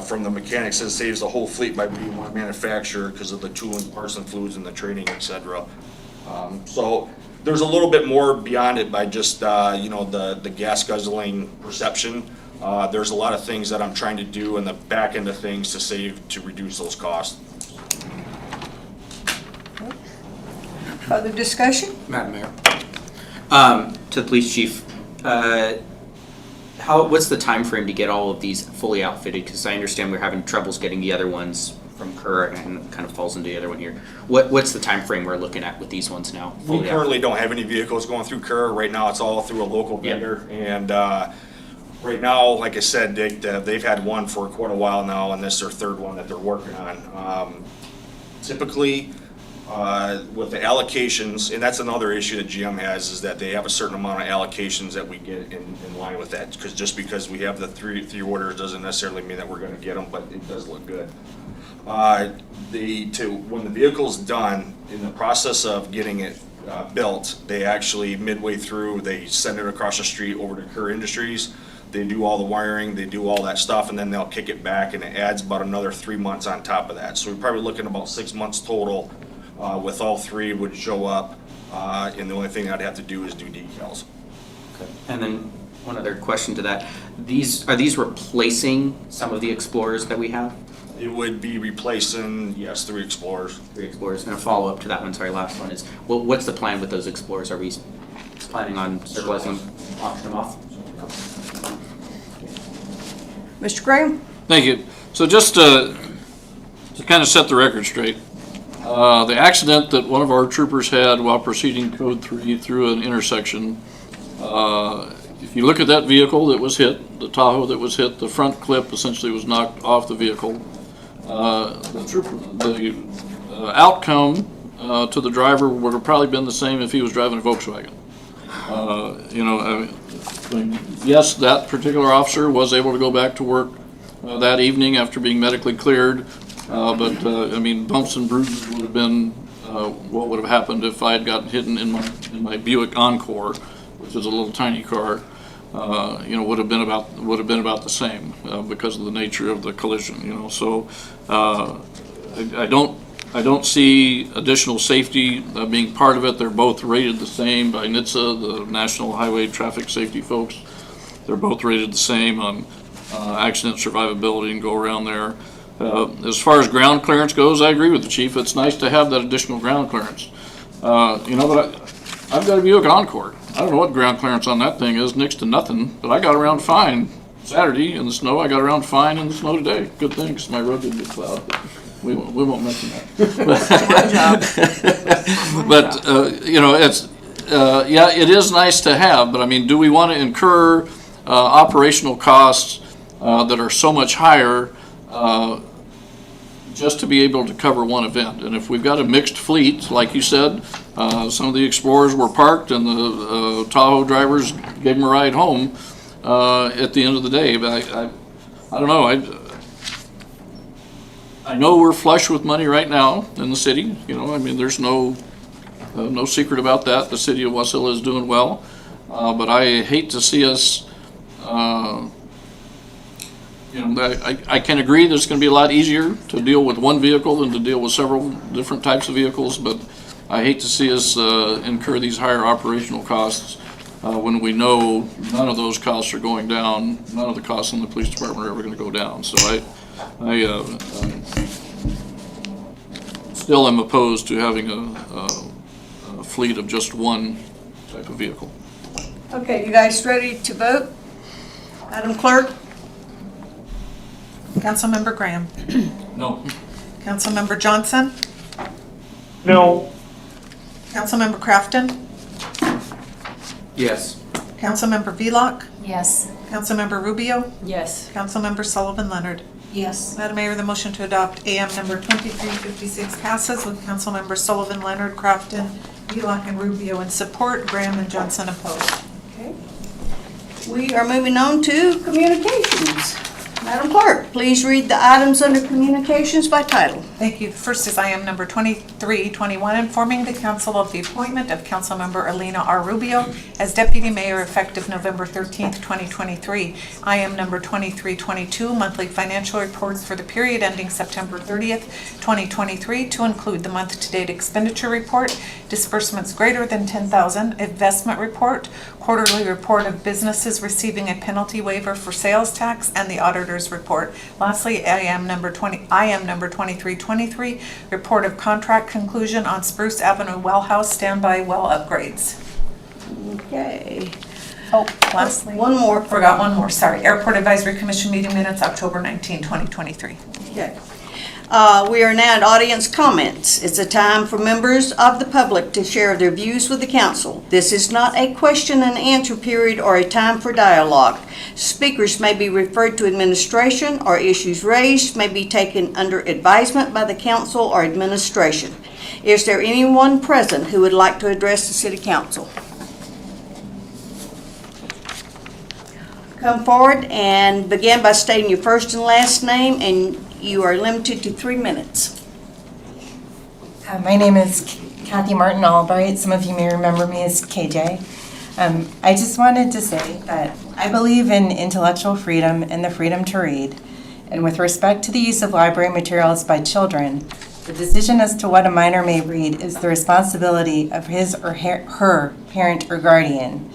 from the mechanics, it saves the whole fleet by being one manufacturer because of the tooling, parts and fluids, and the training, etc. So there's a little bit more beyond it by just the gas guzzling perception. There's a lot of things that I'm trying to do in the back end of things to reduce those costs. Other discussion? Madam Mayor. To the police chief, what's the time frame to get all of these fully outfitted? Because I understand we're having troubles getting the other ones from Kerr, and it kind of falls into the other one here. What's the time frame we're looking at with these ones now? We currently don't have any vehicles going through Kerr. Right now, it's all through a local vendor. And right now, like I said, they've had one for quite a while now, and this is their third one that they're working on. Typically, with the allocations, and that's another issue that GM has, is that they have a certain amount of allocations that we get in line with that. Because just because we have the three orders doesn't necessarily mean that we're going to get them, but it does look good. When the vehicle's done, in the process of getting it built, they actually midway through they send it across the street over to Kerr Industries. They do all the wiring, they do all that stuff, and then they'll kick it back, and it adds about another 3 months on top of that. So we're probably looking about 6 months total. With all three would show up, and the only thing I'd have to do is do decals. Okay. And then one other question to that: are these replacing some of the Explorers that we have? It would be replacing, yes, 3 Explorers. 3 Explorers. And a follow up to that one. Sorry, last one is what's the plan with those Explorers? Are we planning on surplusing them, auctioning them off? Mr. Graham? Thank you. So just to kind of set the record straight, the accident that one of our troopers had while proceeding code 3 through an intersection, if you look at that vehicle that was hit, the Tahoe that was hit, the front clip essentially was knocked off the vehicle. The outcome to the driver would have probably been the same if he was driving a Volkswagen. Yes, that particular officer was able to go back to work that evening after being medically cleared. But bumps and bruises would have been what would have happened if I had gotten hit in my Buick Encore, which is a little tiny car. Would have been about the same because of the nature of the collision. So I don't see additional safety being part of it. They're both rated the same by NHTSA, the National Highway Traffic Safety folks. They're both rated the same on accident survivability and go around there. As far as ground clearance goes, I agree with the chief. It's nice to have that additional ground clearance. But I've got a Buick Encore. I don't know what ground clearance on that thing is, next to nothing, but I got around fine Saturday in the snow. I got around fine in the snow today. Good thing, because my road didn't get plowed. We won't mention that. But, it is nice to have, but do we want to incur operational costs that are so much higher just to be able to cover one event? And if we've got a mixed fleet, like you said, some of the Explorers were parked and the Tahoe drivers gave them a ride home at the end of the day. But I don't know. I know we're flush with money right now in the city. There's no secret about that. The city of Wasilla is doing well. But I hate to see us I can agree that it's going to be a lot easier to deal with one vehicle than to deal with several different types of vehicles, but I hate to see us incur these higher operational costs when we know none of those costs are going down. None of the costs in the police department are ever going to go down. So I still am opposed to having a fleet of just one type of vehicle. Okay, you guys ready to vote? Madam Clerk? Councilmember Graham. No. Councilmember Johnson. No. Councilmember Crafton. Yes. Councilmember Velock. Yes. Councilmember Rubio. Yes. Councilmember Sullivan Leonard. Yes. Madam Mayor, the motion to adopt AM number 2356 passes with Councilmember Sullivan Leonard, Crafton, Velock, and Rubio in support, Graham and Johnson opposed. Okay. We are moving on to communications. Madam Clerk, please read the items under communications by title. Thank you. First is item number 2321, informing the council of the appointment of Councilmember Alina R. Rubio as Deputy Mayor effective November 13th, 2023. Item number 2322, monthly financial reports for the period ending September 30th, 2023, to include the month-to-date expenditure report, disbursements greater than $10,000, investment report, quarterly report of businesses receiving a penalty waiver for sales tax, and the auditor's report. Lastly, IM number 2323, report of contract conclusion on Spruce Avenue Well House standby well upgrades. Okay. Oh, lastly. One more. Forgot one more, sorry. Airport Advisory Commission meeting minutes, October 19, 2023. Okay. We are now at audience comments. It's a time for members of the public to share their views with the council. This is not a question and answer period or a time for dialogue. Speakers may be referred to administration, or issues raised may be taken under advisement by the council or administration. Is there anyone present who would like to address the city council? Come forward and begin by stating your first and last name, and you are limited to 3 minutes. My name is Kathy Martin Albright. Some of you may remember me as KJ. I just wanted to say that I believe in intellectual freedom and the freedom to read. And with respect to the use of library materials by children, the decision as to what a minor may read is the responsibility of his or her parent or guardian.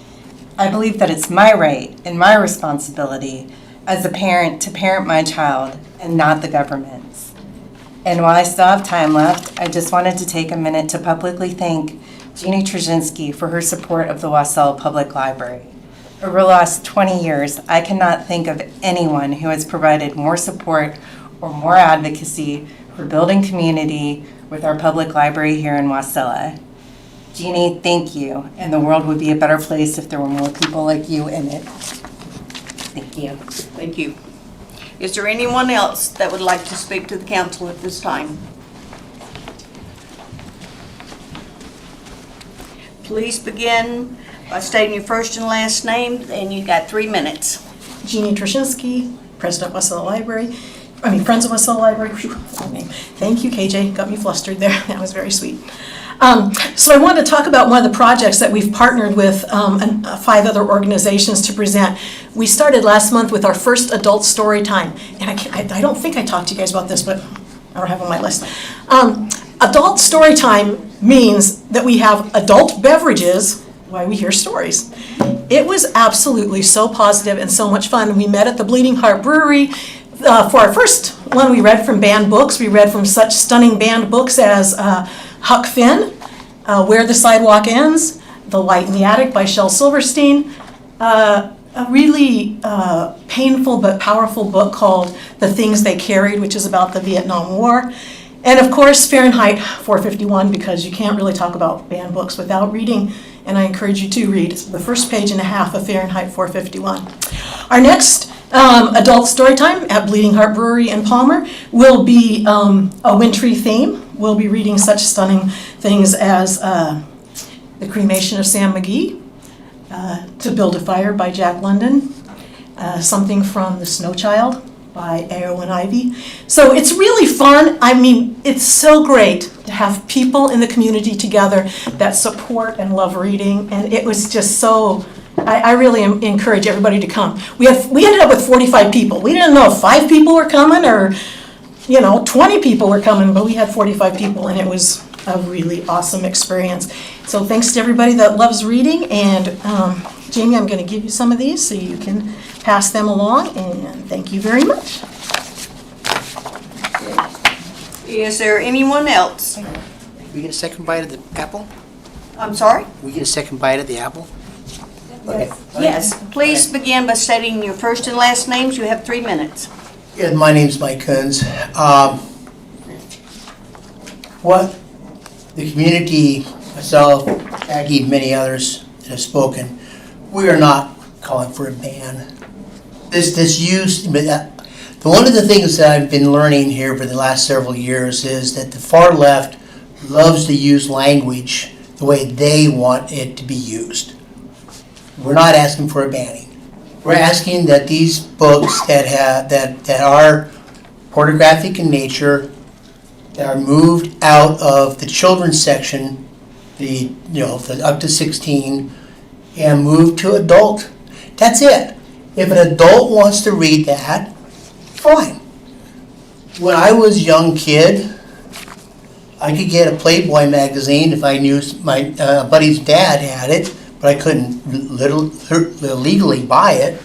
I believe that it's my right and my responsibility as a parent to parent my child and not the government's. And while I still have time left, I just wanted to take a minute to publicly thank Jeannie Trzynski for her support of the Wasilla Public Library. Over the last 20 years, I cannot think of anyone who has provided more support or more advocacy for building community with our public library here in Wasilla. Jeannie, thank you, and the world would be a better place if there were more people like you in it. Thank you. Thank you. Is there anyone else that would like to speak to the council at this time? Please begin by stating your first and last name, and you got 3 minutes. Jeannie Trzynski, President Wasilla Library. Friends of Wasilla Library. Whew, long name. Thank you, KJ. Got me flustered there. That was very sweet. So I wanted to talk about one of the projects that we've partnered with 5 other organizations to present. We started last month with our first adult story time. And I don't think I talked to you guys about this, but I don't have it on my list. Adult story time means that we have adult beverages while we hear stories. It was absolutely so positive and so much fun. We met at the Bleeding Heart Brewery. For our first one, we read from banned books. We read from such stunning banned books as Huck Finn, Where the Sidewalk Ends, The Light in the Attic by Shel Silverstein, a really painful but powerful book called The Things They Carried, which is about the Vietnam War, and of course Fahrenheit 451, because you can't really talk about banned books without reading, and I encourage you to read the first page and a half of Fahrenheit 451. Our next adult storytime at Bleeding Heart Brewery in Palmer will be a wintry theme. We'll be reading such stunning things as The Cremation of Sam McGee, To Build a Fire by Jack London, something from The Snow Child by Eowyn Ivey. So it's really fun. It's so great to have people in the community together that support and love reading, and it was just so, I really encourage everybody to come. We ended up with 45 people. We didn't know if 5 people were coming or 20 people were coming, but we had 45 people, and it was a really awesome experience. So thanks to everybody that loves reading, and Jamie, I'm going to give you some of these so you can pass them along, and thank you very much. Is there anyone else? We get a second bite of the apple? I'm sorry? We get a second bite of the apple? Okay. Yes. Please begin by stating your first and last names. You have 3 minutes. Yeah, my name's Mike Coons. What the community, myself, Jackie, many others that have spoken, we are not calling for a ban. This use, one of the things that I've been learning here for the last several years is that the far left loves to use language the way they want it to be used. We're not asking for a banning. We're asking that these books that are pornographic in nature, that are moved out of the children's section, the up to 16, and moved to adult. That's it. If an adult wants to read that, fine. When I was a young kid, I could get a Playboy magazine if I knew my buddy's dad had it, but I couldn't legally buy it.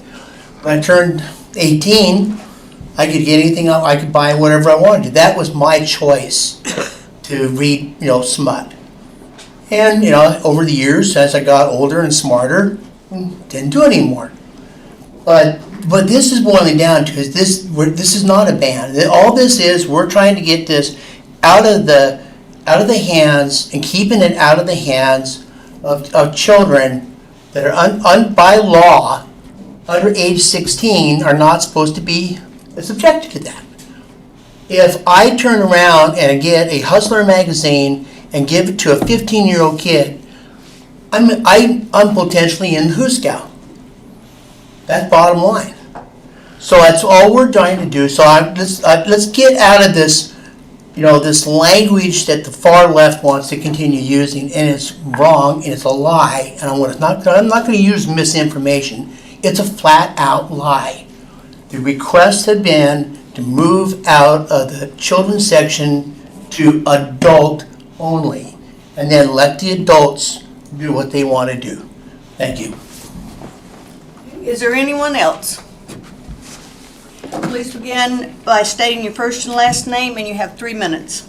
When I turned 18, I could get anything else. I could buy whatever I wanted. That was my choice to read, smut. And over the years, as I got older and smarter, didn't do it anymore. But this is boiling down to this is not a ban. All this is, we're trying to get this out of the hands and keeping it out of the hands of children that are by law under age 16 are not supposed to be subjected to that. If I turn around and get a Hustler magazine and give it to a 15-year-old kid, I'm potentially in the Hooskow. That's bottom line. So that's all we're trying to do. So let's get out of this, this language that the far left wants to continue using, and it's wrong and it's a lie. And I'm not going to use misinformation. It's a flat out lie. The request had been to move out of the children's section to adult only, and then let the adults do what they want to do. Thank you. Is there anyone else? Please begin by stating your first and last name, and you have 3 minutes.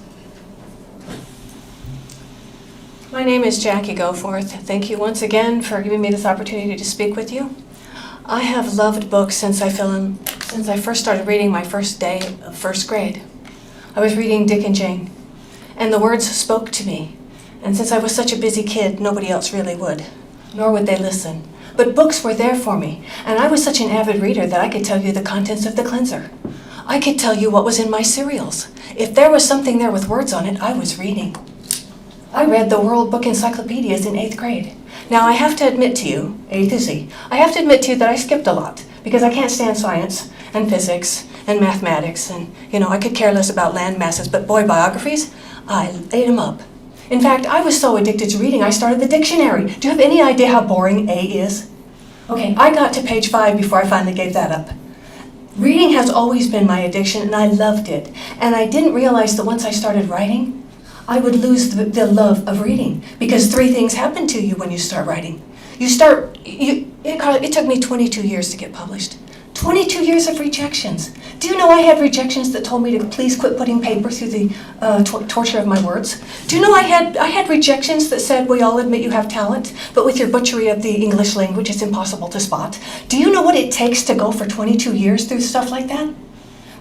My name is Jackie Goforth. Thank you once again for giving me this opportunity to speak with you. I have loved books since I first started reading my first day of first grade. I was reading Dick and Jane, and the words spoke to me. And since I was such a busy kid, nobody else really would, nor would they listen. But books were there for me, and I was such an avid reader that I could tell you the contents of the cleanser. I could tell you what was in my cereals. If there was something there with words on it, I was reading. I read the World Book Encyclopedias in 8th grade. Now I have to admit to you, A to Z, I have to admit to you that I skipped a lot, because I can't stand science and physics and mathematics, and I could care less about land masses, but boy, biographies, I ate them up. In fact, I was so addicted to reading, I started the dictionary. Do you have any idea how boring A is? Okay, I got to page 5 before I finally gave that up. Reading has always been my addiction, and I loved it. And I didn't realize that once I started writing, I would lose the love of reading. Because 3 things happen to you when you start writing. It took me 22 years to get published. 22 years of rejections. Do you know I had rejections that told me to please quit putting paper through the torture of my words? Do you know I had rejections that said, we all admit you have talent, but with your butchery of the English language, it's impossible to spot? Do you know what it takes to go for 22 years through stuff like that?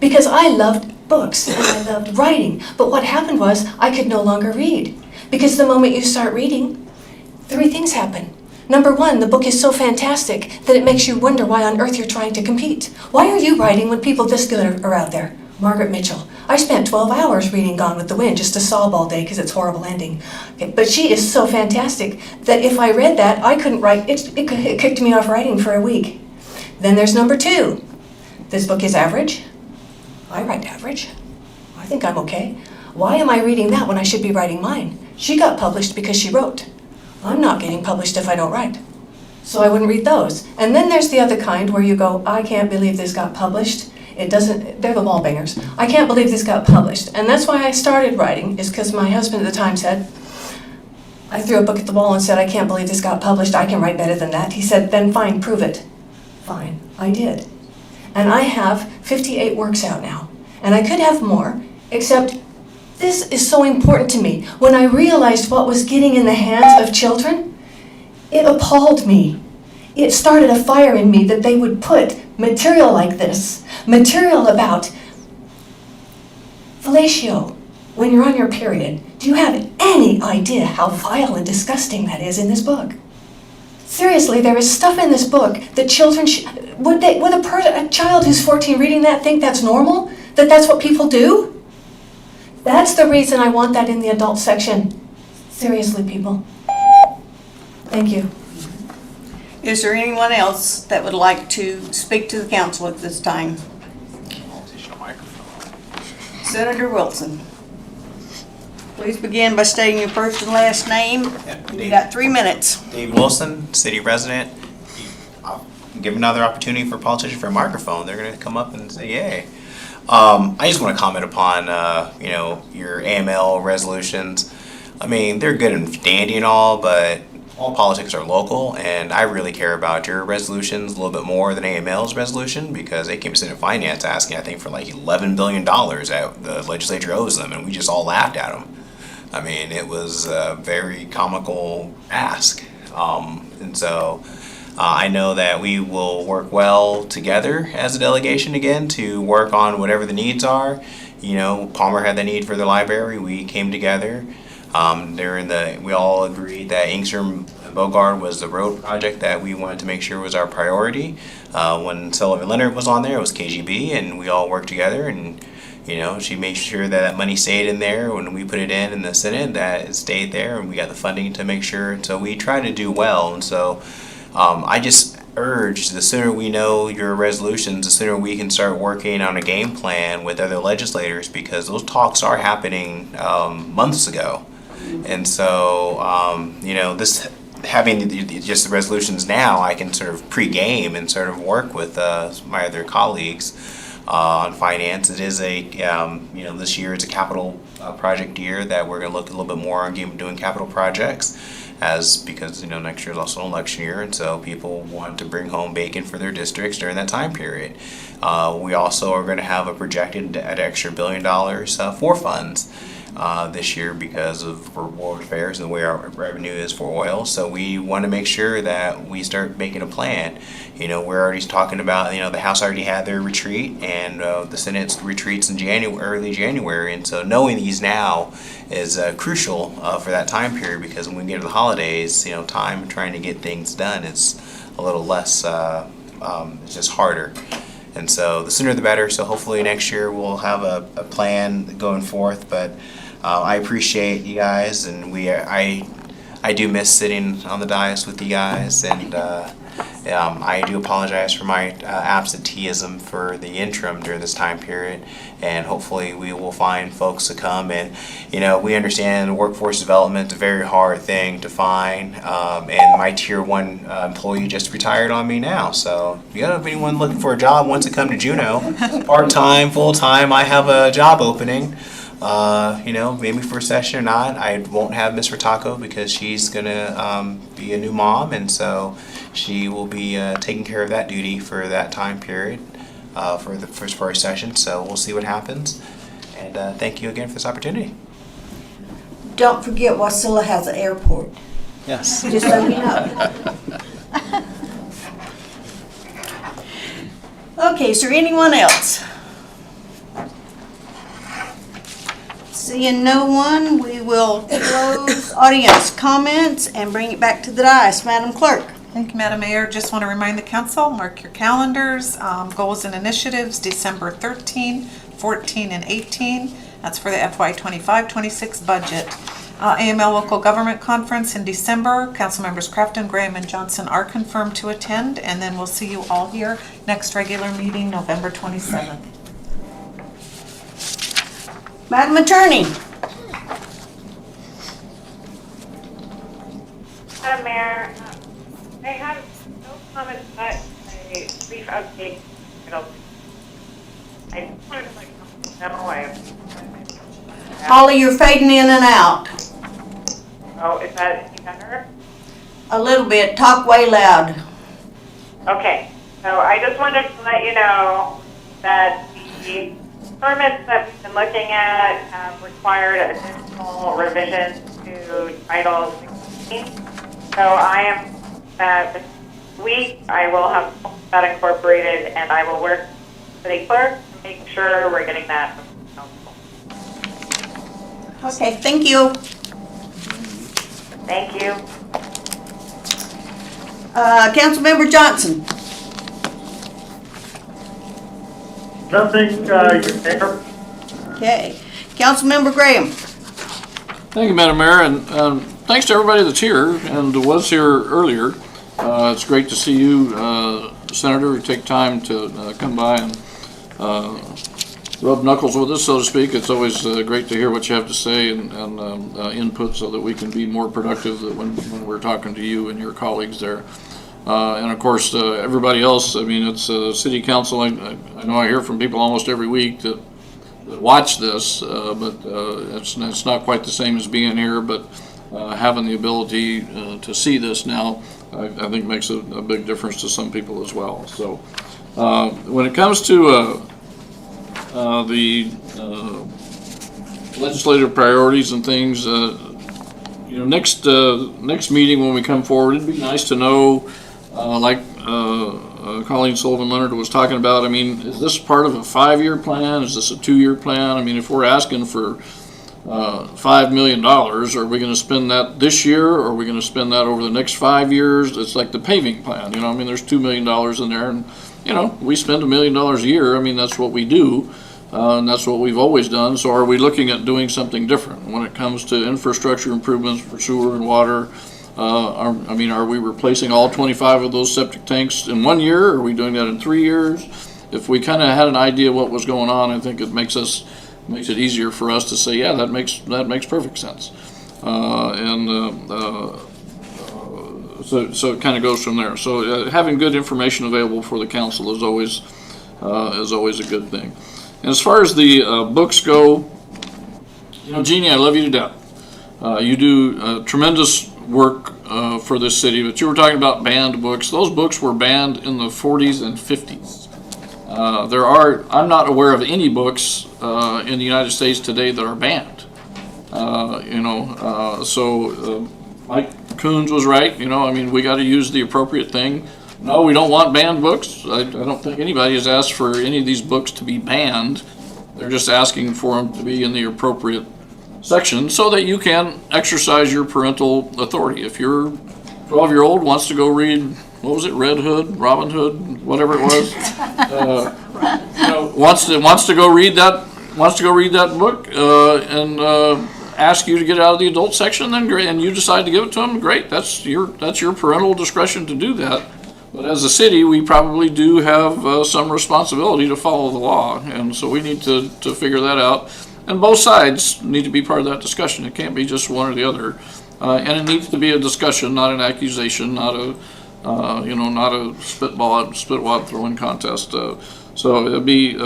Because I loved books and I loved writing, but what happened was I could no longer read. Because the moment you start reading, 3 things happen. Number 1, the book is so fantastic that it makes you wonder why on earth you're trying to compete. Why are you writing when people this good are out there? Margaret Mitchell. I spent 12 hours reading Gone with the Wind just to sob all day because it's a horrible ending. Okay, but she is so fantastic that if I read that, I couldn't write. It kicked me off writing for a week. Then there's number 2. This book is average. I write average. I think I'm okay. Why am I reading that when I should be writing mine? She got published because she wrote. I'm not getting published if I don't write. So I wouldn't read those. And then there's the other kind where you go, I can't believe this got published. They're the wall bangers. I can't believe this got published. And that's why I started writing, is because my husband at the time said, I threw a book at the wall and said, I can't believe this got published. I can write better than that. He said, then fine, prove it. Fine, I did. And I have 58 works out now. And I could have more, except this is so important to me. When I realized what was getting in the hands of children, it appalled me. It started a fire in me that they would put material like this, material about fellatio when you're on your period. Do you have any idea how vile and disgusting that is in this book? Seriously, there is stuff in this book that children would a child who's 14 reading that think that's normal? That that's what people do? That's the reason I want that in the adult section. Seriously, people. Thank you. Is there anyone else that would like to speak to the council at this time? Senator Wilson. Please begin by stating your first and last name. You got 3 minutes. David Wilson, city resident. I'll give another opportunity for a politician for a microphone. They're going to come up and say, yay. I just want to comment upon, your AML resolutions. I mean, they're good and dandy and all, but all politics are local, and I really care about your resolutions a little bit more than AML's resolution, because they came to Senate Finance asking, I think, for like $11 billion that the legislature owes them, and we just all laughed at them. I mean, it was a very comical ask. And so I know that we will work well together as a delegation again to work on whatever the needs are. You know, Palmer had the need for the library. We came together. We all agreed that Inkster Bogard was the road project that we wanted to make sure was our priority. When Sullivan Leonard was on there, it was KGB, and we all worked together, and she made sure that that money stayed in there when we put it in the Senate, that it stayed there, and we got the funding to make sure. So we try to do well, and so I just urge, the sooner we know your resolutions, the sooner we can start working on a game plan with other legislators, because those talks are happening months ago. And so, this having just the resolutions now, I can sort of pre-game and sort of work with my other colleagues on finance. It is this year is a capital project year that we're going to look a little bit more on doing capital projects, because next year is also an election year, and so people want to bring home bacon for their districts during that time period. We also are going to have a projected extra $1 billion for funds this year because of world affairs and the way our revenue is for oil. So we want to make sure that we start making a plan. We're already talking about, the House already had their retreat, and the Senate retreats in early January. And so knowing these now is crucial for that time period, because when we get to the holidays, time trying to get things done is a little less, it's just harder. And so the sooner the better. So hopefully next year we'll have a plan going forth. But I appreciate you guys, and I do miss sitting on the dais with you guys, and I do apologize for my absenteeism for the interim during this time period, and hopefully we will find folks to come. And we understand workforce development is a very hard thing to find, and my tier 1 employee just retired on me now. So if you have anyone looking for a job wants to come to Juneau, part-time, full-time, I have a job opening. Maybe for a session or not. I won't have Miss Rotako because she's gonna be a new mom, and so she will be taking care of that duty for that time period for the first session. So we'll see what happens. And thank you again for this opportunity. Don't forget, Wasilla has an airport. Yes. Just so you know. Okay, is there anyone else? Seeing no one, we will close audience comments and bring it back to the dais. Madam Clerk. Thank you, Madam Mayor. Just want to remind the council, mark your calendars, goals and initiatives, December 13, 14, and 18. That's for the FY 25-26 budget. AML Local Government Conference in December. Council members Crafton, Graham, and Johnson are confirmed to attend, and then we'll see you all here next regular meeting, November 27th. Madam Attorney. Madam Mayor, I have no comment but a brief update. I just wanted to Holly, you're fading in and out. Oh, is that any better? A little bit. Talk way loud. Okay, so I just wanted to let you know that the permits that we've been looking at have required additional revisions to Title 16. So I am, this week, I will have that incorporated, and I will work with the clerk to make sure we're getting that. Okay, thank you. Thank you. Councilmember Johnson. Nothing, Your Mayor. Okay. Councilmember Graham. Thank you, Madam Mayor, and thanks to everybody that's here and was here earlier. It's great to see you, Senator, take time to come by and rub knuckles with us, so to speak. It's always great to hear what you have to say and input so that we can be more productive when we're talking to you and your colleagues there. And of course, everybody else, I mean, it's City Council. I know I hear from people almost every week that watch this, but it's not quite the same as being here, but having the ability to see this now, I think makes a big difference to some people as well. So when it comes to the legislative priorities and things, next meeting when we come forward, it'd be nice to know, like Colleen Sullivan Leonard was talking about, I mean, is this part of a 5-year plan? Is this a 2-year plan? I mean, if we're asking for $5 million, are we going to spend that this year, or are we going to spend that over the next 5 years? It's like the paving plan, I mean, there's $2 million in there, and we spend $1 million a year. I mean, that's what we do, and that's what we've always done. So are we looking at doing something different when it comes to infrastructure improvements for sewer and water? Are we replacing all 25 of those septic tanks in 1 year? Are we doing that in 3 years? If we kind of had an idea what was going on, I think it makes it easier for us to say, yeah, that makes perfect sense. So it kind of goes from there. So having good information available for the council is always a good thing. And as far as the books go, Jeannie, I love you to death. You do tremendous work for this city, but you were talking about banned books. Those books were banned in the 40s and 50s. I'm not aware of any books in the United States today that are banned. So Mike Coons was right. We got to use the appropriate thing. No, we don't want banned books. I don't think anybody has asked for any of these books to be banned. They're just asking for them to be in the appropriate section so that you can exercise your parental authority. If your 12-year-old wants to go read, what was it, Red Hood, Robin Hood, whatever it was, wants to go read that book and ask you to get out of the adult section, then great, and you decide to give it to them, great. That's your parental discretion to do that. But as a city, we probably do have some responsibility to follow the law, and so we need to figure that out. And both sides need to be part of that discussion. It can't be just one or the other, and it needs to be a discussion, not an accusation, not a spitwad throwing contest. So it'll be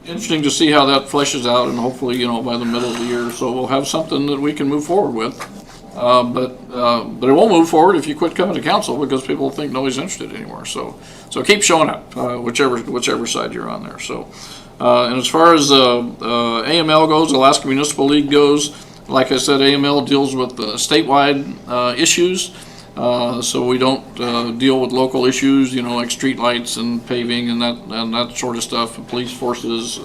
interesting to see how that fleshes out, and hopefully, by the middle of the year, so we'll have something that we can move forward with. But it won't move forward if you quit coming to council, because people think nobody's interested anymore. So keep showing up, whichever side you're on there. So, and as far as AML goes, Alaska Municipal League goes, like I said, AML deals with statewide issues. So we don't deal with local issues, like street lights and paving and that sort of stuff, police forces,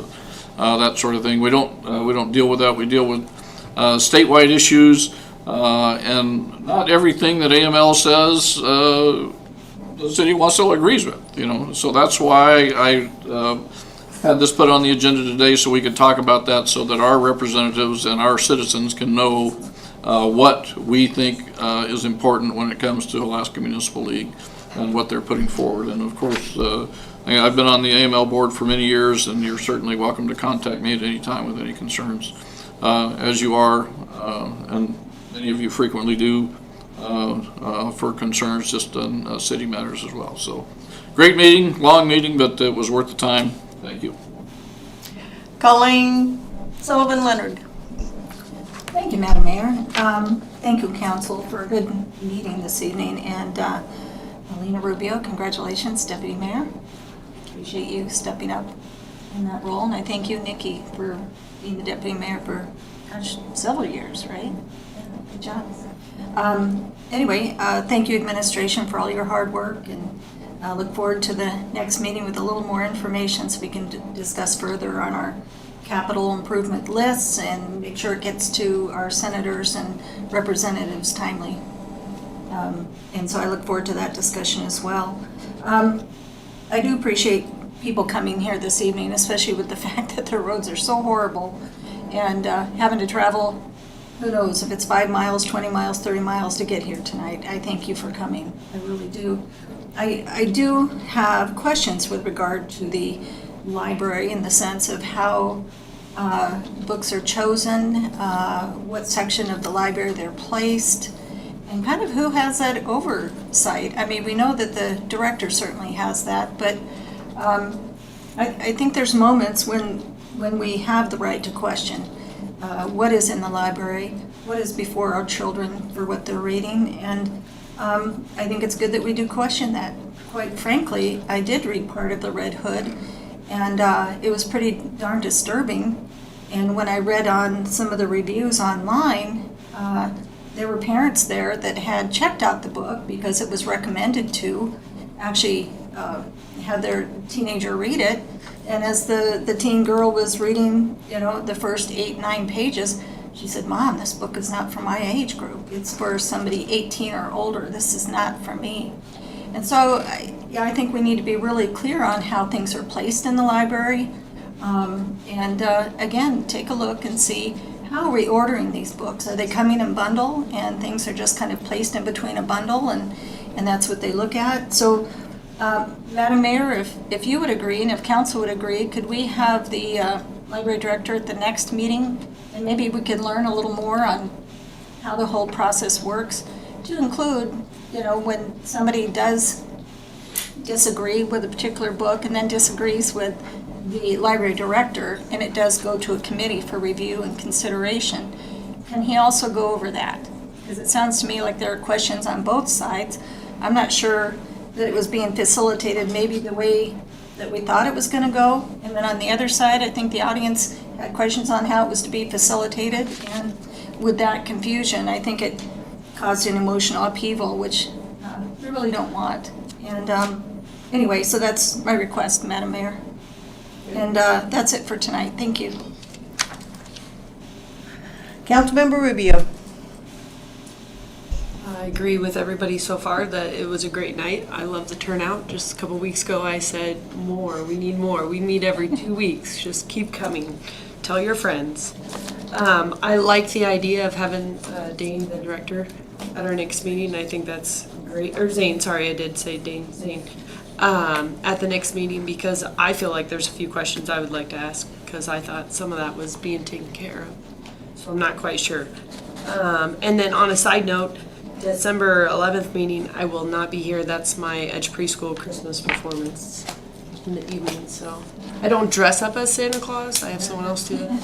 that sort of thing. We don't deal with that. We deal with statewide issues. And not everything that AML says the city of Wasilla agrees with, so that's why I had this put on the agenda today, so we could talk about that, so that our representatives and our citizens can know what we think is important when it comes to Alaska Municipal League and what they're putting forward. And of course, I've been on the AML board for many years, and you're certainly welcome to contact me at any time with any concerns, as you are, and many of you frequently do, for concerns just on city matters as well. So great meeting, long meeting, but it was worth the time. Thank you. Colleen Sullivan Leonard. Thank you, Madam Mayor. Thank you, Council, for a good meeting this evening. And Alina Rubio, congratulations, Deputy Mayor. Appreciate you stepping up in that role. And I thank you, Nikki, for being the Deputy Mayor for several years, right? Good job. Anyway, thank you, administration, for all your hard work, and I look forward to the next meeting with a little more information so we can discuss further on our capital improvement lists and make sure it gets to our senators and representatives timely. And so I look forward to that discussion as well. I do appreciate people coming here this evening, especially with the fact that the roads are so horrible, and having to travel who knows, if it's 5 miles, 20 miles, 30 miles to get here tonight. I thank you for coming. I really do. I do have questions with regard to the library in the sense of how books are chosen, what section of the library they're placed, and kind of who has that oversight. I mean, we know that the director certainly has that, but I think there's moments when we have the right to question what is in the library, what is before our children for what they're reading, and I think it's good that we do question that. Quite frankly, I did read part of the Red Hood, and it was pretty darn disturbing. And when I read on some of the reviews online, there were parents there that had checked out the book because it was recommended to actually have their teenager read it. And as the teen girl was reading, the first 8-9 pages, she said, "Mom, this book is not for my age group. It's for somebody 18 or older. This is not for me." And so I think we need to be really clear on how things are placed in the library. And again, take a look and see, how are we ordering these books? Are they coming in bundle and things are just kind of placed in between a bundle and that's what they look at? So, Madam Mayor, if you would agree and if council would agree, could we have the library director at the next meeting? And maybe we could learn a little more on how the whole process works, to include, when somebody does disagree with a particular book and then disagrees with the library director, and it does go to a committee for review and consideration, can he also go over that? Because it sounds to me like there are questions on both sides. I'm not sure that it was being facilitated maybe the way that we thought it was going to go. And then on the other side, I think the audience had questions on how it was to be facilitated. And with that confusion, I think it caused an emotional upheaval, which we really don't want. And anyway, so that's my request, Madam Mayor. And that's it for tonight. Thank you. Councilmember Rubio. I agree with everybody so far that it was a great night. I love the turnout. Just a couple weeks ago I said more. We need more. We meet every 2 weeks. Just keep coming. Tell your friends. I like the idea of having Dane, the director, at our next meeting. I think that's great. Or Zane, sorry, I did say Dane. Zane. At the next meeting, because I feel like there's a few questions I would like to ask, because I thought some of that was being taken care of. So I'm not quite sure. And then on a side note, December 11th meeting, I will not be here. That's my Edge Preschool Christmas performance in the evening. So I don't dress up as Santa Claus. I have someone else do that.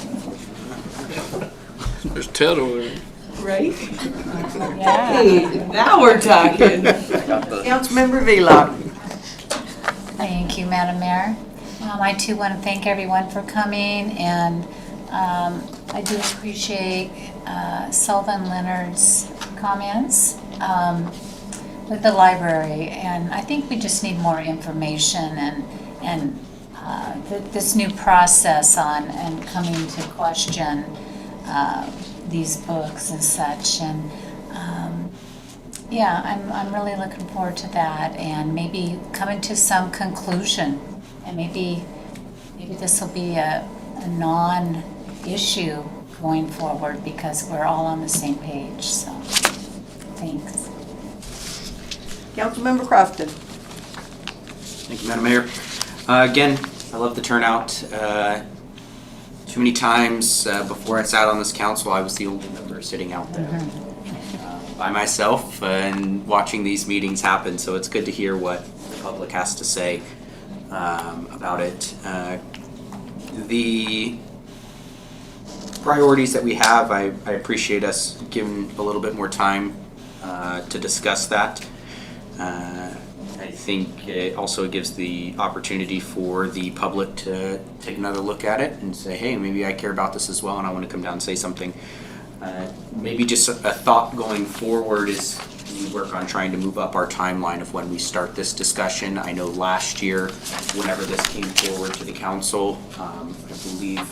There's Ted over there. Right? Hey, now we're talking. Councilmember Vela. Thank you, Madam Mayor. I too want to thank everyone for coming, and I do appreciate Sullivan Leonard's comments with the library, and I think we just need more information and this new process on and coming to question these books and such, and yeah, I'm really looking forward to that, and maybe coming to some conclusion, and maybe this will be a non-issue going forward because we're all on the same page. So, thanks. Councilmember Crafton. Thank you, Madam Mayor. Again, I love the turnout. Too many times before I sat on this council, I was the only member sitting out there by myself and watching these meetings happen. So it's good to hear what the public has to say about it. The priorities that we have, I appreciate us giving a little bit more time to discuss that. I think it also gives the opportunity for the public to take another look at it and say, hey, maybe I care about this as well and I want to come down and say something. Maybe just a thought going forward is we work on trying to move up our timeline of when we start this discussion. I know last year, whenever this came forward to the council, I believe,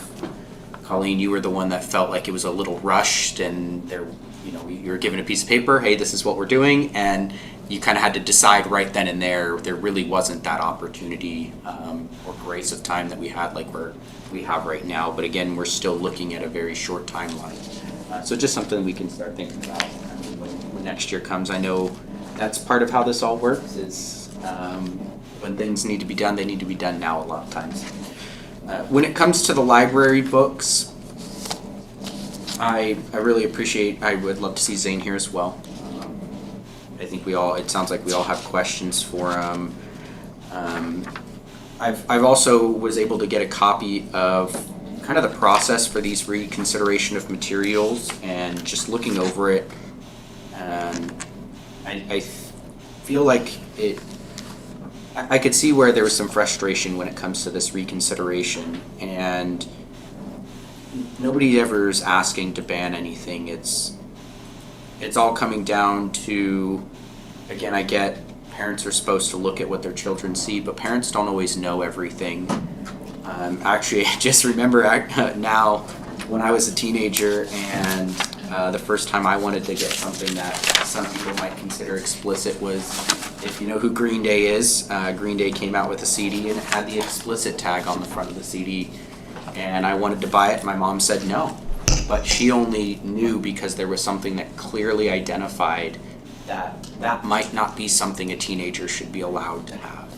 Colleen, you were the one that felt like it was a little rushed, and there, you were given a piece of paper, hey, this is what we're doing, and you kind of had to decide right then and there. There really wasn't that opportunity or grace of time that we had like we have right now. But again, we're still looking at a very short timeline. So just something we can start thinking about when next year comes. I know that's part of how this all works is when things need to be done, they need to be done now a lot of times. When it comes to the library books, I really appreciate, I would love to see Zane here as well. I think it sounds like we all have questions for him. I've also was able to get a copy of kind of the process for these reconsideration of materials and just looking over it. I feel like I could see where there was some frustration when it comes to this reconsideration, and nobody ever is asking to ban anything. It's all coming down to, again, I get parents are supposed to look at what their children see, but parents don't always know everything. Actually, I just remember now when I was a teenager and the first time I wanted to get something that some people might consider explicit was, if you know who Green Day is, Green Day came out with a CD and it had the explicit tag on the front of the CD. And I wanted to buy it. My mom said no. But she only knew because there was something that clearly identified that might not be something a teenager should be allowed to have.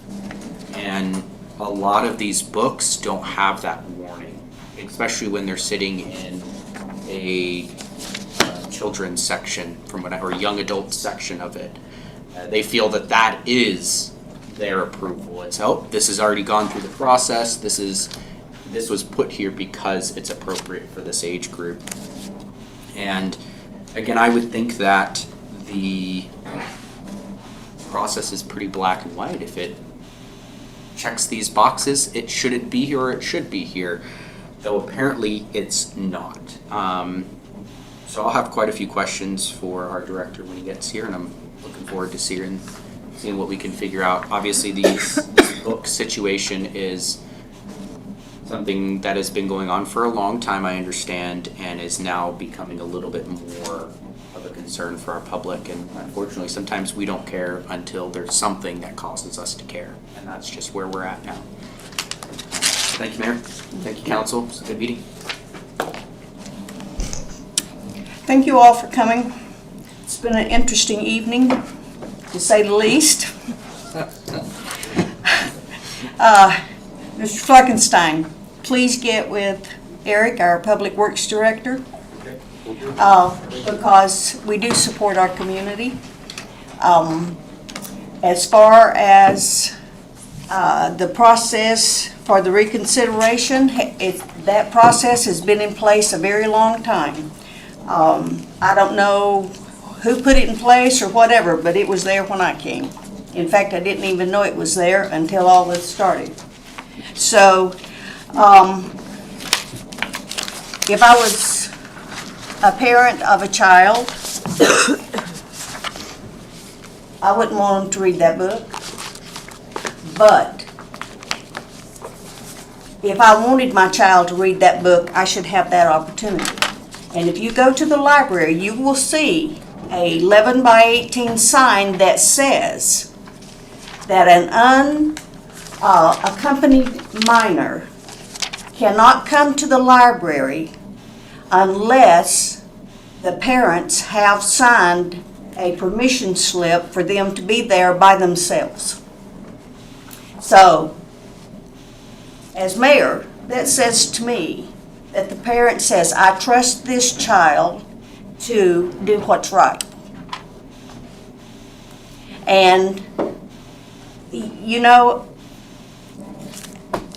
And a lot of these books don't have that warning, especially when they're sitting in a children's section or young adult section of it. They feel that is their approval. It's, oh, this has already gone through the process. This was put here because it's appropriate for this age group. And again, I would think that the process is pretty black and white. If it checks these boxes, it shouldn't be here or it should be here, though apparently it's not. So I'll have quite a few questions for our director when he gets here, and I'm looking forward to seeing what we can figure out. Obviously, this book situation is something that has been going on for a long time, I understand, and is now becoming a little bit more of a concern for our public. And unfortunately, sometimes we don't care until there's something that causes us to care. And that's just where we're at now. Thank you, Mayor. Thank you, Council. It's a good meeting. Thank you all for coming. It's been an interesting evening, to say the least. Mr. Fleckenstein, please get with Eric, our Public Works Director, because we do support our community. As far as the process for the reconsideration, that process has been in place a very long time. I don't know who put it in place or whatever, but it was there when I came. In fact, I didn't even know it was there until all this started. So, if I was a parent of a child, I wouldn't want them to read that book. But if I wanted my child to read that book, I should have that opportunity. And if you go to the library, you will see a 11 by 18 sign that says that an unaccompanied minor cannot come to the library unless the parents have signed a permission slip for them to be there by themselves. So, as mayor, that says to me that the parent says, I trust this child to do what's right. And, you know,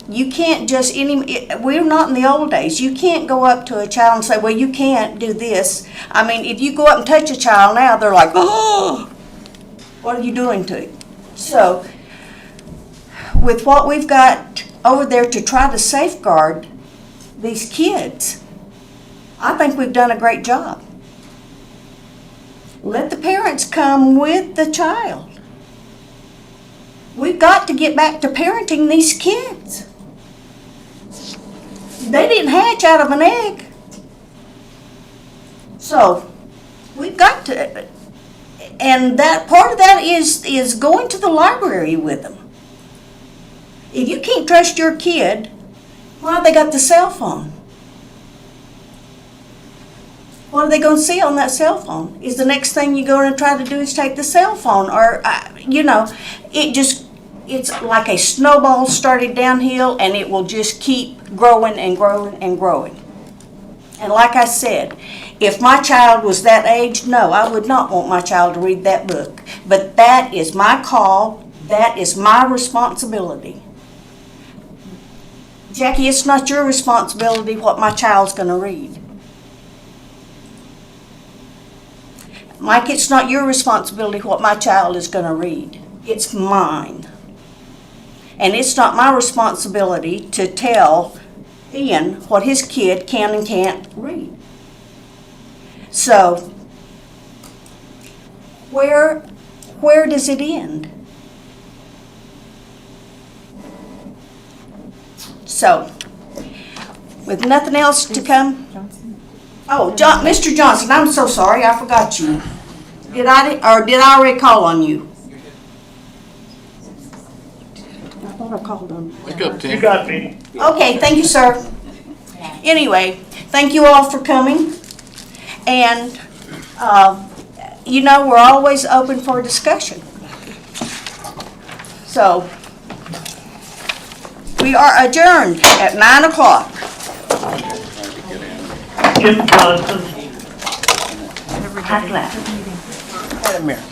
you can't just, we're not in the old days. You can't go up to a child and say, well, you can't do this. I mean, if you go up and touch a child now, they're like, oh, what are you doing to him? So, with what we've got over there to try to safeguard these kids, I think we've done a great job. Let the parents come with the child. We've got to get back to parenting these kids. They didn't hatch out of an egg. So, we've got to, and that part of that is going to the library with them. If you can't trust your kid, why they got the cell phone? What are they gonna see on that cell phone? Is the next thing you're gonna try to do is take the cell phone, or, it's like a snowball started downhill, and it will just keep growing and growing and growing. And like I said, if my child was that age, no, I would not want my child to read that book. But that is my call, that is my responsibility. Jackie, it's not your responsibility what my child's gonna read. Mike, it's not your responsibility what my child is gonna read. It's mine. And it's not my responsibility to tell Ian what his kid can and can't read. So, where does it end? So, with nothing else to come. Oh, Mr. Johnson, I'm so sorry, I forgot you. Did I already call on you? I thought I called on you. Wake up, Tim. You got me. Okay, thank you, sir. Anyway, thank you all for coming. And, we're always open for discussion. So, we are adjourned at 9:00. Jim Johnson. I've left. Madam Mayor.